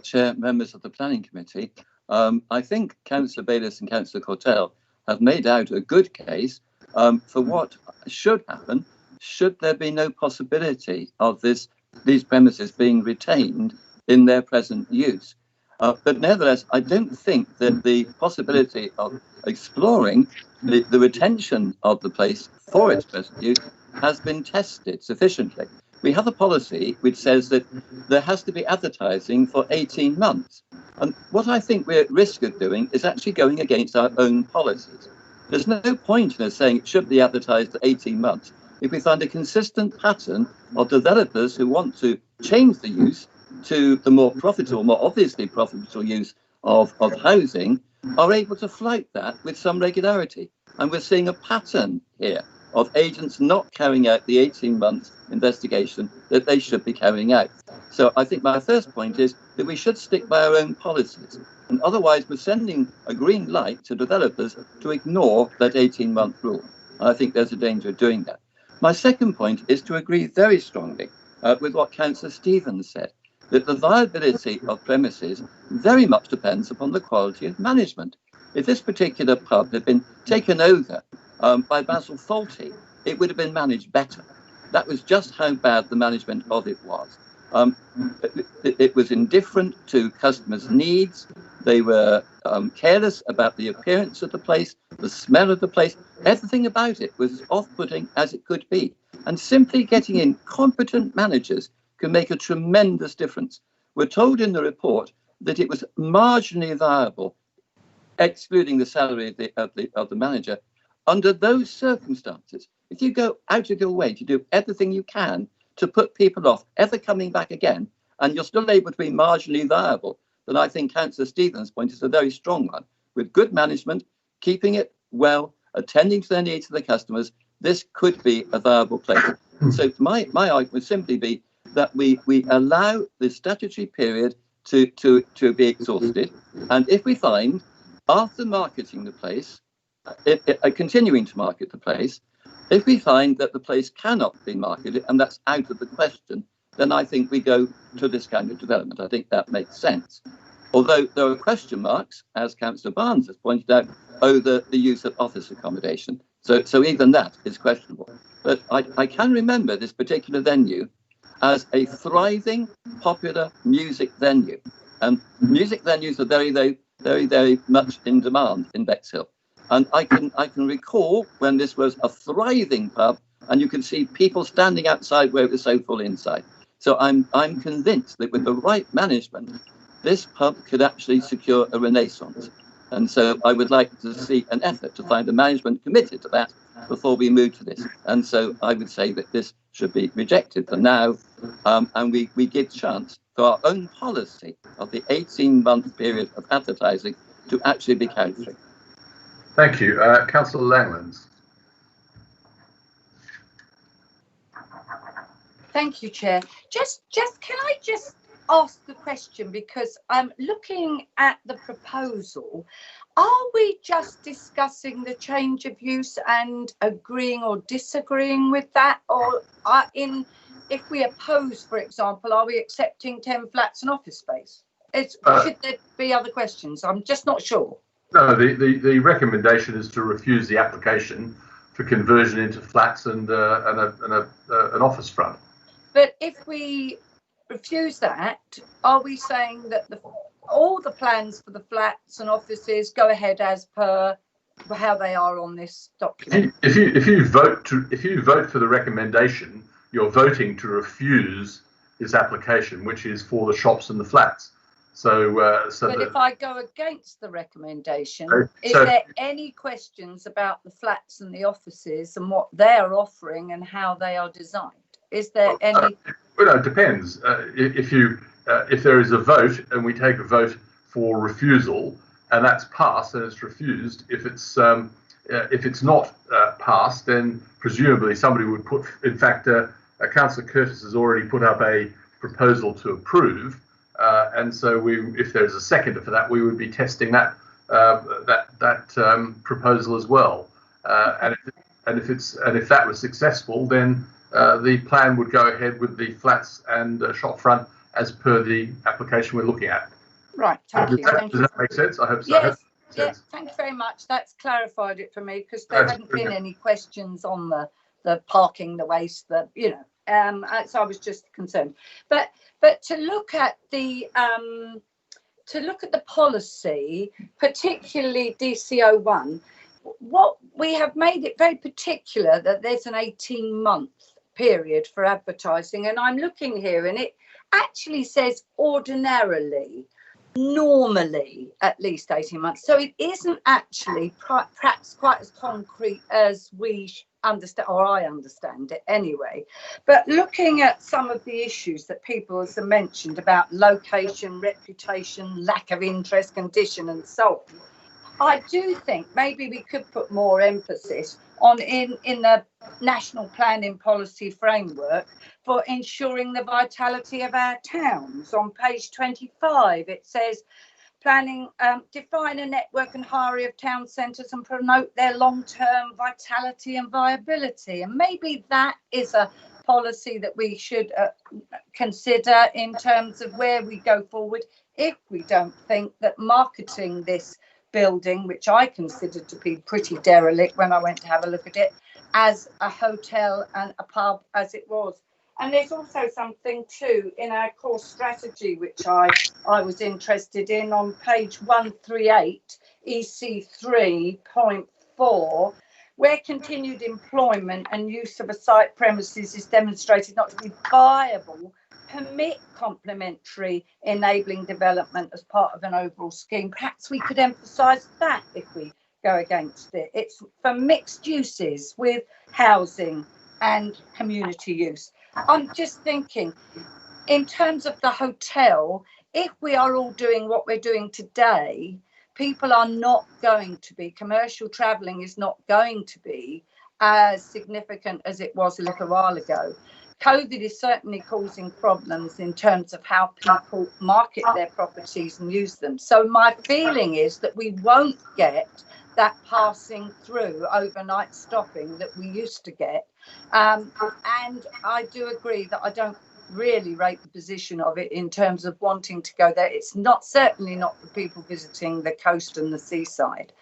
Chair, members of the Planning Committee, I think Councillor Bayliss and Councillor Cortell have made out a good case for what should happen should there be no possibility of these premises being retained in their present use. But nevertheless, I don't think that the possibility of exploring the retention of the place for its present use has been tested sufficiently. We have a policy which says that there has to be advertising for 18 months. And what I think we're at risk of doing is actually going against our own policies. There's no point in us saying it should be advertised for 18 months if we find a consistent pattern of developers who want to change the use to the more profitable, more obviously profitable use of housing, are able to flout that with some regularity. And we're seeing a pattern here of agents not carrying out the 18-month investigation that they should be carrying out. So I think my first point is that we should stick by our own policies. And otherwise, we're sending a green light to developers to ignore that 18-month rule. And I think there's a danger of doing that. My second point is to agree very strongly with what Councillor Stevens said, that the viability of premises very much depends upon the quality of management. If this particular pub had been taken over by Basil Fawlty, it would have been managed better. That was just how bad the management of it was. It was indifferent to customers' needs. They were careless about the appearance of the place, the smell of the place. Everything about it was off-putting as it could be. And simply getting in competent managers can make a tremendous difference. We're told in the report that it was marginally viable, excluding the salary of the manager. Under those circumstances, if you go out of your way to do everything you can to put people off ever coming back again, and you're still able to be marginally viable, then I think Councillor Stevens' point is a very strong one. With good management, keeping it well, attending to the needs of the customers, this could be a viable place. So my argument would simply be that we allow the statutory period to be exhausted. And if we find, after marketing the place, continuing to market the place, if we find that the place cannot be marketed and that's out of the question, then I think we go to this kind of development. I think that makes sense. Although there are question marks, as Councillor Barnes has pointed out, over the use of office accommodation. So even that is questionable. But I can remember this particular venue as a thriving, popular music venue. And music venues are very much in demand in Bexhill. And I can recall when this was a thriving pub, and you can see people standing outside where it was so full inside. So I'm convinced that with the right management, this pub could actually secure a renaissance. And so I would like to see an effort to find a management committed to that before we move to this. And so I would say that this should be rejected for now, and we give chance for our own policy of the 18-month period of advertising to actually be carried through. Thank you. Councillor Langlands. Thank you, Chair. Just can I just ask the question, because I'm looking at the proposal. Are we just discussing the change of use and agreeing or disagreeing with that? Or if we oppose, for example, are we accepting 10 flats and office space? Should there be other questions? I'm just not sure. No, the recommendation is to refuse the application for conversion into flats and an office front. But if we refuse that, are we saying that all the plans for the flats and offices go ahead as per how they are on this document? If you vote for the recommendation, you're voting to refuse this application, which is for the shops and the flats. But if I go against the recommendation, is there any questions about the flats and the offices and what they're offering and how they are designed? Is there any? Well, it depends. If there is a vote and we take a vote for refusal and that's passed, then it's refused. If it's not passed, then presumably somebody would put. In fact, Councillor Curtis has already put up a proposal to approve. And so if there's a seconder for that, we would be testing that proposal as well. And if that was successful, then the plan would go ahead with the flats and shop front as per the application we're looking at. Right. Thank you. Does that make sense? I hope so. Yes. Yes. Thank you very much. That's clarified it for me because there hadn't been any questions on the parking, the waste, so I was just concerned. But to look at the policy, particularly DCO1, what we have made it very particular that there's an 18-month period for advertising, and I'm looking here, and it actually says ordinarily, normally at least 18 months. So it isn't actually perhaps quite as concrete as we understand, or I understand it anyway. But looking at some of the issues that people have mentioned about location, reputation, lack of interest, condition and so on, I do think maybe we could put more emphasis on in the national planning policy framework for ensuring the vitality of our towns. On page 25 it says planning, define a network and hierarchy of town centres and promote their long-term vitality and viability. And maybe that is a policy that we should consider in terms of where we go forward if we don't think that marketing this building, which I considered to be pretty derelict when I went to have a look at it, as a hotel and a pub as it was. And there's also something too in our core strategy, which I was interested in on page 138, EC 3.4, where continued employment and use of a site premises is demonstrated not to be viable, permit complementary enabling development as part of an overall scheme. Perhaps we could emphasise that if we go against it. It's for mixed uses with housing and community use. I'm just thinking, in terms of the hotel, if we are all doing what we're doing today, people are not going to be, commercial travelling is not going to be as significant as it was a little while ago. COVID is certainly causing problems in terms of how people market their properties and use them. So my feeling is that we won't get that passing through overnight stopping that we used to get. And I do agree that I don't really rate the position of it in terms of wanting to go there. It's not, certainly not for people visiting the coast and the seaside.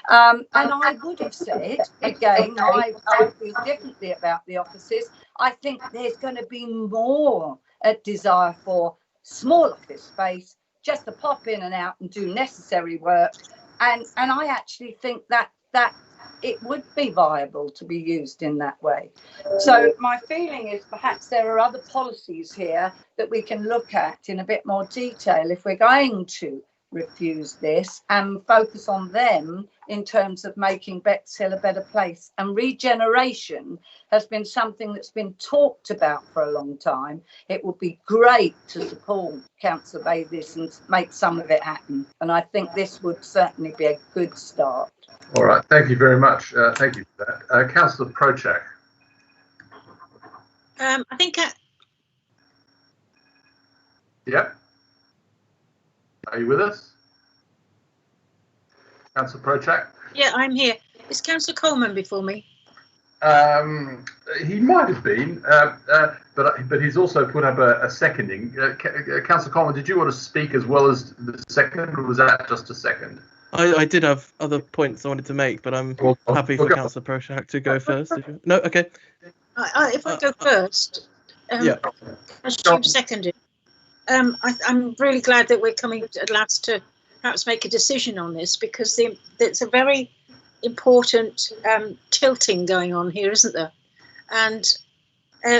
And I would have said, again, I feel differently about the offices. I think there's going to be more a desire for small office space, just to pop in and out and do necessary work. And I actually think that it would be viable to be used in that way. So my feeling is perhaps there are other policies here that we can look at in a bit more detail if we're going to refuse this and focus on them in terms of making Bexhill a better place. And regeneration has been something that's been talked about for a long time. It would be great to support Councillor Bayliss and make some of it happen. And I think this would certainly be a good start. All right, thank you very much. Thank you for that. Councillor Prochak. I think... Yep. Are you with us? Councillor Prochak? Yeah, I'm here. Is Councillor Coleman before me? He might have been, but he's also put up a seconding. Councillor Coleman, did you want to speak as well as the second, or was that just a second? I did have other points I wanted to make, but I'm happy for Councillor Proshak to go first. No, okay. If I go first, Yeah. as Jim seconded, I'm really glad that we're coming at last to perhaps make a decision on this, because it's a very important tilting going on here, isn't there? And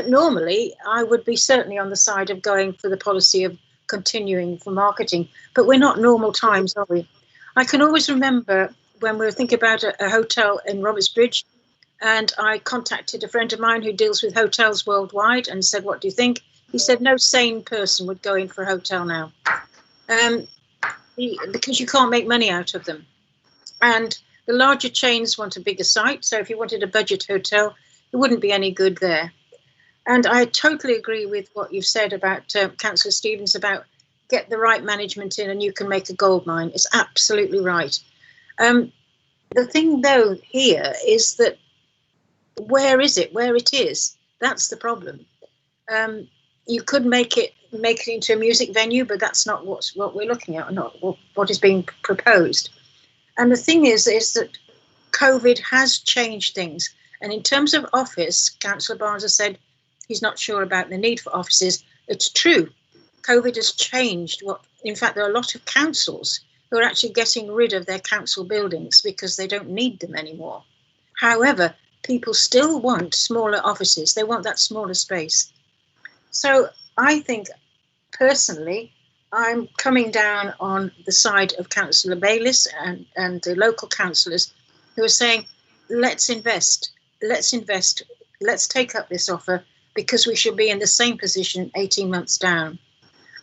normally I would be certainly on the side of going for the policy of continuing for marketing, but we're not normal times, are we? I can always remember when we were thinking about a hotel in Robertsbridge, and I contacted a friend of mine who deals with hotels worldwide and said, what do you think? He said, no sane person would go in for a hotel now, because you can't make money out of them. And the larger chains want a bigger site. So if you wanted a budget hotel, it wouldn't be any good there. And I totally agree with what you've said about Councillor Stevens about get the right management in and you can make a gold mine. It's absolutely right. The thing, though, here is that where is it? Where it is? That's the problem. You could make it into a music venue, but that's not what we're looking at, not what is being proposed. And the thing is that COVID has changed things. And in terms of office, Councillor Barnes has said he's not sure about the need for offices. It's true. COVID has changed in fact, there are a lot of councils who are actually getting rid of their council buildings because they don't need them anymore. However, people still want smaller offices. They want that smaller space. So I think, personally, I'm coming down on the side of Councillor Bayliss and the local councillors who are saying, let's invest, let's take up this offer, because we should be in the same position 18 months down.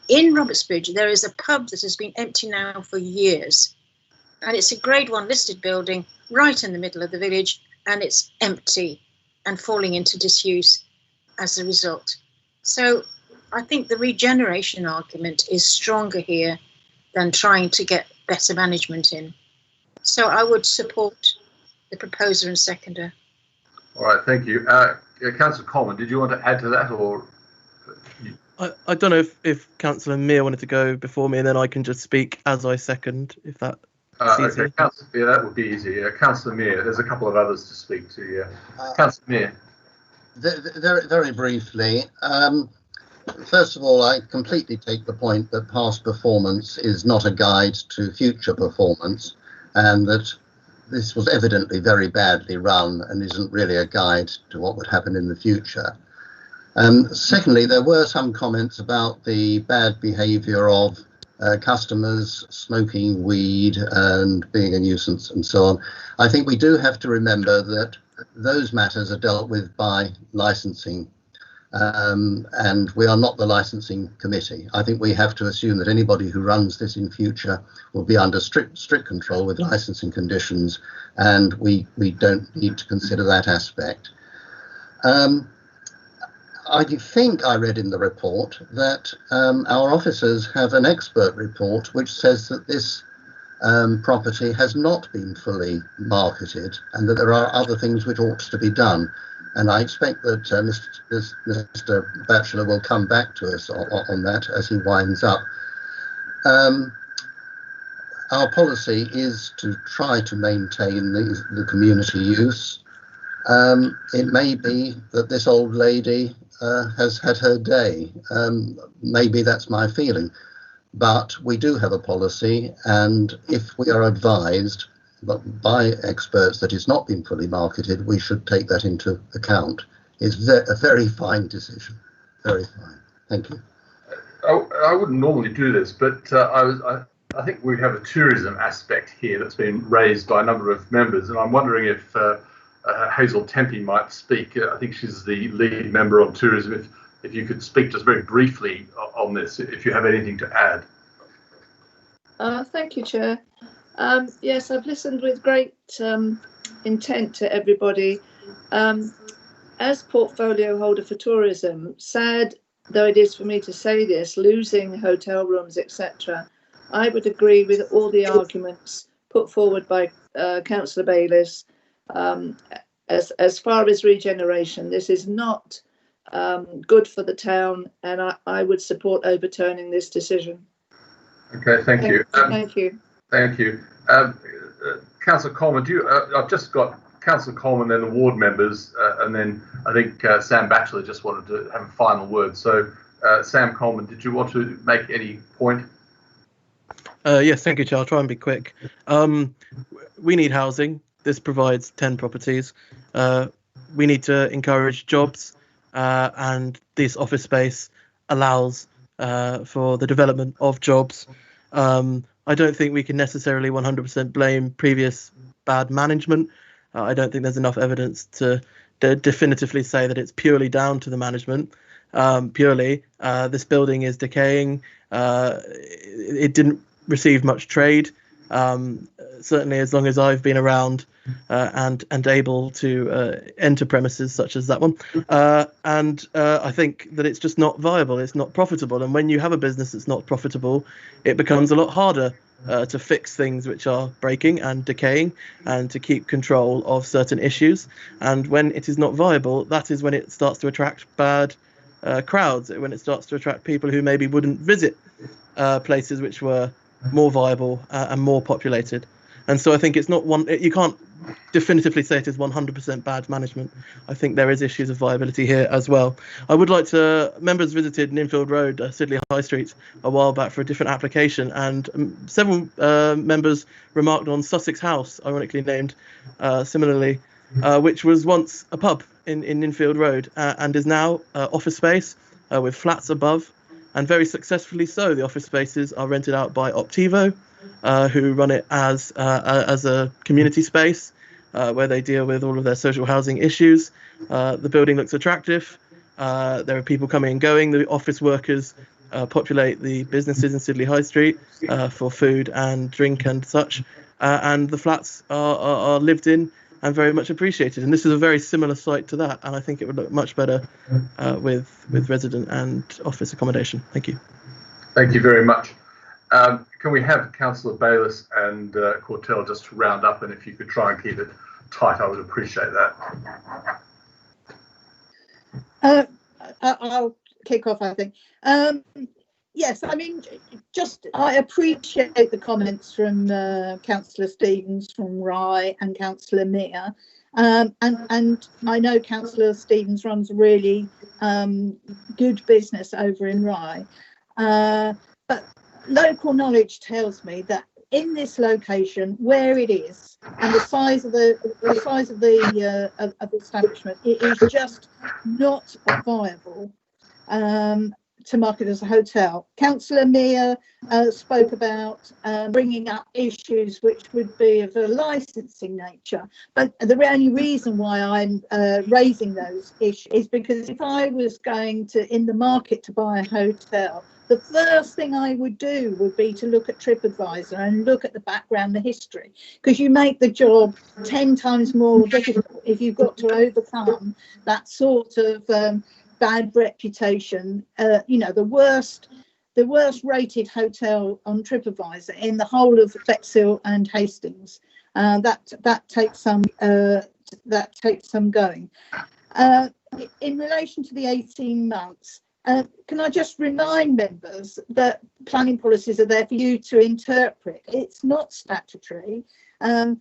In Robertsbridge, there is a pub that has been empty now for years, and it's a Grade 1 listed building right in the middle of the village, and it's empty and falling into disuse as a result. So I think the regeneration argument is stronger here than trying to get better management in. So I would support the proposer and seconder. All right, thank you. Councillor Coleman, did you want to add to that, or? I don't know if Councillor Meir wanted to go before me, and then I can just speak as I second, if that. Okay, yeah, that would be easy. Councillor Meir, there's a couple of others to speak to. Yeah, Councillor Meir. Very briefly. First of all, I completely take the point that past performance is not a guide to future performance, and that this was evidently very badly run and isn't really a guide to what would happen in the future. Secondly, there were some comments about the bad behaviour of customers smoking weed and being a nuisance and so on. I think we do have to remember that those matters are dealt with by licensing, and we are not the licensing committee. I think we have to assume that anybody who runs this in future will be under strict control with licensing conditions, and we don't need to consider that aspect. I think I read in the report that our officers have an expert report which says that this property has not been fully marketed and that there are other things which ought to be done. And I expect that Mr. Batchelor will come back to us on that as he winds up. Our policy is to try to maintain the community use. It may be that this old lady has had her day. Maybe that's my feeling. But we do have a policy, and if we are advised by experts that it's not been fully marketed, we should take that into account. It's a very fine decision. Very fine. Thank you. I wouldn't normally do this, but I think we have a tourism aspect here that's been raised by a number of members, and I'm wondering if Hazel Tempe might speak. I think she's the lead member on tourism. If you could speak just very briefly on this, if you have anything to add. Thank you, Chair. Yes, I've listened with great intent to everybody. As portfolio holder for tourism, sad though it is for me to say this, losing hotel rooms, etc., I would agree with all the arguments put forward by Councillor Bayliss. As far as regeneration, this is not good for the town, and I would support overturning this decision. Okay, thank you. Thank you. Thank you. Councillor Coleman, I've just got Councillor Coleman and the ward members, and then I think Sam Batchelor just wanted to have a final word. So, Sam Coleman, did you want to make any point? Yes, thank you, Chair. I'll try and be quick. We need housing. This provides 10 properties. We need to encourage jobs, and this office space allows for the development of jobs. I don't think we can necessarily 100% blame previous bad management. I don't think there's enough evidence to definitively say that it's purely down to the management. This building is decaying. It didn't receive much trade, certainly as long as I've been around and able to enter premises such as that one. I think that it's just not viable. It's not profitable. And when you have a business that's not profitable, it becomes a lot harder to fix things which are breaking and decaying and to keep control of certain issues. And when it is not viable, that is when it starts to attract bad crowds, when it starts to attract people who maybe wouldn't visit places which were more viable and more populated. And so I think it's not you can't definitively say it is 100% bad management. I think there is issues of viability here as well. I would like to, members visited Ninfield Road, Sidley High Street a while back for a different application, and several members remarked on Sussex House, ironically named similarly, which was once a pub in Ninfield Road and is now office space with flats above, and very successfully so. The office spaces are rented out by Optivo, who run it as a community space where they deal with all of their social housing issues. The building looks attractive. There are people coming and going. The office workers populate the businesses in Sidley High Street for food and drink and such. And the flats are lived in and very much appreciated. And this is a very similar site to that. And I think it would look much better with resident and office accommodation. Thank you. Thank you very much. Can we have Councillor Bayliss and Cortell just to round up, and if you could try and keep it tight, I would appreciate that. I'll kick off, I think. Yes, I mean, I appreciate the comments from Councillor Stevens from Rye and Councillor Meir. And I know Councillor Stevens runs a really good business over in Rye. But local knowledge tells me that in this location, where it is, and the size of the establishment, it is just not viable to market as a hotel. Councillor Meir spoke about bringing up issues which would be of a licensing nature, but the only reason why I'm raising those issues is because if I was going to in the market to buy a hotel, the first thing I would do would be to look at TripAdvisor and look at the background, the history, because you make the job 10 times more difficult if you've got to overcome that sort of bad reputation. The worst rated hotel on TripAdvisor in the whole of Bexhill and Hastings. That takes some going. In relation to the 18 months. Can I just remind members that planning policies are there for you to interpret? It's not statutory. And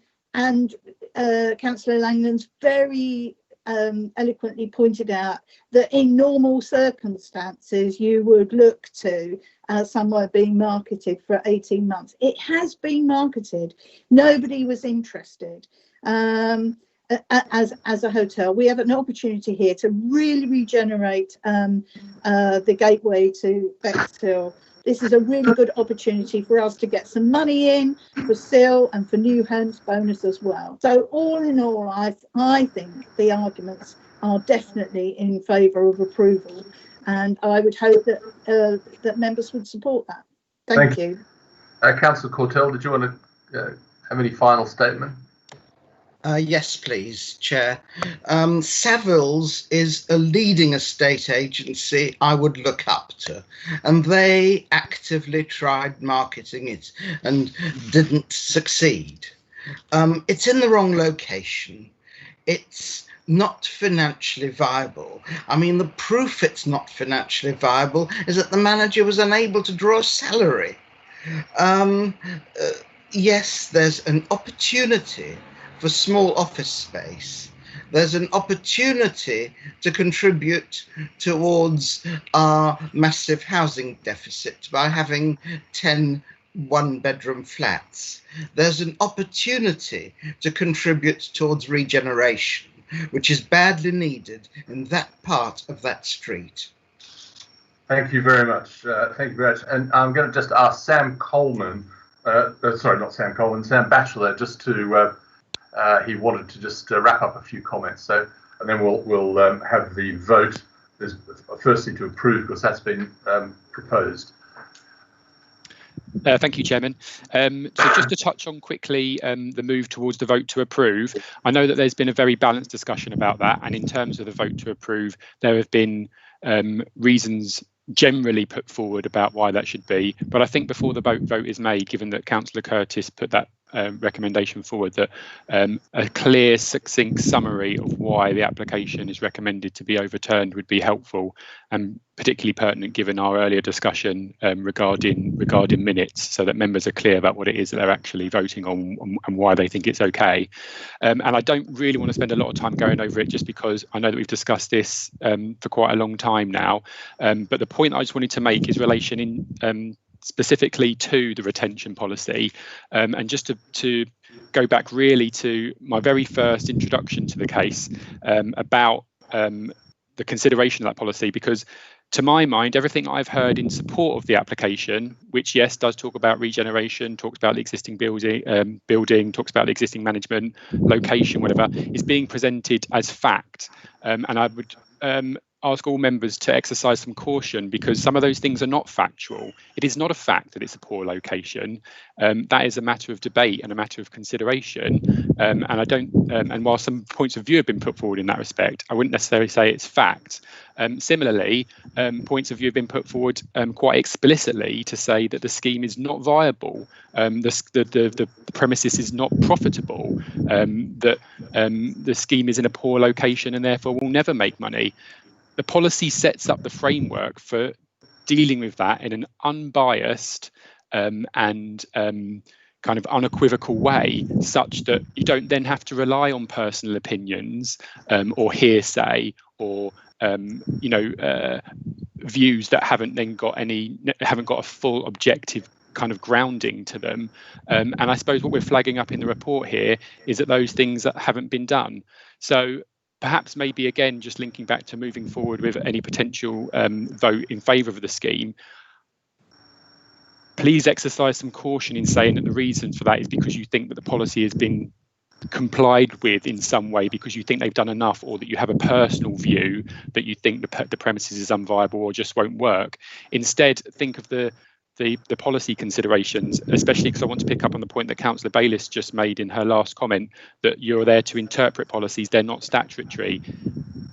Councillor Langland's very eloquently pointed out that in normal circumstances you would look to somewhere being marketed for 18 months. It has been marketed. Nobody was interested. As a hotel, we have an opportunity here to really regenerate the gateway to Bexhill. This is a really good opportunity for us to get some money in for SIL and for new homes bonus as well. So all in all, I think the arguments are definitely in favour of approval, and I would hope that that members would support that. Thank you. Councillor Cortell, did you want to have any final statement? Yes, please, Chair. Savills is a leading estate agency I would look up to, and they actively tried marketing it and didn't succeed. It's in the wrong location. It's not financially viable. I mean, the proof it's not financially viable is that the manager was unable to draw a salary. yes, there's an opportunity for small office space. There's an opportunity to contribute towards our massive housing deficit by having 10 one-bedroom flats. There's an opportunity to contribute towards regeneration, which is badly needed in that part of that street. Thank you very much. Thank you very much. And I'm going to just ask Sam Coleman, sorry, not Sam Coleman, Sam Batchelor, just to, he wanted to just wrap up a few comments. So, and then we'll have the vote. There's firstly to approve, because that's been proposed. Thank you, Chairman. So just to touch on quickly the move towards the vote to approve, I know that there's been a very balanced discussion about that, and in terms of the vote to approve, there have been reasons generally put forward about why that should be. But I think before the vote is made, given that Councillor Curtis put that recommendation forward, that a clear, succinct summary of why the application is recommended to be overturned would be helpful, and particularly pertinent given our earlier discussion regarding minutes, so that members are clear about what it is that they're actually voting on and why they think it's okay. And I don't really want to spend a lot of time going over it, just because I know that we've discussed this for quite a long time now. But the point I just wanted to make is relation in specifically to the retention policy, and just to go back really to my very first introduction to the case about the consideration of that policy, because to my mind, everything I've heard in support of the application, which yes does talk about regeneration, talks about the existing building, talks about the existing management, location, whatever, is being presented as fact, and I would ask all members to exercise some caution, because some of those things are not factual. It is not a fact that it's a poor location. That is a matter of debate and a matter of consideration. And I don't. And while some points of view have been put forward in that respect, I wouldn't necessarily say it's fact. Similarly, points of view have been put forward quite explicitly to say that the scheme is not viable, the premises is not profitable, that the scheme is in a poor location and therefore will never make money. The policy sets up the framework for dealing with that in an unbiased and kind of unequivocal way, such that you don't then have to rely on personal opinions or hearsay or views that haven't got a full objective kind of grounding to them. And I suppose what we're flagging up in the report here is that those things that haven't been done. So perhaps maybe again, just linking back to moving forward with any potential vote in favour of the scheme, please exercise some caution in saying that the reason for that is because you think that the policy has been complied with in some way, because you think they've done enough, or that you have a personal view that you think the premises is unviable or just won't work. Instead, think of the policy considerations, especially because I want to pick up on the point that Councillor Bayliss just made in her last comment, that you're there to interpret policies, they're not statutory.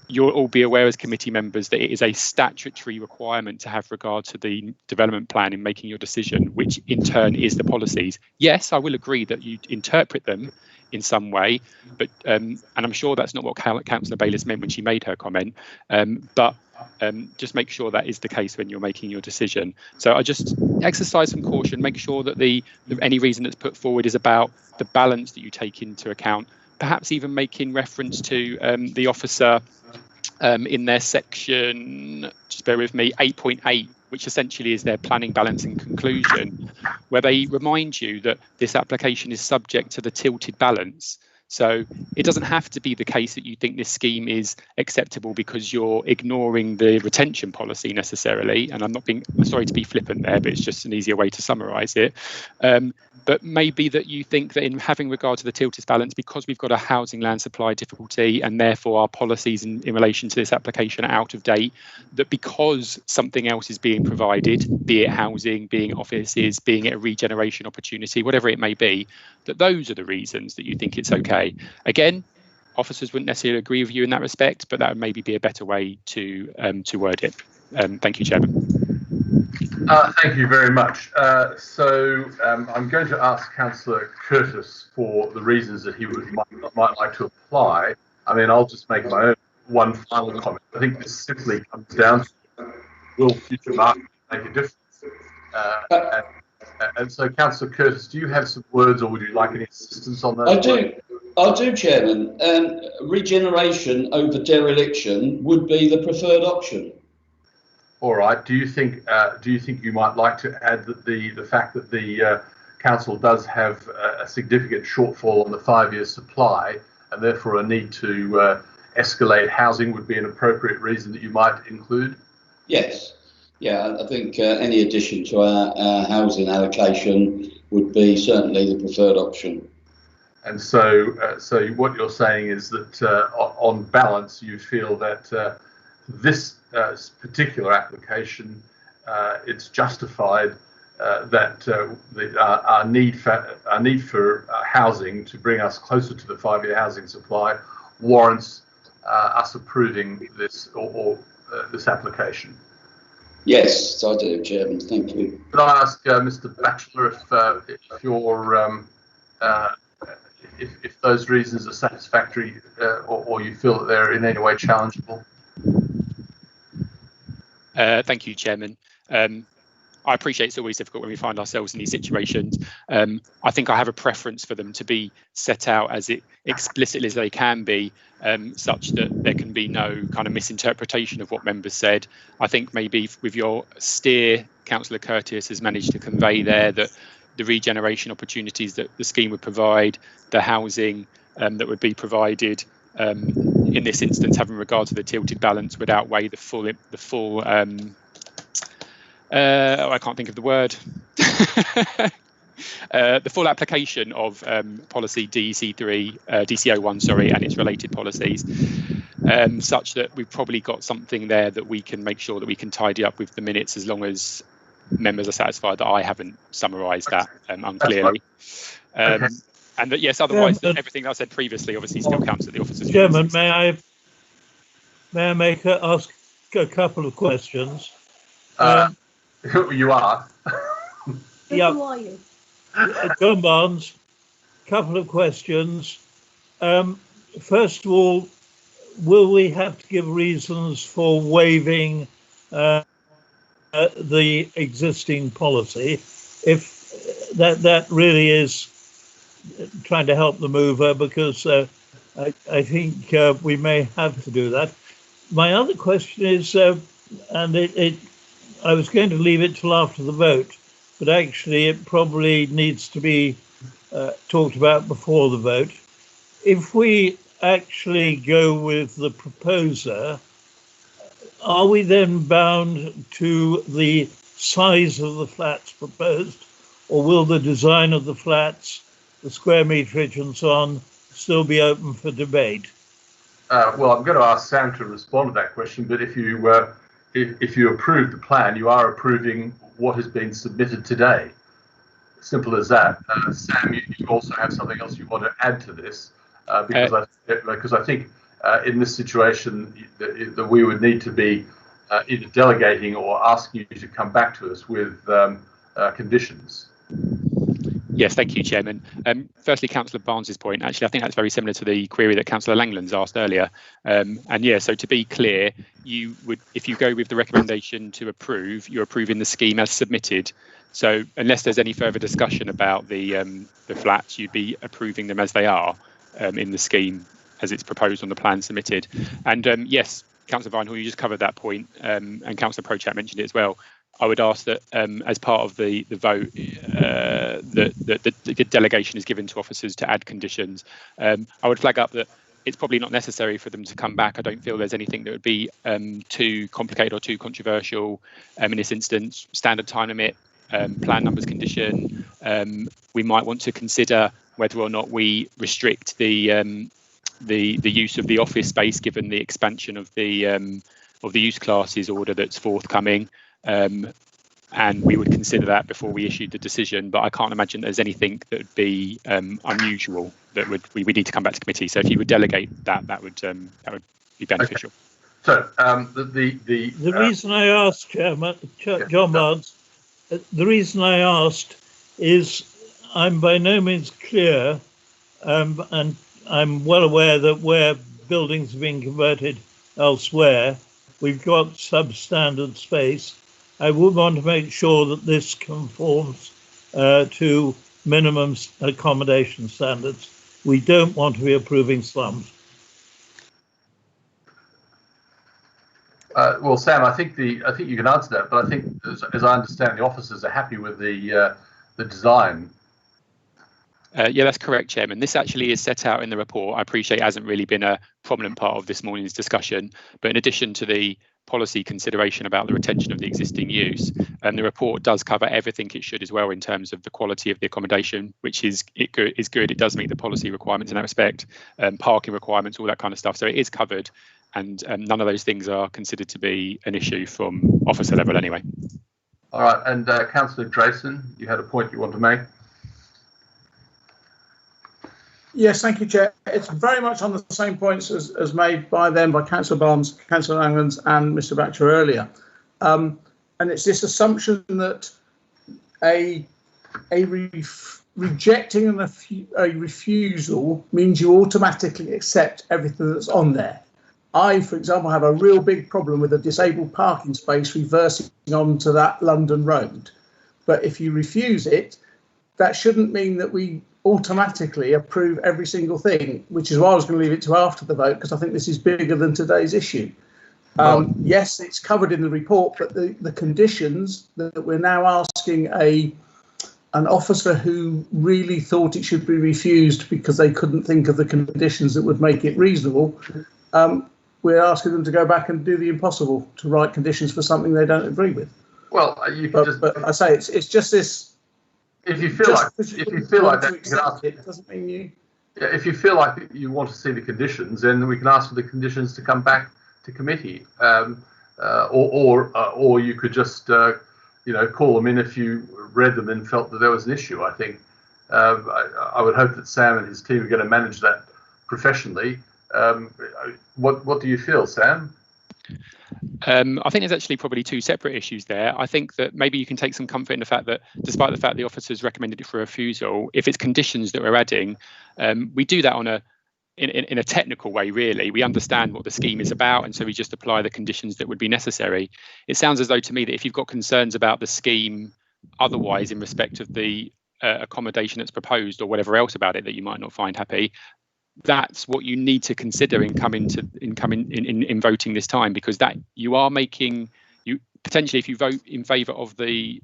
You'll all be aware as committee members that it is a statutory requirement to have regard to the development plan in making your decision, which in turn is the policies. Yes, I will agree that you interpret them in some way, but and I'm sure that's not what Councillor Bayliss meant when she made her comment, but just make sure that is the case when you're making your decision. So I just exercise some caution, make sure that any reason that's put forward is about the balance that you take into account, perhaps even making reference to the officer in their section, just bear with me, 8.8, which essentially is their planning, balance and conclusion, where they remind you that this application is subject to the tilted balance. So it doesn't have to be the case that you think this scheme is acceptable because you're ignoring the retention policy necessarily. And I'm sorry to be flippant there, but it's just an easier way to summarise it. But maybe that you think that in having regard to the tilted balance, because we've got a housing land supply difficulty and therefore our policies in relation to this application are out of date, that because something else is being provided, be it housing, being offices, being it a regeneration opportunity, whatever it may be, that those are the reasons that you think it's okay. Again, officers wouldn't necessarily agree with you in that respect, but that would maybe be a better way to word it. Thank you, Chairman. Thank you very much. I'm going to ask Councillor Curtis for the reasons that he might like to apply. I mean, I'll just make my own one final comment. I think this simply comes down to, will future markets make a difference? And so, Councillor Curtis, do you have some words, or would you like any assistance on that? I do, Chairman. Regeneration over dereliction would be the preferred option. All right. Do you think you might like to add that the fact that the council does have a significant shortfall on the 5-year supply, and therefore a need to escalate housing, would be an appropriate reason that you might include? Yes. Yeah, I think any addition to our housing allocation would be certainly the preferred option. And so, so what you're saying is that on balance, you feel that this particular application, it's justified that our need for housing to bring us closer to the 5-year housing supply warrants us approving this or this application. Yes, I do, Chairman. Thank you. Could I ask Mr. Batchelor if you're if those reasons are satisfactory, or you feel that they're in any way challengeable? Thank you, Chairman. I appreciate it's always difficult when we find ourselves in these situations. I think I have a preference for them to be set out as explicitly as they can be, such that there can be no kind of misinterpretation of what members said. I think maybe with your steer, Councillor Curtis has managed to convey there that the regeneration opportunities that the scheme would provide, the housing that would be provided, in this instance, having regard to the tilted balance, would outweigh the full I can't think of the word. The full application of policy DC01, sorry, and its related policies, such that we've probably got something there that we can make sure that we can tidy up with the minutes, as long as members are satisfied that I haven't summarised that unclearly. Okay. And that, yes, otherwise, everything that I said previously obviously still counts at the officers. Chairman, may I ask a couple of questions? You are. Yeah. Who are you? John Barnes, couple of questions. First of all, will we have to give reasons for waiving the existing policy? If that really is trying to help the mover, because I think we may have to do that. My other question is, and I was going to leave it till after the vote, but actually it probably needs to be talked about before the vote. If we actually go with the proposer, are we then bound to the size of the flats proposed, or will the design of the flats, the square meterage and so on, still be open for debate? Well, I'm going to ask Sam to respond to that question, but if you approve the plan, you are approving what has been submitted today. Simple as that. Sam, you also have something else you want to add to this, because I think in this situation that we would need to be either delegating or asking you to come back to us with conditions. Yes, thank you, Chairman. Firstly, Councillor Barnes's point, actually, I think that's very similar to the query that Councillor Langland's asked earlier. And yeah, so to be clear, you would, if you go with the recommendation to approve, you're approving the scheme as submitted. So unless there's any further discussion about the flats, you'd be approving them as they are in the scheme as it's proposed on the plan submitted. And yes, Councillor Vinehall, you just covered that point, and Councillor Prochat mentioned it as well. I would ask that as part of the vote, the delegation is given to officers to add conditions. I would flag up that it's probably not necessary for them to come back. I don't feel there's anything that would be too complicated or too controversial in this instance. Standard time limit, plan numbers condition. We might want to consider whether or not we restrict the use of the office space, given the expansion of the use classes order that's forthcoming. And we would consider that before we issued the decision, but I can't imagine there's anything that would be unusual that we need to come back to committee. So if you would delegate that would be beneficial. Okay. So the reason I asked, Chairman, John Barnes, the reason I asked is I'm by no means clear, and I'm well aware that where buildings are being converted elsewhere, we've got substandard space. I would want to make sure that this conforms to minimum accommodation standards. We don't want to be approving slums. Well, Sam, I think you can answer that, but I think, as I understand, the officers are happy with the design. Yeah, that's correct, Chairman. This actually is set out in the report. I appreciate it hasn't really been a prominent part of this morning's discussion, but in addition to the policy consideration about the retention of the existing use, the report does cover everything it should as well in terms of the quality of the accommodation, which is good. It does meet the policy requirements in that respect, parking requirements, all that kind of stuff. So it is covered, and none of those things are considered to be an issue from officer level anyway. All right, and Councillor Drayson, you had a point you want to make? Yes, thank you, Chair. It's very much on the same points as made by Councillor Barnes, Councillor Langlands and Mr Batcher earlier. And it's this assumption that rejecting a refusal means you automatically accept everything that's on there. I, for example, have a real big problem with a disabled parking space reversing onto that London road. But if you refuse it, that shouldn't mean that we automatically approve every single thing, which is why I was going to leave it to after the vote, because I think this is bigger than today's issue. Yes, it's covered in the report, but the conditions that we're now asking an officer who really thought it should be refused because they couldn't think of the conditions that would make it reasonable, we're asking them to go back and do the impossible to write conditions for something they don't agree with. Well, you can but I say it's just this. If you feel like that, you can ask. It doesn't mean you. Yeah, if you feel like you want to see the conditions, then we can ask for the conditions to come back to committee, or you could just call them in if you read them and felt that there was an issue. I think I would hope that Sam and his team are going to manage that professionally. What do you feel, Sam? I think there's actually probably two separate issues there. I think that maybe you can take some comfort in the fact that despite the fact the officers recommended it for refusal, if it's conditions that we're adding, we do that in a technical way, really. We understand what the scheme is about, and so we just apply the conditions that would be necessary. It sounds as though to me that if you've got concerns about the scheme otherwise in respect of the accommodation that's proposed or whatever else about it that you might not find happy, that's what you need to consider in voting this time, because that you are making you potentially, if you vote in favour of the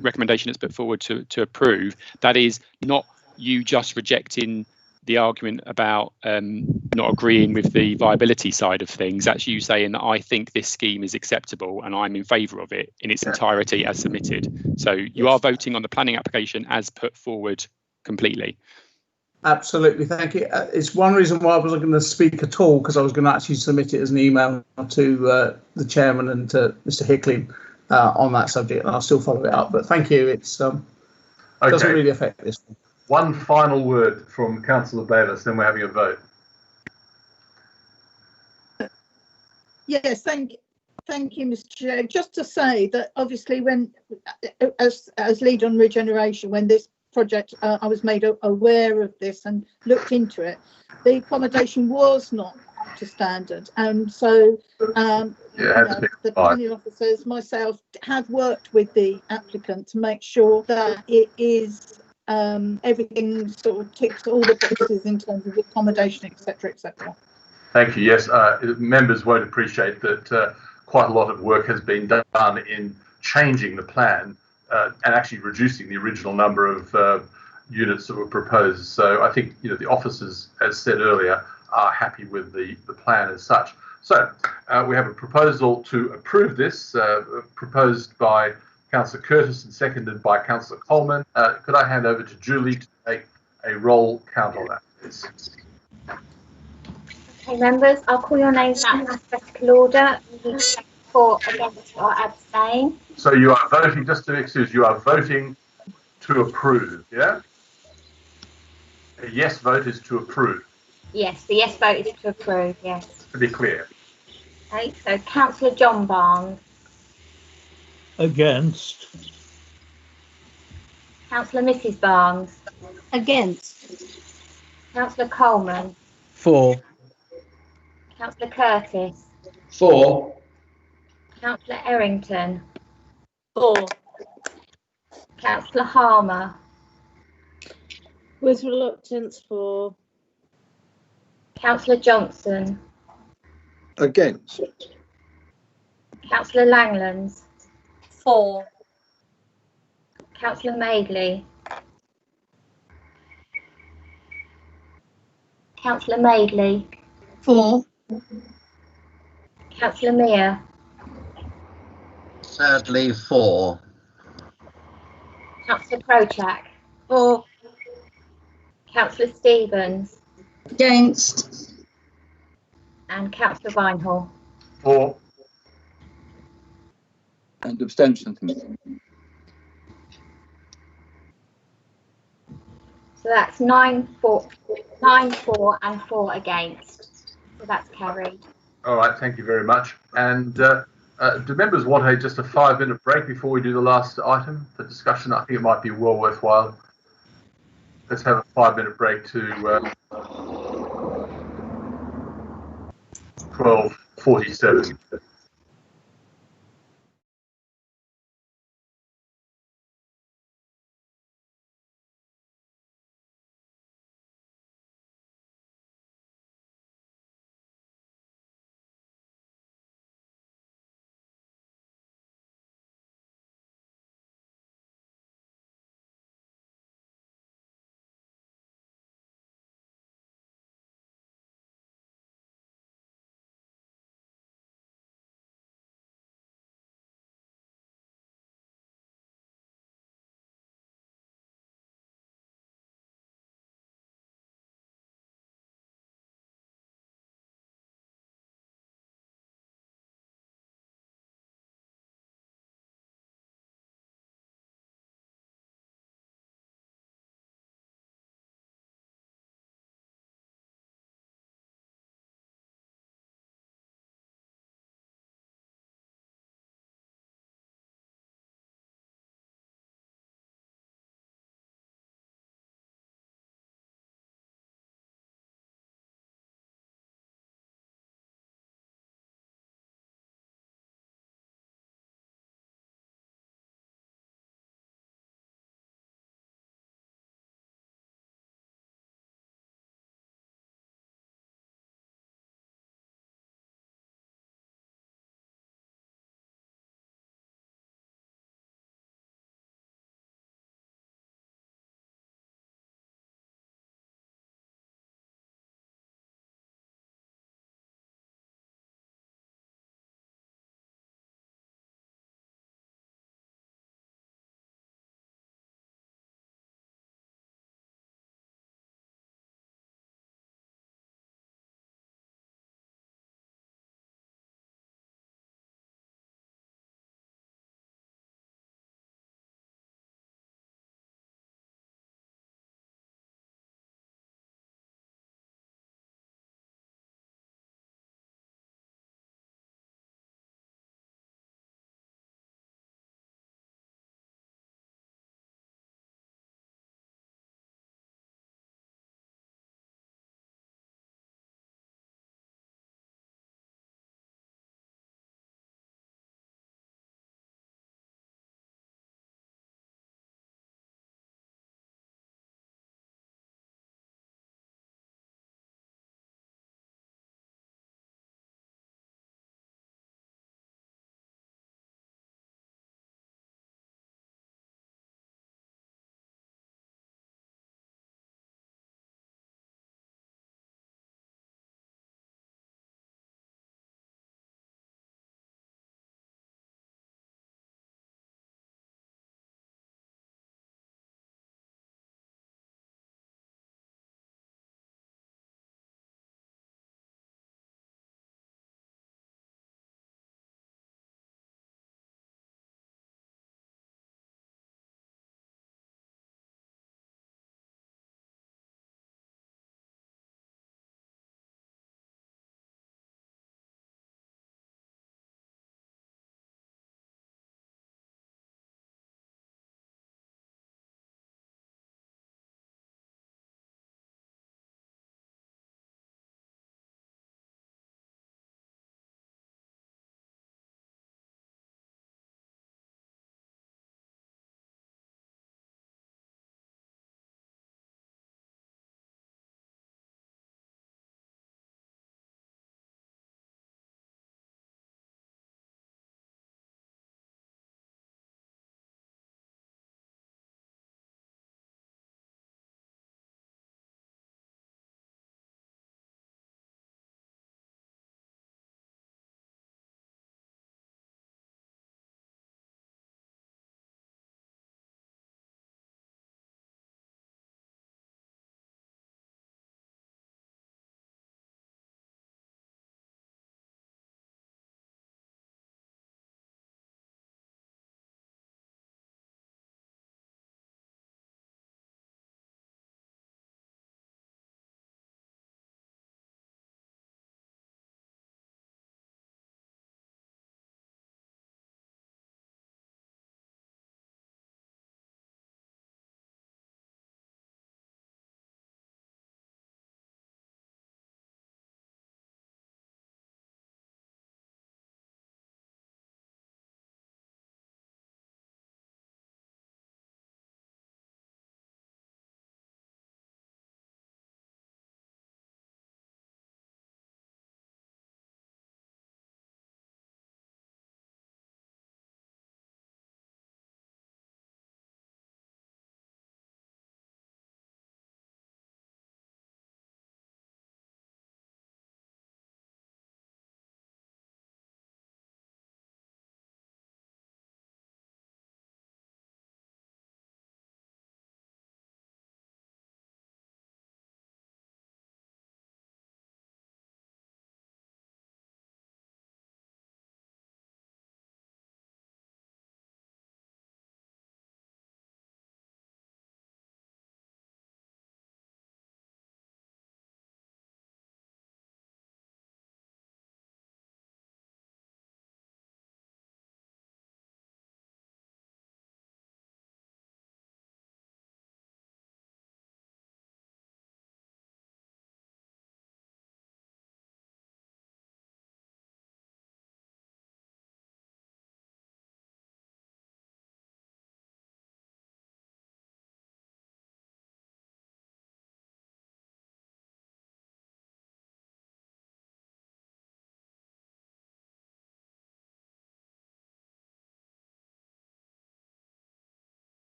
recommendation that's put forward to approve, that is not you just rejecting the argument about not agreeing with the viability side of things. That's you saying that I think this scheme is acceptable and I'm in favour of it in its entirety as submitted. So you are voting on the planning application as put forward completely. Absolutely, thank you. It's one reason why I wasn't going to speak at all, because I was going to actually submit it as an email to the chairman and to Mr. Hickling on that subject, and I'll still follow it up. But thank you. It's doesn't really affect this. One final word from Councillor Bayliss, then we're having a vote. Yes, thank you, Mr. Chair. Just to say that obviously, when as lead on regeneration, when this project, I was made aware of this and looked into it, the accommodation was not up to standard, and so the planning officers, myself, have worked with the applicant to make sure that it is everything sort of ticks all the boxes in terms of accommodation, etc., etc. Thank you. Yes, members won't appreciate that quite a lot of work has been done in changing the plan and actually reducing the original number of units that were proposed. So I think the officers, as said earlier, are happy with the plan as such. So we have a proposal to approve this, proposed by Councillor Curtis and seconded by Councillor Coleman. Could I hand over to Julie to take a roll count on that, please? Okay, members, I'll call your names out in alphabetical order. For, against, or abstain. So you are voting, just to excuse, you are voting to approve, yeah? A yes vote is to approve. Yes, the yes vote is to approve, yes. To be clear. Okay, so Councillor John Barnes. Against. Councillor Mrs. Barnes. Against. Councillor Coleman. For. Councillor Curtis. For. Councillor Errington. For. Councillor Harmer. With reluctance for. Councillor Johnson. Against. Councillor Langlands. For. Councillor Madeley. Councillor Madeley. For. Councillor Mear. Sadly, for. Councillor Krochak. For. Councillor Stevens. Against. And Councillor Vinehall. For. And abstentions. So that's 9 for, and 4 against. So that's carried. All right, thank you very much. And do members want just a 5-minute break before we do the last item for discussion? I think it might be well worthwhile. Let's have a 5-minute break to 12:47.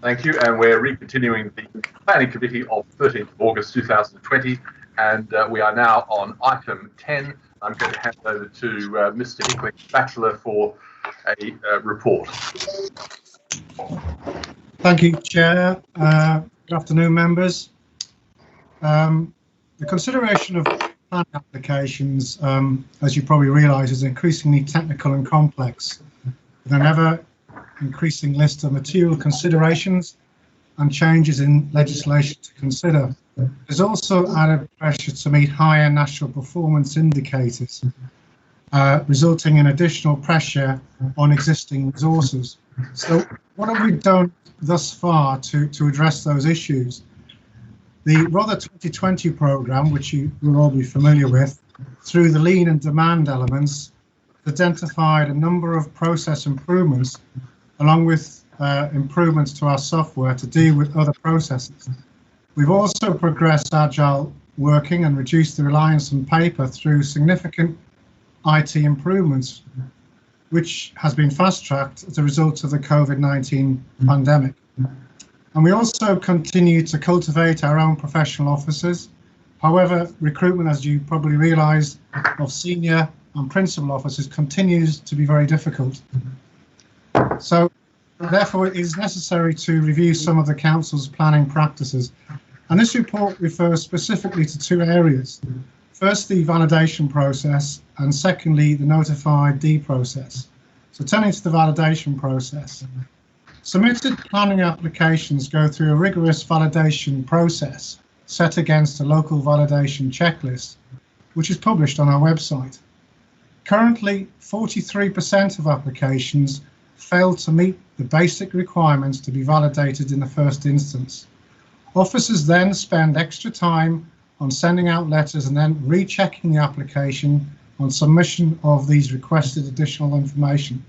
Thank you. And we're recontinuing the Planning Committee of 13th of August 2020. And we are now on item 10. I'm going to hand over to Mr. Hickling, Bachelor, for a report. Thank you, Chair. Good afternoon, members. The consideration of planning applications, as you probably realise, is increasingly technical and complex, with an ever increasing list of material considerations and changes in legislation to consider. There's also added pressure to meet higher national performance indicators, resulting in additional pressure on existing resources. So what have we done thus far to address those issues? The Rother 2020 programme, which you will all be familiar with, through the lean and demand elements, identified a number of process improvements, along with improvements to our software to deal with other processes. We've also progressed agile working and reduced the reliance on paper through significant IT improvements, which has been fast-tracked as a result of the COVID-19 pandemic. And we also continue to cultivate our own professional officers. However, recruitment, as you probably realise, of senior and principal officers continues to be very difficult. So, therefore, it is necessary to review some of the Council's planning practices. And this report refers specifically to two areas. First, the validation process, and secondly, the notified D process. So turning to the validation process. Submitted planning applications go through a rigorous validation process set against a local validation checklist, which is published on our website. Currently, 43% of applications fail to meet the basic requirements to be validated in the first instance. Officers then spend extra time on sending out letters and then rechecking the application on submission of these requested additional information.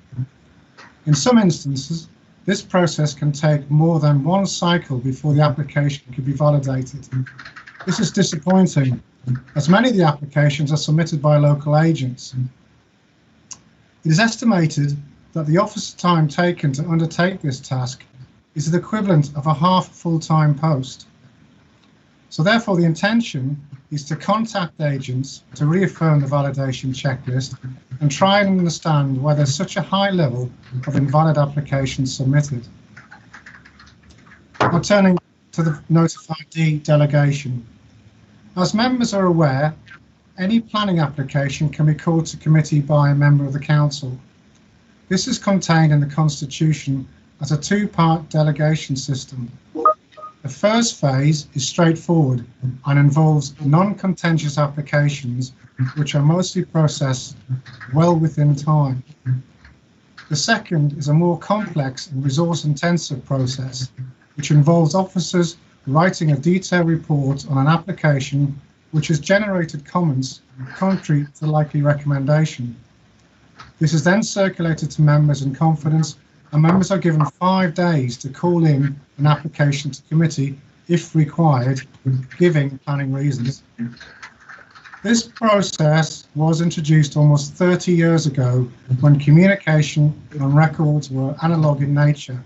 In some instances, this process can take more than one cycle before the application can be validated. This is disappointing, as many of the applications are submitted by local agents. It is estimated that the officer time taken to undertake this task is the equivalent of a half full-time post. So therefore, the intention is to contact agents to reaffirm the validation checklist and try and understand why there's such a high level of invalid applications submitted. Now turning to the Notified D delegation. As members are aware, any planning application can be called to committee by a member of the Council. This is contained in the Constitution as a two-part delegation system. The first phase is straightforward and involves non-contentious applications which are mostly processed well within time. The second is a more complex and resource-intensive process which involves officers writing a detailed report on an application which has generated comments contrary to the likely recommendation. This is then circulated to members in confidence, and members are given 5 days to call in an application to committee if required, giving planning reasons. This process was introduced almost 30 years ago when communication and records were analogue in nature.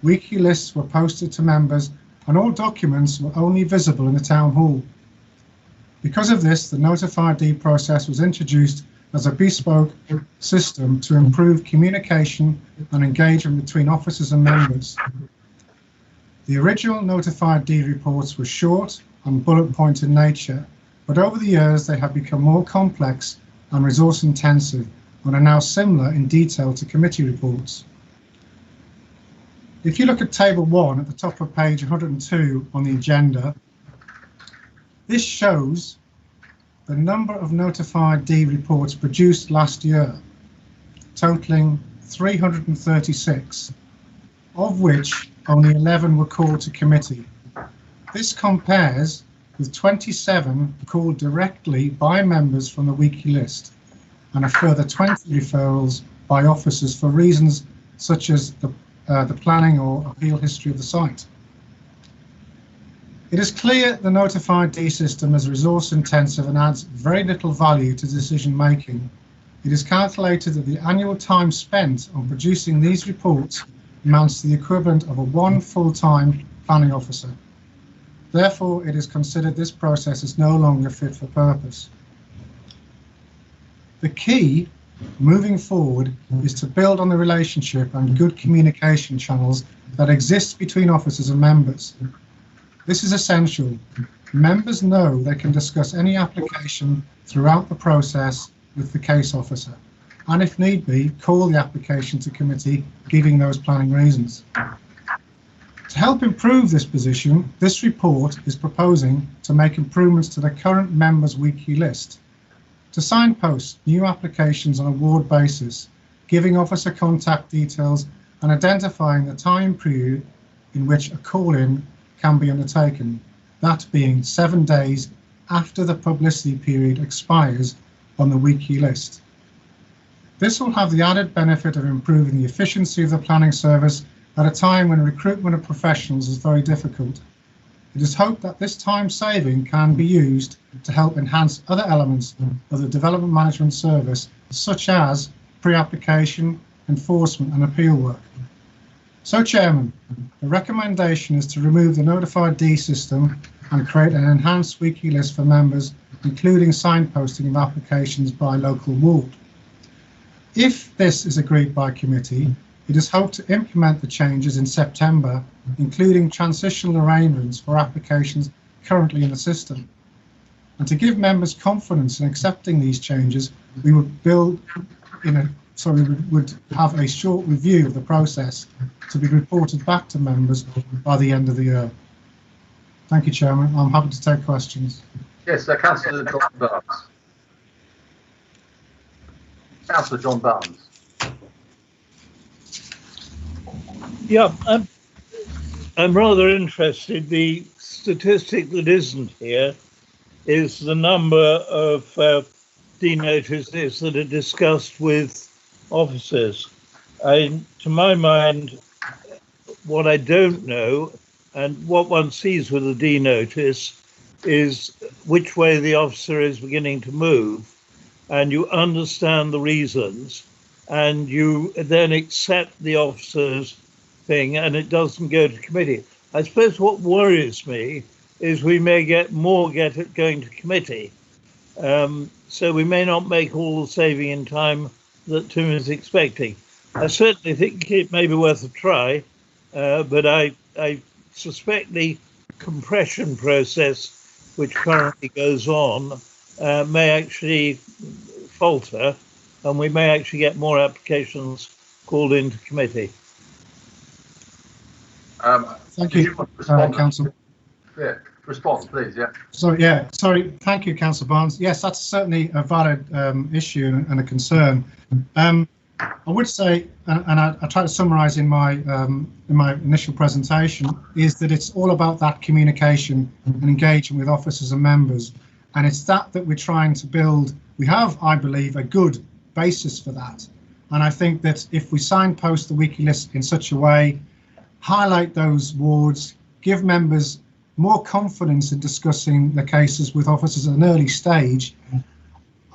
Weekly lists were posted to members and all documents were only visible in the town hall. Because of this, the Notified D process was introduced as a bespoke system to improve communication and engagement between officers and members. The original Notified D reports were short and bullet point in nature, but over the years they have become more complex and resource intensive and are now similar in detail to committee reports. If you look at Table 1 at the top of page 102 on the agenda, this shows the number of Notified D reports produced last year, totaling 336, of which only 11 were called to committee. This compares with 27 called directly by members from the weekly list and a further 20 referrals by officers for reasons such as the planning or appeal history of the site. It is clear the Notified D system is resource intensive and adds very little value to decision making. It is calculated that the annual time spent on producing these reports amounts to the equivalent of one full-time planning officer. Therefore, it is considered this process is no longer fit for purpose. The key moving forward is to build on the relationship and good communication channels that exist between officers and members. This is essential. Members know they can discuss any application throughout the process with the case officer, and if need be, call the application to committee, giving those planning reasons. To help improve this position, this report is proposing to make improvements to the current members' weekly list, to signpost new applications on a ward basis, giving officer contact details and identifying the time period in which a call-in can be undertaken, that being 7 days after the publicity period expires on the weekly list. This will have the added benefit of improving the efficiency of the planning service at a time when recruitment of professionals is very difficult. It is hoped that this time saving can be used to help enhance other elements of the development management service, such as pre-application, enforcement and appeal work. So, Chairman, the recommendation is to remove the Notified D system and create an enhanced weekly list for members, including signposting of applications by local ward. If this is agreed by committee, it is hoped to implement the changes in September, including transitional arrangements for applications currently in the system. And to give members confidence in accepting these changes, we would have a short review of the process to be reported back to members by the end of the year. Thank you, Chairman. I'm happy to take questions. Yes, Councillor John Barnes. Councillor John Barnes. Yeah, I'm rather interested. The statistic that isn't here is the number of denotices that are discussed with officers. To my mind, what I don't know and what one sees with a denotice is which way the officer is beginning to move, and you understand the reasons and you then accept the officer's thing and it doesn't go to committee. I suppose what worries me is we may get more going to committee. So we may not make all the saving in time that Tim is expecting. I certainly think it may be worth a try, but I suspect the compression process which currently goes on may actually falter, and we may actually get more applications called into committee. Thank you, Councillor. Yeah, response, please. Yeah. Sorry. Thank you, Councillor Barnes. Yes, that's certainly a valid issue and a concern. I would say, and I try to summarise in my initial presentation, is that it's all about that communication and engagement with officers and members, and it's that we're trying to build. We have, I believe, a good basis for that, and I think that if we signpost the weekly list in such a way, highlight those wards, give members more confidence in discussing the cases with officers at an early stage,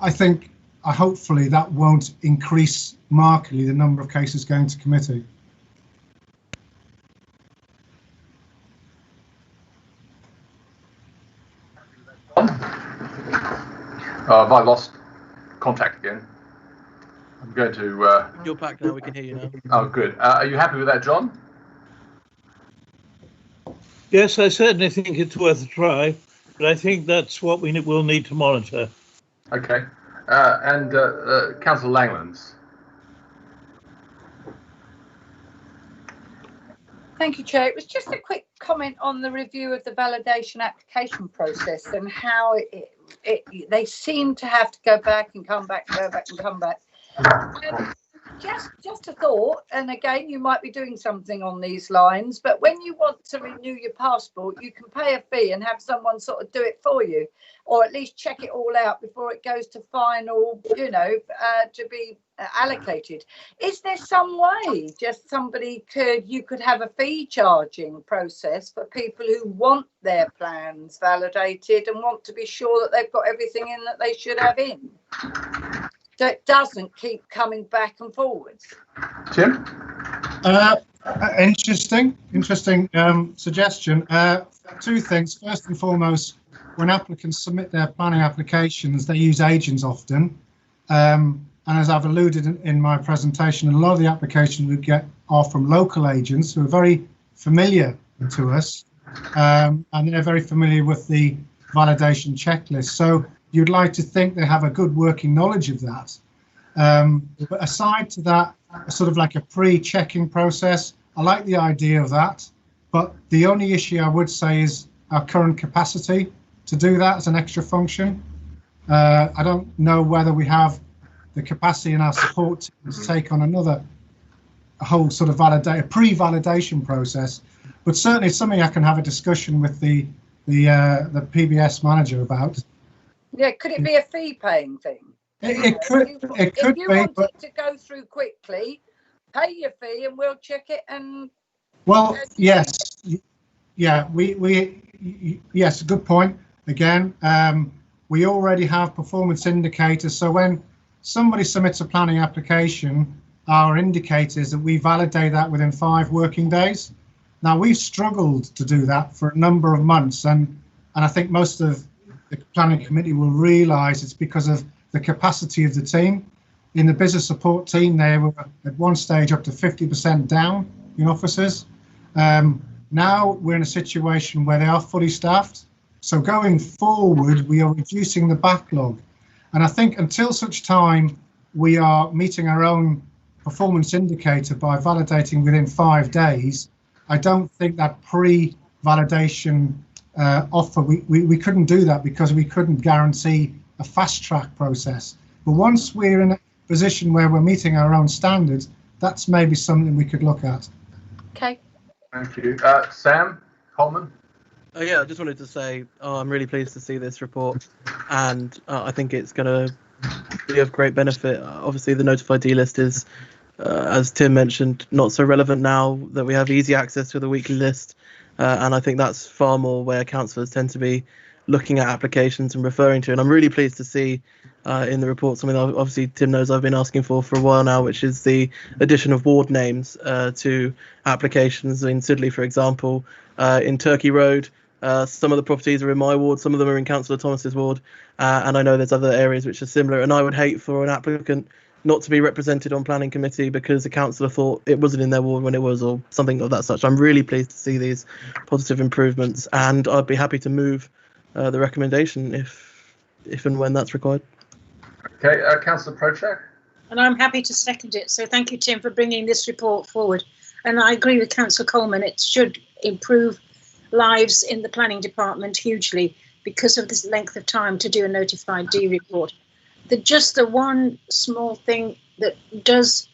I think hopefully that won't increase markedly the number of cases going to committee. Have I lost contact again? I'm going to... You're back now, we can hear you now. Oh, good. Are you happy with that, John? Yes, I certainly think it's worth a try, but I think that's what we will need to monitor. Okay. And Councillor Langlands. Thank you, Chair. It was just a quick comment on the review of the validation application process and how they seem to have to go back and come back, go back and come back. Just a thought, and again, you might be doing something on these lines, but when you want to renew your passport, you can pay a fee and have someone sort of do it for you, or at least check it all out before it goes to final, to be allocated. Is there some way just you could have a fee charging process for people who want their plans validated and want to be sure that they've got everything in that they should have in? that doesn't keep coming back and forwards? Tim? Interesting suggestion. Two things. First and foremost, when applicants submit their planning applications, they use agents often. And as I've alluded in my presentation, a lot of the applications we get are from local agents who are very familiar to us, and they're very familiar with the validation checklist. So you'd like to think they have a good working knowledge of that. But aside to that, sort of like a pre-checking process, I like the idea of that. But the only issue I would say is our current capacity to do that as an extra function. I don't know whether we have the capacity in our support team to take on a whole sort of pre-validation process, but certainly it's something I can have a discussion with the PBS manager about. Yeah, could it be a fee-paying thing? It could if you be, want but it to go through quickly, pay your fee and we'll check it. And well, yes, yeah, yes, good point. Again, we already have performance indicators, so when somebody submits a planning application, our indicators that we validate that within 5 working days. Now, we've struggled to do that for a number of months, and I think most of the planning committee will realise it's because of the capacity of the team. In the business support team, they were at one stage up to 50% down in officers. Now we're in a situation where they are fully staffed. So going forward, we are reducing the backlog. And I think until such time we are meeting our own performance indicator by validating within 5 days, I don't think that pre-validation offer, we couldn't do that because we couldn't guarantee a fast track process. But once we're in a position where we're meeting our own standards, that's maybe something we could look at. Okay. Thank you. Sam Coleman? Yeah, I just wanted to say I'm really pleased to see this report, and I think it's going to be of great benefit. Obviously, the notified D-list is, as Tim mentioned, not so relevant now that we have easy access to the weekly list, and I think that's far more where councillors tend to be looking at applications and referring to. And I'm really pleased to see in the report something that obviously Tim knows I've been asking for a while now, which is the addition of ward names to applications. In Sidley, for example, in Turkey Road, some of the properties are in my ward, some of them are in Councillor Thomas's ward, and I know there's other areas which are similar. And I would hate for an applicant not to be represented on planning committee because the councillor thought it wasn't in their ward when it was, or something of that such. I'm really pleased to see these positive improvements, and I'd be happy to move the recommendation if and when that's required. Okay, Councillor Prochak. And I'm happy to second it. So thank you, Tim, for bringing this report forward. And I agree with Councillor Coleman. It should improve lives in the planning department hugely because of this length of time to do a notified D report. Just the one small thing that does,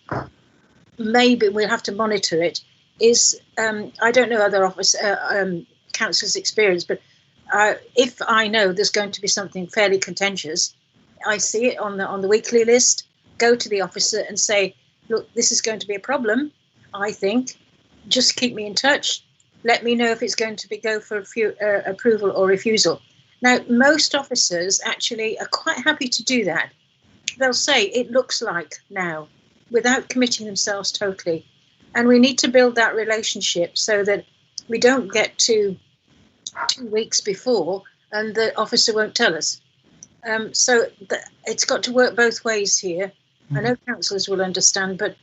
maybe we'll have to monitor it, is I don't know other councillors' experience, but if I know there's going to be something fairly contentious, I see it on the weekly list, go to the officer and say, look, this is going to be a problem, I think, just keep me in touch. Let me know if it's going to go for approval or refusal. Now, most officers actually are quite happy to do that. They'll say it looks like now, without committing themselves totally. And we need to build that relationship so that we don't get to 2 weeks before and the officer won't tell us. So it's got to work both ways here. I know councillors will understand, but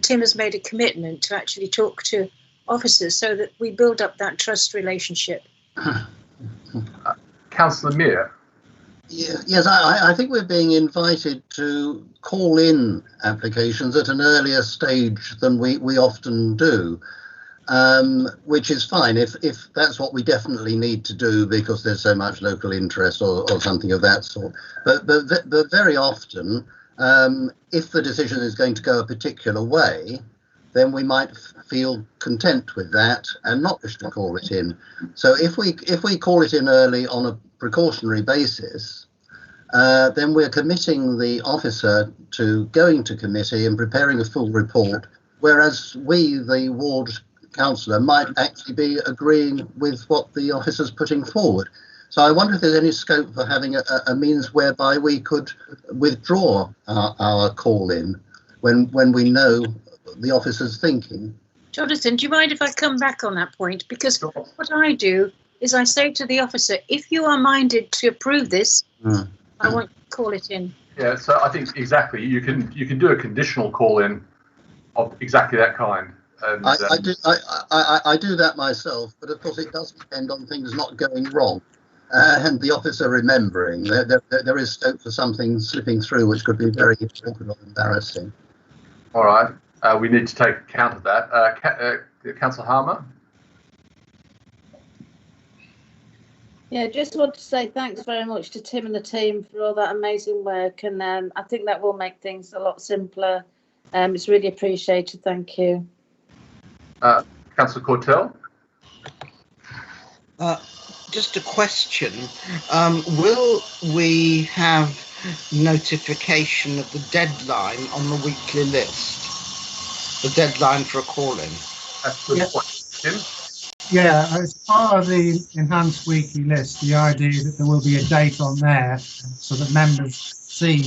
Tim has made a commitment to actually talk to officers so that we build up that trust relationship. Councillor Mear. Yeah, yes, I think we're being invited to call in applications at an earlier stage than we often do, which is fine if that's what we definitely need to do because there's so much local interest or something of that sort. But very often, if the decision is going to go a particular way, then we might feel content with that and not wish to call it in. So if we call it in early on a precautionary basis, then we're committing the officer to going to committee and preparing a full report, whereas we, the ward councillor, might actually be agreeing with what the officer's putting forward. So I wonder if there's any scope for having a means whereby we could withdraw our call-in when we know the officer's thinking. Jonathan, do you mind if I come back on that point? Because what I do is I say to the officer, if you are minded to approve this, I want to call it in. Yeah, so I think exactly you can do a conditional call-in of exactly that kind. And, I do that myself, but of course it does depend on things not going wrong and the officer remembering. There is scope for something slipping through which could be very awkward or embarrassing. All right, we need to take account of that. Councillor Harmer? Yeah, just want to say thanks very much to Tim and the team for all that amazing work, and I think that will make things a lot simpler. It's really appreciated. Thank you. Councillor Cortell? Just a question. Will we have notification of the deadline on the weekly list? The deadline for a call-in? That's a good point. Tim? Yeah, as part of the enhanced weekly list, the idea is that there will be a date on there so that members see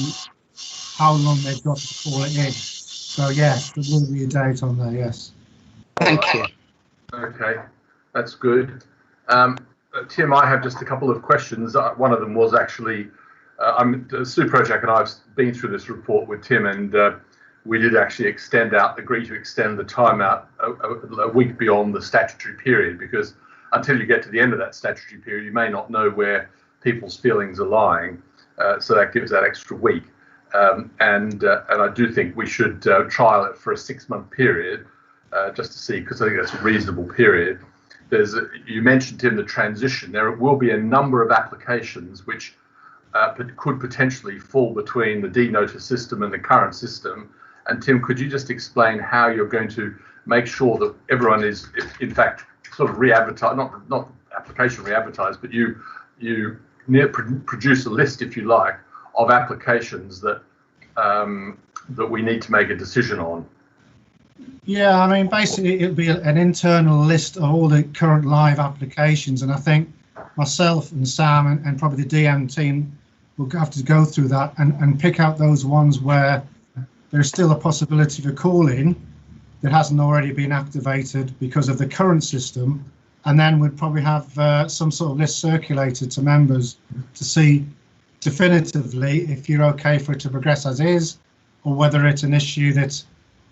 how long they've got to call it in. So yes, there will be a date on there, yes. Thank you. Okay, that's good. Tim, I have just a couple of questions. One of them was actually, Sue Projak and I have been through this report with Tim, and we did actually agree to extend the time out a week beyond the statutory period, because until you get to the end of that statutory period, you may not know where people's feelings are lying. So that gives that extra week. And I do think we should trial it for a 6-month period, just to see, because I think that's a reasonable period. You mentioned, Tim, the transition. There will be a number of applications which could potentially fall between the D-Notice system and the current system. And Tim, could you just explain how you're going to make sure that everyone is, in fact, sort of re-advertised, not application re-advertised, but you produce a list, if you like, of applications that that we need to make a decision on? Yeah, I mean, basically it'll be an internal list of all the current live applications, and I think myself and Sam and probably the DM team will have to go through that and pick out those ones where there's still a possibility for call-in that hasn't already been activated because of the current system, and then we'd probably have some sort of list circulated to members to see definitively if you're okay for it to progress as is, or whether it's an issue that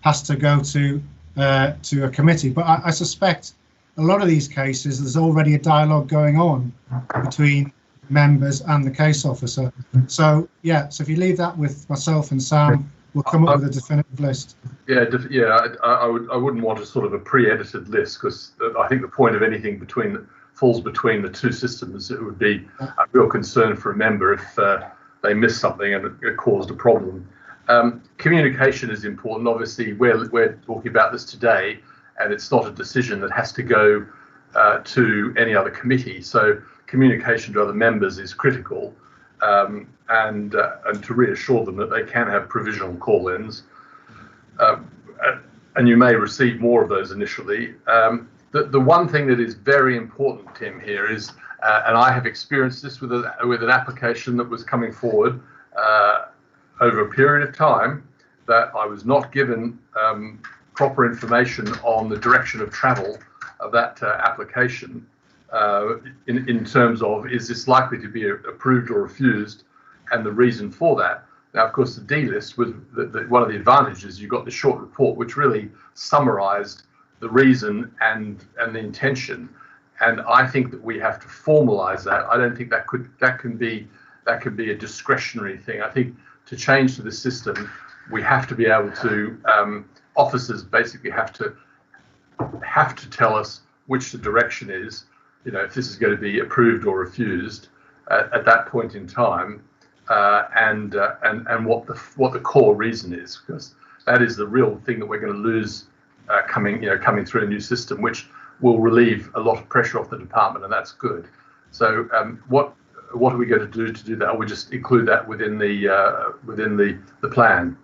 has to go to a committee. But I suspect a lot of these cases there's already a dialogue going on between members and the case officer. So yeah, so if you leave that with myself and Sam, we'll come up with a definitive list. Yeah, I wouldn't want a sort of a pre-edited list, because I think the point of anything falls between the two systems. It would be a real concern for a member if they missed something and it caused a problem. Communication is important. Obviously, we're talking about this today, and it's not a decision that has to go to any other committee. So communication to other members is critical, and to reassure them that they can have provisional call-ins. And you may receive more of those initially. The one thing that is very important, Tim, here is, and I have experienced this with an application that was coming forward over a period of time, that I was not given proper information on the direction of travel of that application in terms of, is this likely to be approved or refused, and the reason for that. Now, of course, the D-list was one of the advantages. You got the short report which really summarised the reason and the intention, and I think that we have to formalise that. I don't think that can be a discretionary thing. I think to change to the system, we have to be able to, officers basically have to tell us which the direction is, if this is going to be approved or refused at that point in time, and what the core reason is, because that is the real thing that we're going to lose coming through a new system, which will relieve a lot of pressure off the department, and that's good. So what are we going to do that? Or we just include that within the plan?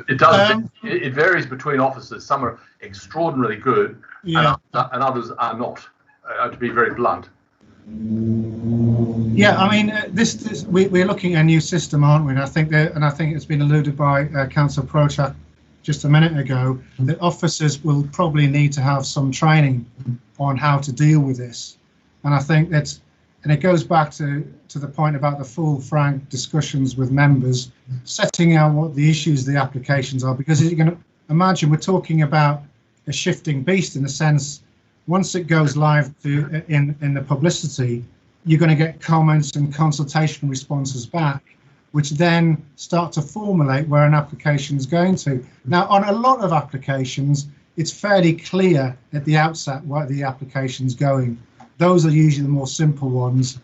It does. It varies between officers. Some are extraordinarily good, and others are not. To be very blunt. Yeah, I mean, we're looking at a new system, aren't we? And I think it's been alluded by Councillor Prochak just a minute ago, that officers will probably need to have some training on how to deal with this. And I think that's, and it goes back to the point about the full, frank discussions with members, setting out what the issues, the applications are, because as you can imagine, we're talking about a shifting beast in the sense, once it goes live in the publicity, you're going to get comments and consultation responses back, which then start to formulate where an application is going to. Now, on a lot of applications, it's fairly clear at the outset where the application's going. Those are usually the more simple ones,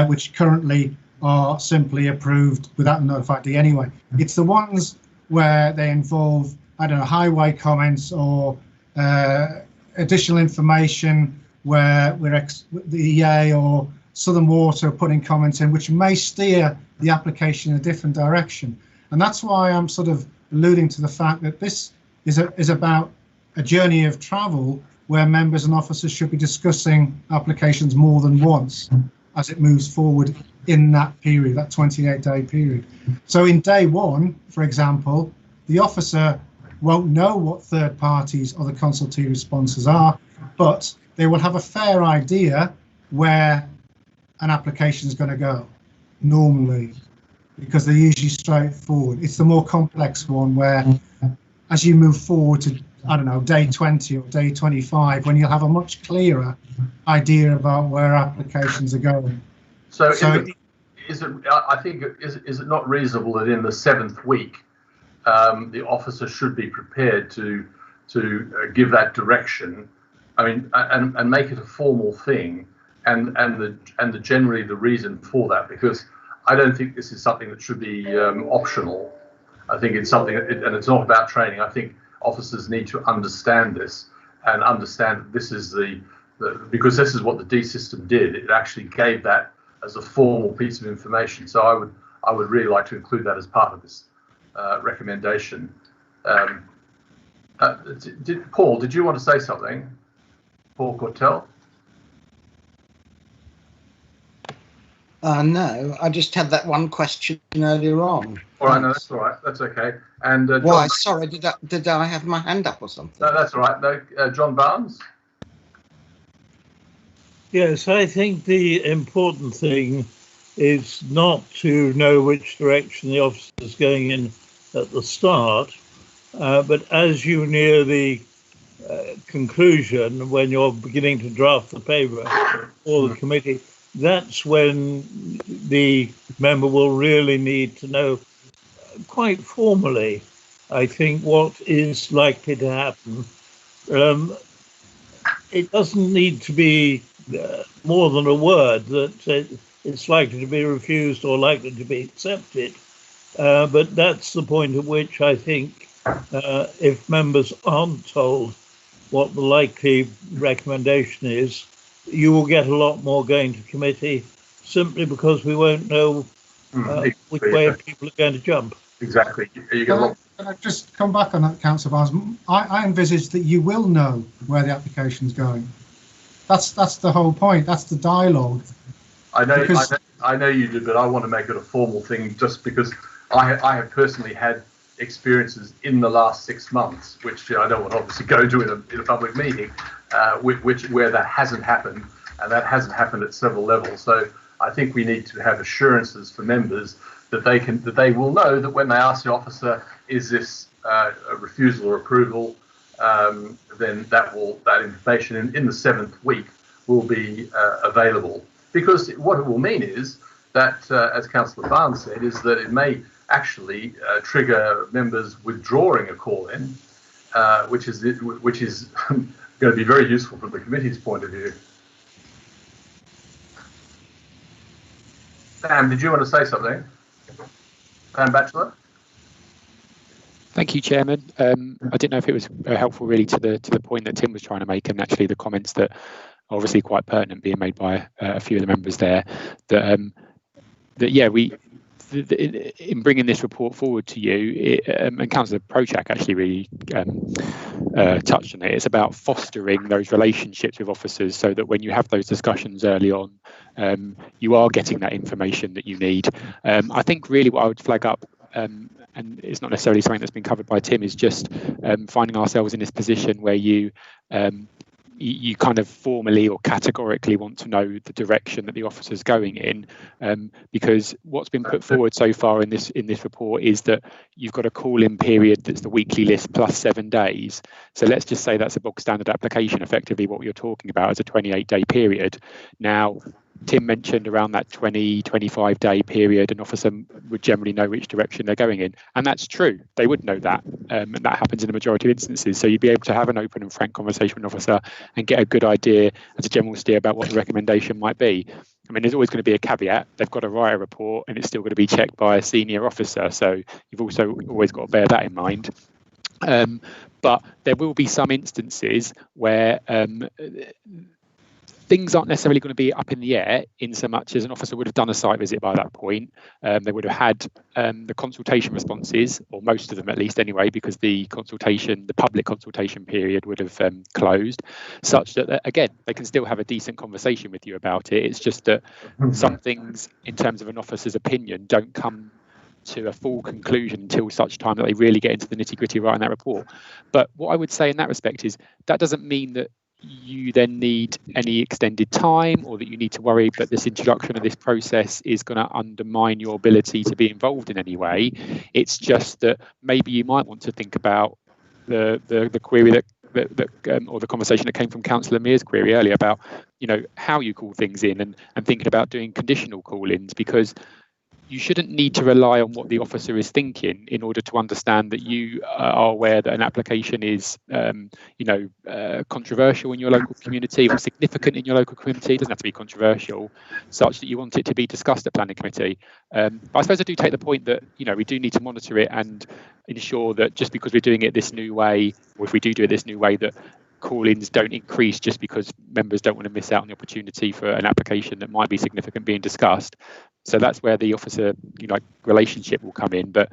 which currently are simply approved without a notified D anyway. It's the ones where they involve, I don't know, highway comments or additional information where the EA or Southern Water putting comments in, which may steer the application in a different direction. And that's why I'm sort of alluding to the fact that this is about a journey of travel where members and officers should be discussing applications more than once as it moves forward in that period, that 28-day period. So in day one, for example, the officer won't know what third parties or the consultee responses are, but they will have a fair idea where an application is going to go normally, because they're usually straightforward. It's the more complex one where, as you move forward to, I don't know, day 20 or day 25, when you'll have a much clearer idea about where applications are going. So is it not reasonable that in the 7th week, the officer should be prepared to give that direction? I mean, and make it a formal thing. And generally the reason for that, because I don't think this is something that should be optional. I think it's something, and it's not about training. I think officers need to understand this and understand that this is because this is what the D system did. It actually gave that as a formal piece of information. So I would really like to include that as part of this recommendation. Paul, did you want to say something? Paul Cortell? No, I just had that one question earlier on. All right, no, that's all right. That's okay. And why? Sorry, did I have my hand up or something? No, that's all right. No, John Barnes. Yes, I think the important thing is not to know which direction the officer is going in at the start, but as you near the conclusion, when you're beginning to draft the paper for the committee, that's when the member will really need to know quite formally, I think, what is likely to happen. It doesn't need to be more than a word that it's likely to be refused or likely to be accepted. But that's the point at which I think if members aren't told what the likely recommendation is, you will get a lot more going to committee simply because we won't know which way people are going to jump. Exactly. Can I just come back on that, Councillor Barnes? I envisage that you will know where the application's going. That's the whole point. That's the dialogue. I know you do, but I want to make it a formal thing just because I have personally had experiences in the last 6 months, which I don't want to obviously go to in a public meeting, where that hasn't happened, and that hasn't happened at several levels. So I think we need to have assurances for members that they will know that when they ask the officer, is this a refusal or approval, then that information in the 7th week will be available. Because what it will mean is that, as Councillor Barnes said, is that it may actually trigger members withdrawing a call-in, which is going to be very useful from the committee's point of view. Sam, did you want to say something? Sam Batchelor? Thank you, Chairman. I didn't know if it was helpful really to the point that Tim was trying to make, and actually the comments that are obviously quite pertinent being made by a few of the members there, that yeah, in bringing this report forward to you, and Councillor Prochak actually really touched on it. It's about fostering those relationships with officers so that when you have those discussions early on, you are getting that information that you need. I think really what I would flag up, and it's not necessarily something that's been covered by Tim, is just finding ourselves in this position where you kind of formally or categorically want to know the direction that the officer's going in, because what's been put forward so far in this report is that you've got a call-in period that's the weekly list plus 7 days. So let's just say that's a bog standard application. Effectively, what you're talking about is a 28-day period. Now, Tim mentioned around that 25 day period, an officer would generally know which direction they're going in. And that's true. They would know that. And that happens in the majority of instances. So you'd be able to have an open and frank conversation with an officer and get a good idea as a general steer about what the recommendation might be. I mean, there's always going to be a caveat. They've got to write a report and it's still going to be checked by a senior officer. So you've also always got to bear that in mind. But there will be some instances where things aren't necessarily going to be up in the air in so much as an officer would have done a site visit by that point. They would have had the consultation responses, or most of them at least anyway, because the public consultation period would have closed, such that, again, they can still have a decent conversation with you about it. It's just that some things in terms of an officer's opinion don't come to a full conclusion until such time that they really get into the nitty-gritty right in that report. But what I would say in that respect is that doesn't mean that you then need any extended time, or that you need to worry that this introduction of this process is going to undermine your ability to be involved in any way. It's just that maybe you might want to think about the query or the conversation that came from Councillor Mears' query earlier about, how you call things in, and thinking about doing conditional call-ins, because you shouldn't need to rely on what the officer is thinking in order to understand that you are aware that an application is, controversial in your local community or significant in your local community. It doesn't have to be controversial, such that you want it to be discussed at planning committee. But I suppose I do take the point that, we do need to monitor it and ensure that just because we're doing it this new way, or if we do it this new way, that call-ins don't increase just because members don't want to miss out on the opportunity for an application that might be significant being discussed. So that's where the officer relationship will come in. But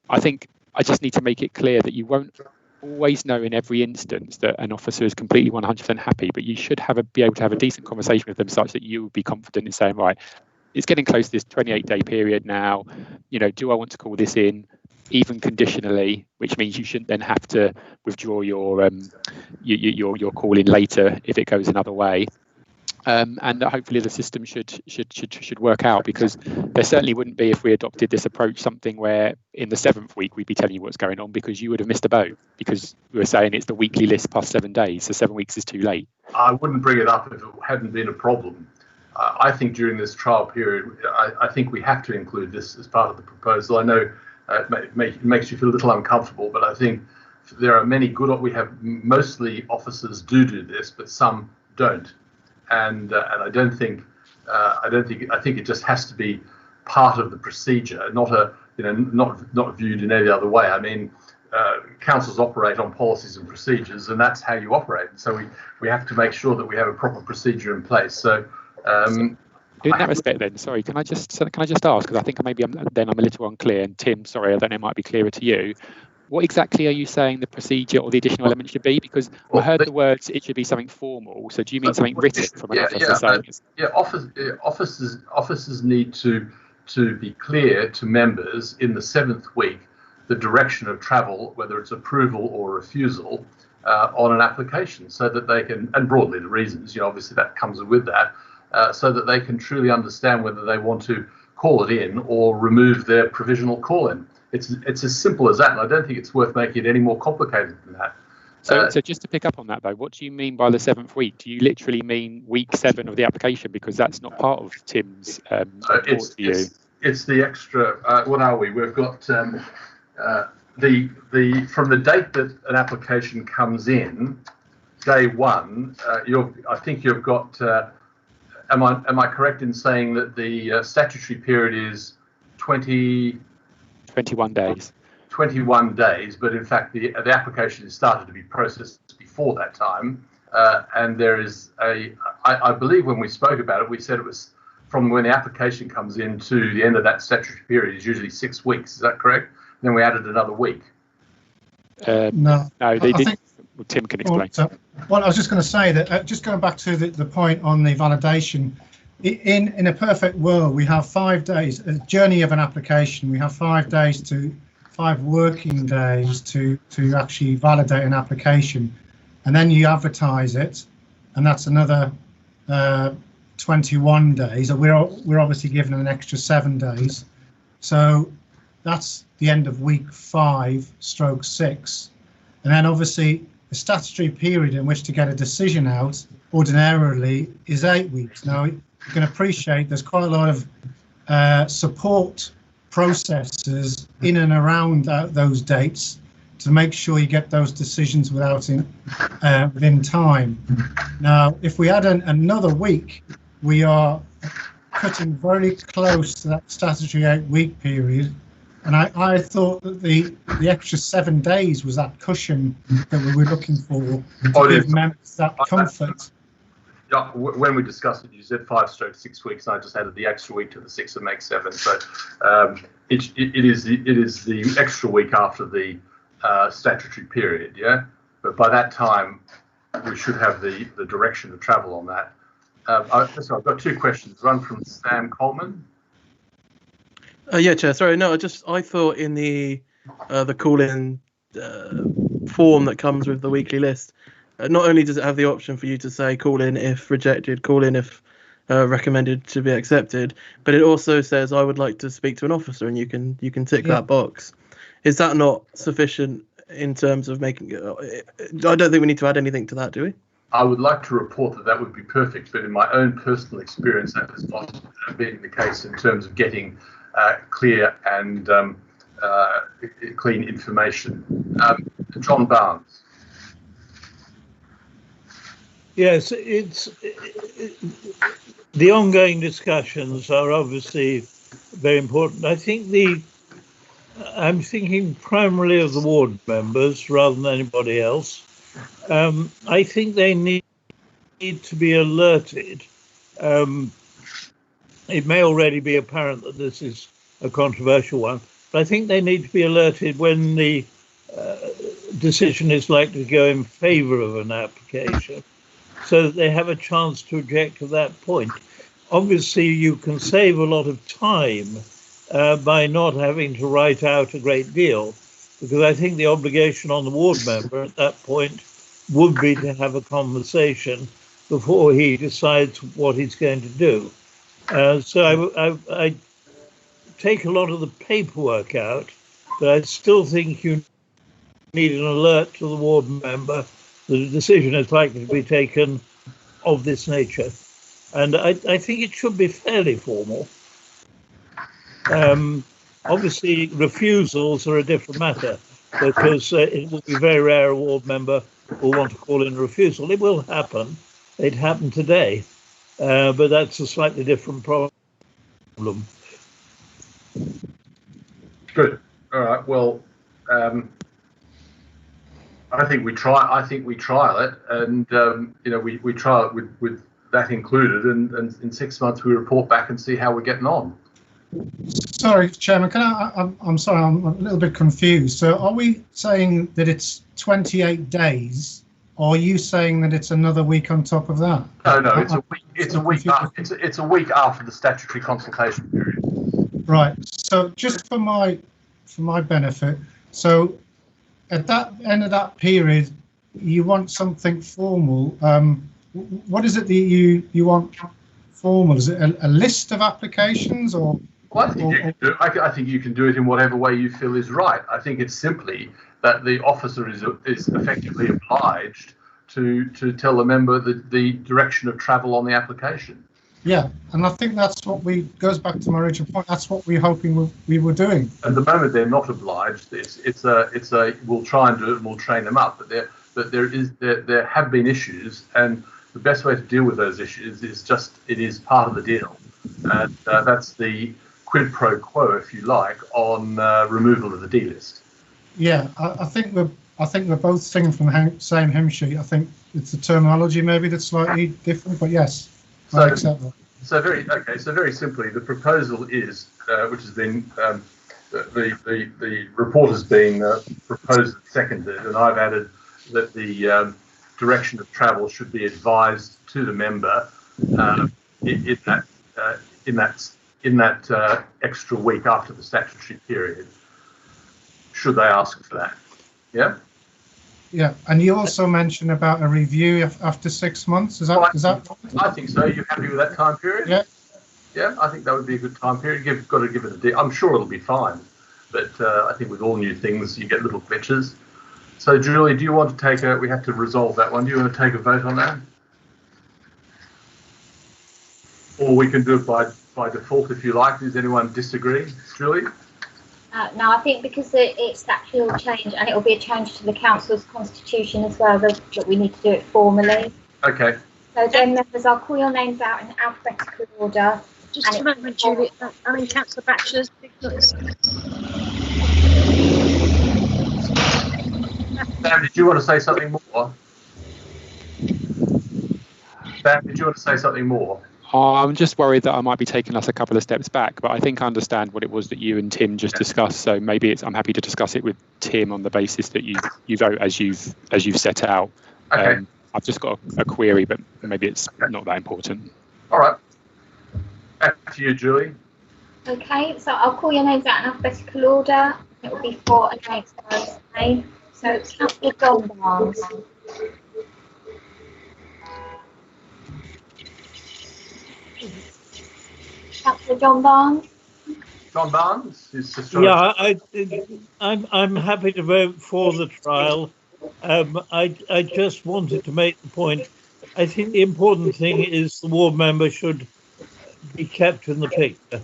I think I just need to make it clear that you won't always know in every instance that an officer is completely 100% happy, but you should be able to have a decent conversation with them such that you will be confident in saying, right, it's getting close to this 28-day period now, do I want to call this in, even conditionally, which means you shouldn't then have to withdraw your call in later if it goes another way, and that hopefully the system should work out, because there certainly wouldn't be, if we adopted this approach, something where in the 7th week we'd be telling you what's going on, because you would have missed a boat, because we were saying it's the weekly list plus 7 days, so 7 weeks is too late. I wouldn't bring it up if it hadn't been a problem. I think during this trial period, I think we have to include this as part of the proposal. I know it makes you feel a little uncomfortable, but I think there are many we have mostly officers do this, but some don't, and I think it just has to be part of the procedure, not not viewed in any other way. I mean, councils operate on policies and procedures, and that's how you operate. So we have to make sure that we have a proper procedure in place. So. In that respect, then, sorry, can I just ask, because I think maybe I'm a little unclear, and Tim, sorry, I don't know, it might be clearer to you. What exactly are you saying the procedure or the additional element should be? Because I heard the words, it should be something formal. So do you mean something written from an officer saying? Officers need to be clear to members in the 7th week the direction of travel, whether it's approval or refusal, on an application, so that they can, and broadly the reasons, obviously that comes with that. So that they can truly understand whether they want to call it in or remove their provisional call-in. It's as simple as that, and I don't think it's worth making it any more complicated than that. So just to pick up on that, though, what do you mean by the 7th week? Do you literally mean week 7 of the application? Because that's not part of Tim's report to you. It's the extra. What are we? We've got the from the date that an application comes in, day 1. I think you've got. Am I correct in saying that the statutory period is 21 days? 21 days, but in fact the application has started to be processed before that time, and there is I believe when we spoke about it, we said it was from when the application comes in to the end of that statutory period is usually 6 weeks. Is that correct? And then we added another week. No, they did. Well, Tim can explain. Well, I was just going to say that, just going back to the point on the validation, in a perfect world, we have 5 days, a journey of an application, we have 5 working days to actually validate an application, and then you advertise it, and that's another 21 days. We're obviously given an extra 7 days, so that's the end of week 5/6, and then obviously the statutory period in which to get a decision out ordinarily is 8 weeks. Now you can appreciate there's quite a lot of support processes in and around those dates to make sure you get those decisions within time. Now, if we add another week, we are cutting very close to that statutory 8-week period. And I thought that the extra 7 days was that cushion that we were looking for to give members that comfort. Yeah, when we discussed it, you said 5/6 weeks, and I just added the extra week to the 6 and make 7. So it is the extra week after the statutory period, yeah. But by that time, we should have the direction of travel on that. So I've got 2 questions. One from Sam Coleman. Yeah, Chair. Sorry, no. I thought in the call-in form that comes with the weekly list, not only does it have the option for you to say call in if rejected, call in if recommended to be accepted, but it also says I would like to speak to an officer, and you can tick that box. Is that not sufficient in terms of making? I don't think we need to add anything to that, do we? I would like to report that would be perfect, but in my own personal experience, that has not been the case in terms of getting clear and clean information. John Barnes. Yes, the ongoing discussions are obviously very important. I'm thinking primarily of the ward members rather than anybody else. I think they need to be alerted. It may already be apparent that this is a controversial one, but I think they need to be alerted when the decision is likely to go in favour of an application, so that they have a chance to object at that point. Obviously, you can save a lot of time by not having to write out a great deal, because I think the obligation on the ward member at that point would be to have a conversation before he decides what he's going to do. So I take a lot of the paperwork out, but I still think you need an alert to the ward member that a decision is likely to be taken of this nature. And I think it should be fairly formal. Obviously, refusals are a different matter, because it will be very rare a ward member will want to call in a refusal. It will happen. It happened today, but that's a slightly different problem. Good. All right. Well, I think we trial it, and we trial it with that included, and in 6 months we report back and see how we're getting on. Sorry, Chairman, I'm sorry, I'm a little bit confused. So are we saying that it's 28 days, or are you saying that it's another week on top of that? No, it's a week. It's a week after the statutory consultation period. Right. So just for my benefit, so at that end of that period, you want something formal. What is it that you want formal? Is it a list of applications, or? Well, I think you can do it in whatever way you feel is right. I think it's simply that the officer is effectively obliged to tell the member the direction of travel on the application. Yeah, and I think that's what goes back to my original point. That's what we're hoping we were doing. At the moment, they're not obliged. It's a we'll try and do it and we'll train them up. But there have been issues, and the best way to deal with those issues is it is part of the deal, and that's the quid pro quo, if you like, on removal of the D list. Yeah, I think we're both singing from the same hymn sheet. I think it's the terminology maybe that's slightly different, but yes, I accept that. So very simply, the proposal is, which has been the report has been proposed and seconded, and I've added that the direction of travel should be advised to the member in that extra week after the statutory period, should they ask for that. Yeah. Yeah, and you also mentioned about a review after 6 months. Is that I think so. You happy with that time period? Yeah. Yeah, I think that would be a good time period. You've got to give it I'm sure it'll be fine, but I think with all new things, you get little glitches. So, Julie, do you want to take we have to resolve that one. Do you want to take a vote on that? Or we can do it by default if you like. Does anyone disagree? Julie? No, I think because it's that hill change and it will be a change to the council's constitution as well, that we need to do it formally. Okay. So then, members, I'll call your names out in alphabetical order. Just a moment, Julie. Councillor Batchelor's Sam, did you want to say something more? Sam, did you want to say something more? I'm just worried that I might be taking us a couple of steps back, but I think I understand what it was that you and Tim just discussed. So maybe I'm happy to discuss it with Tim on the basis that you vote as you've set out. Okay. I've just got a query, but maybe it's not that important. All right. Back to you, Julie. Okay, so I'll call your names out in alphabetical order. It will be for, against, or abstain. So Councillor John Barnes. Councillor John Barnes. John Barnes is just. Yeah, I'm happy to vote for the trial. I just wanted to make the point. I think the important thing is the ward member should be kept in the picture.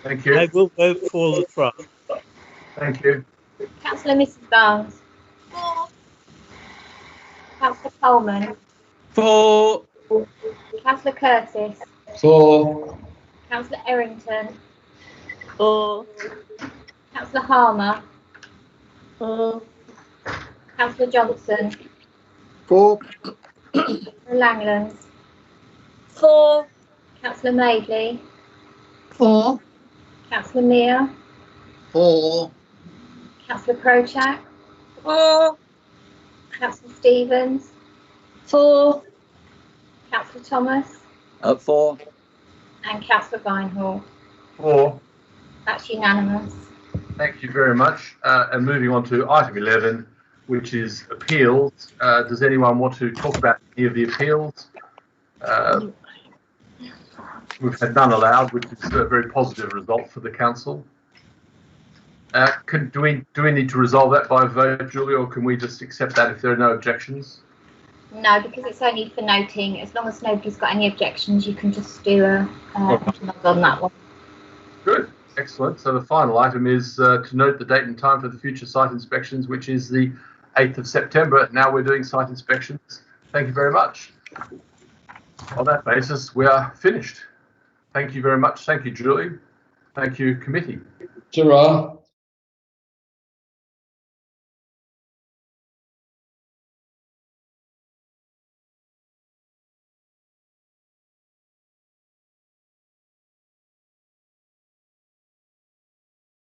Thank you. I will vote for the trial. Thank you. Councillor Mrs. Barnes. For. Councillor Coleman. For. Councillor Curtis. For. Councillor Errington. For. Councillor Harmer. For. Councillor Johnson. For. Councillor Langland. For. Councillor Madeley. For. Councillor Mear. For. Councillor Prochak. For. Councillor Stevens. For. Councillor Thomas. For. And Councillor Vinehall. For. That's unanimous. Thank you very much. And moving on to item 11, which is appeals. Does anyone want to talk about any of the appeals? We've had none allowed, which is a very positive result for the council. Do we need to resolve that by vote, Julie, or can we just accept that if there are no objections? No, because it's only for noting. As long as nobody's got any objections, you can just do a nod on that one. Good, excellent. So the final item is to note the date and time for the future site inspections, which is the 8th of September. Now we're doing site inspections. Thank you very much. On that basis, we are finished. Thank you very much. Thank you, Julie. Thank you, committee. Ta-ra.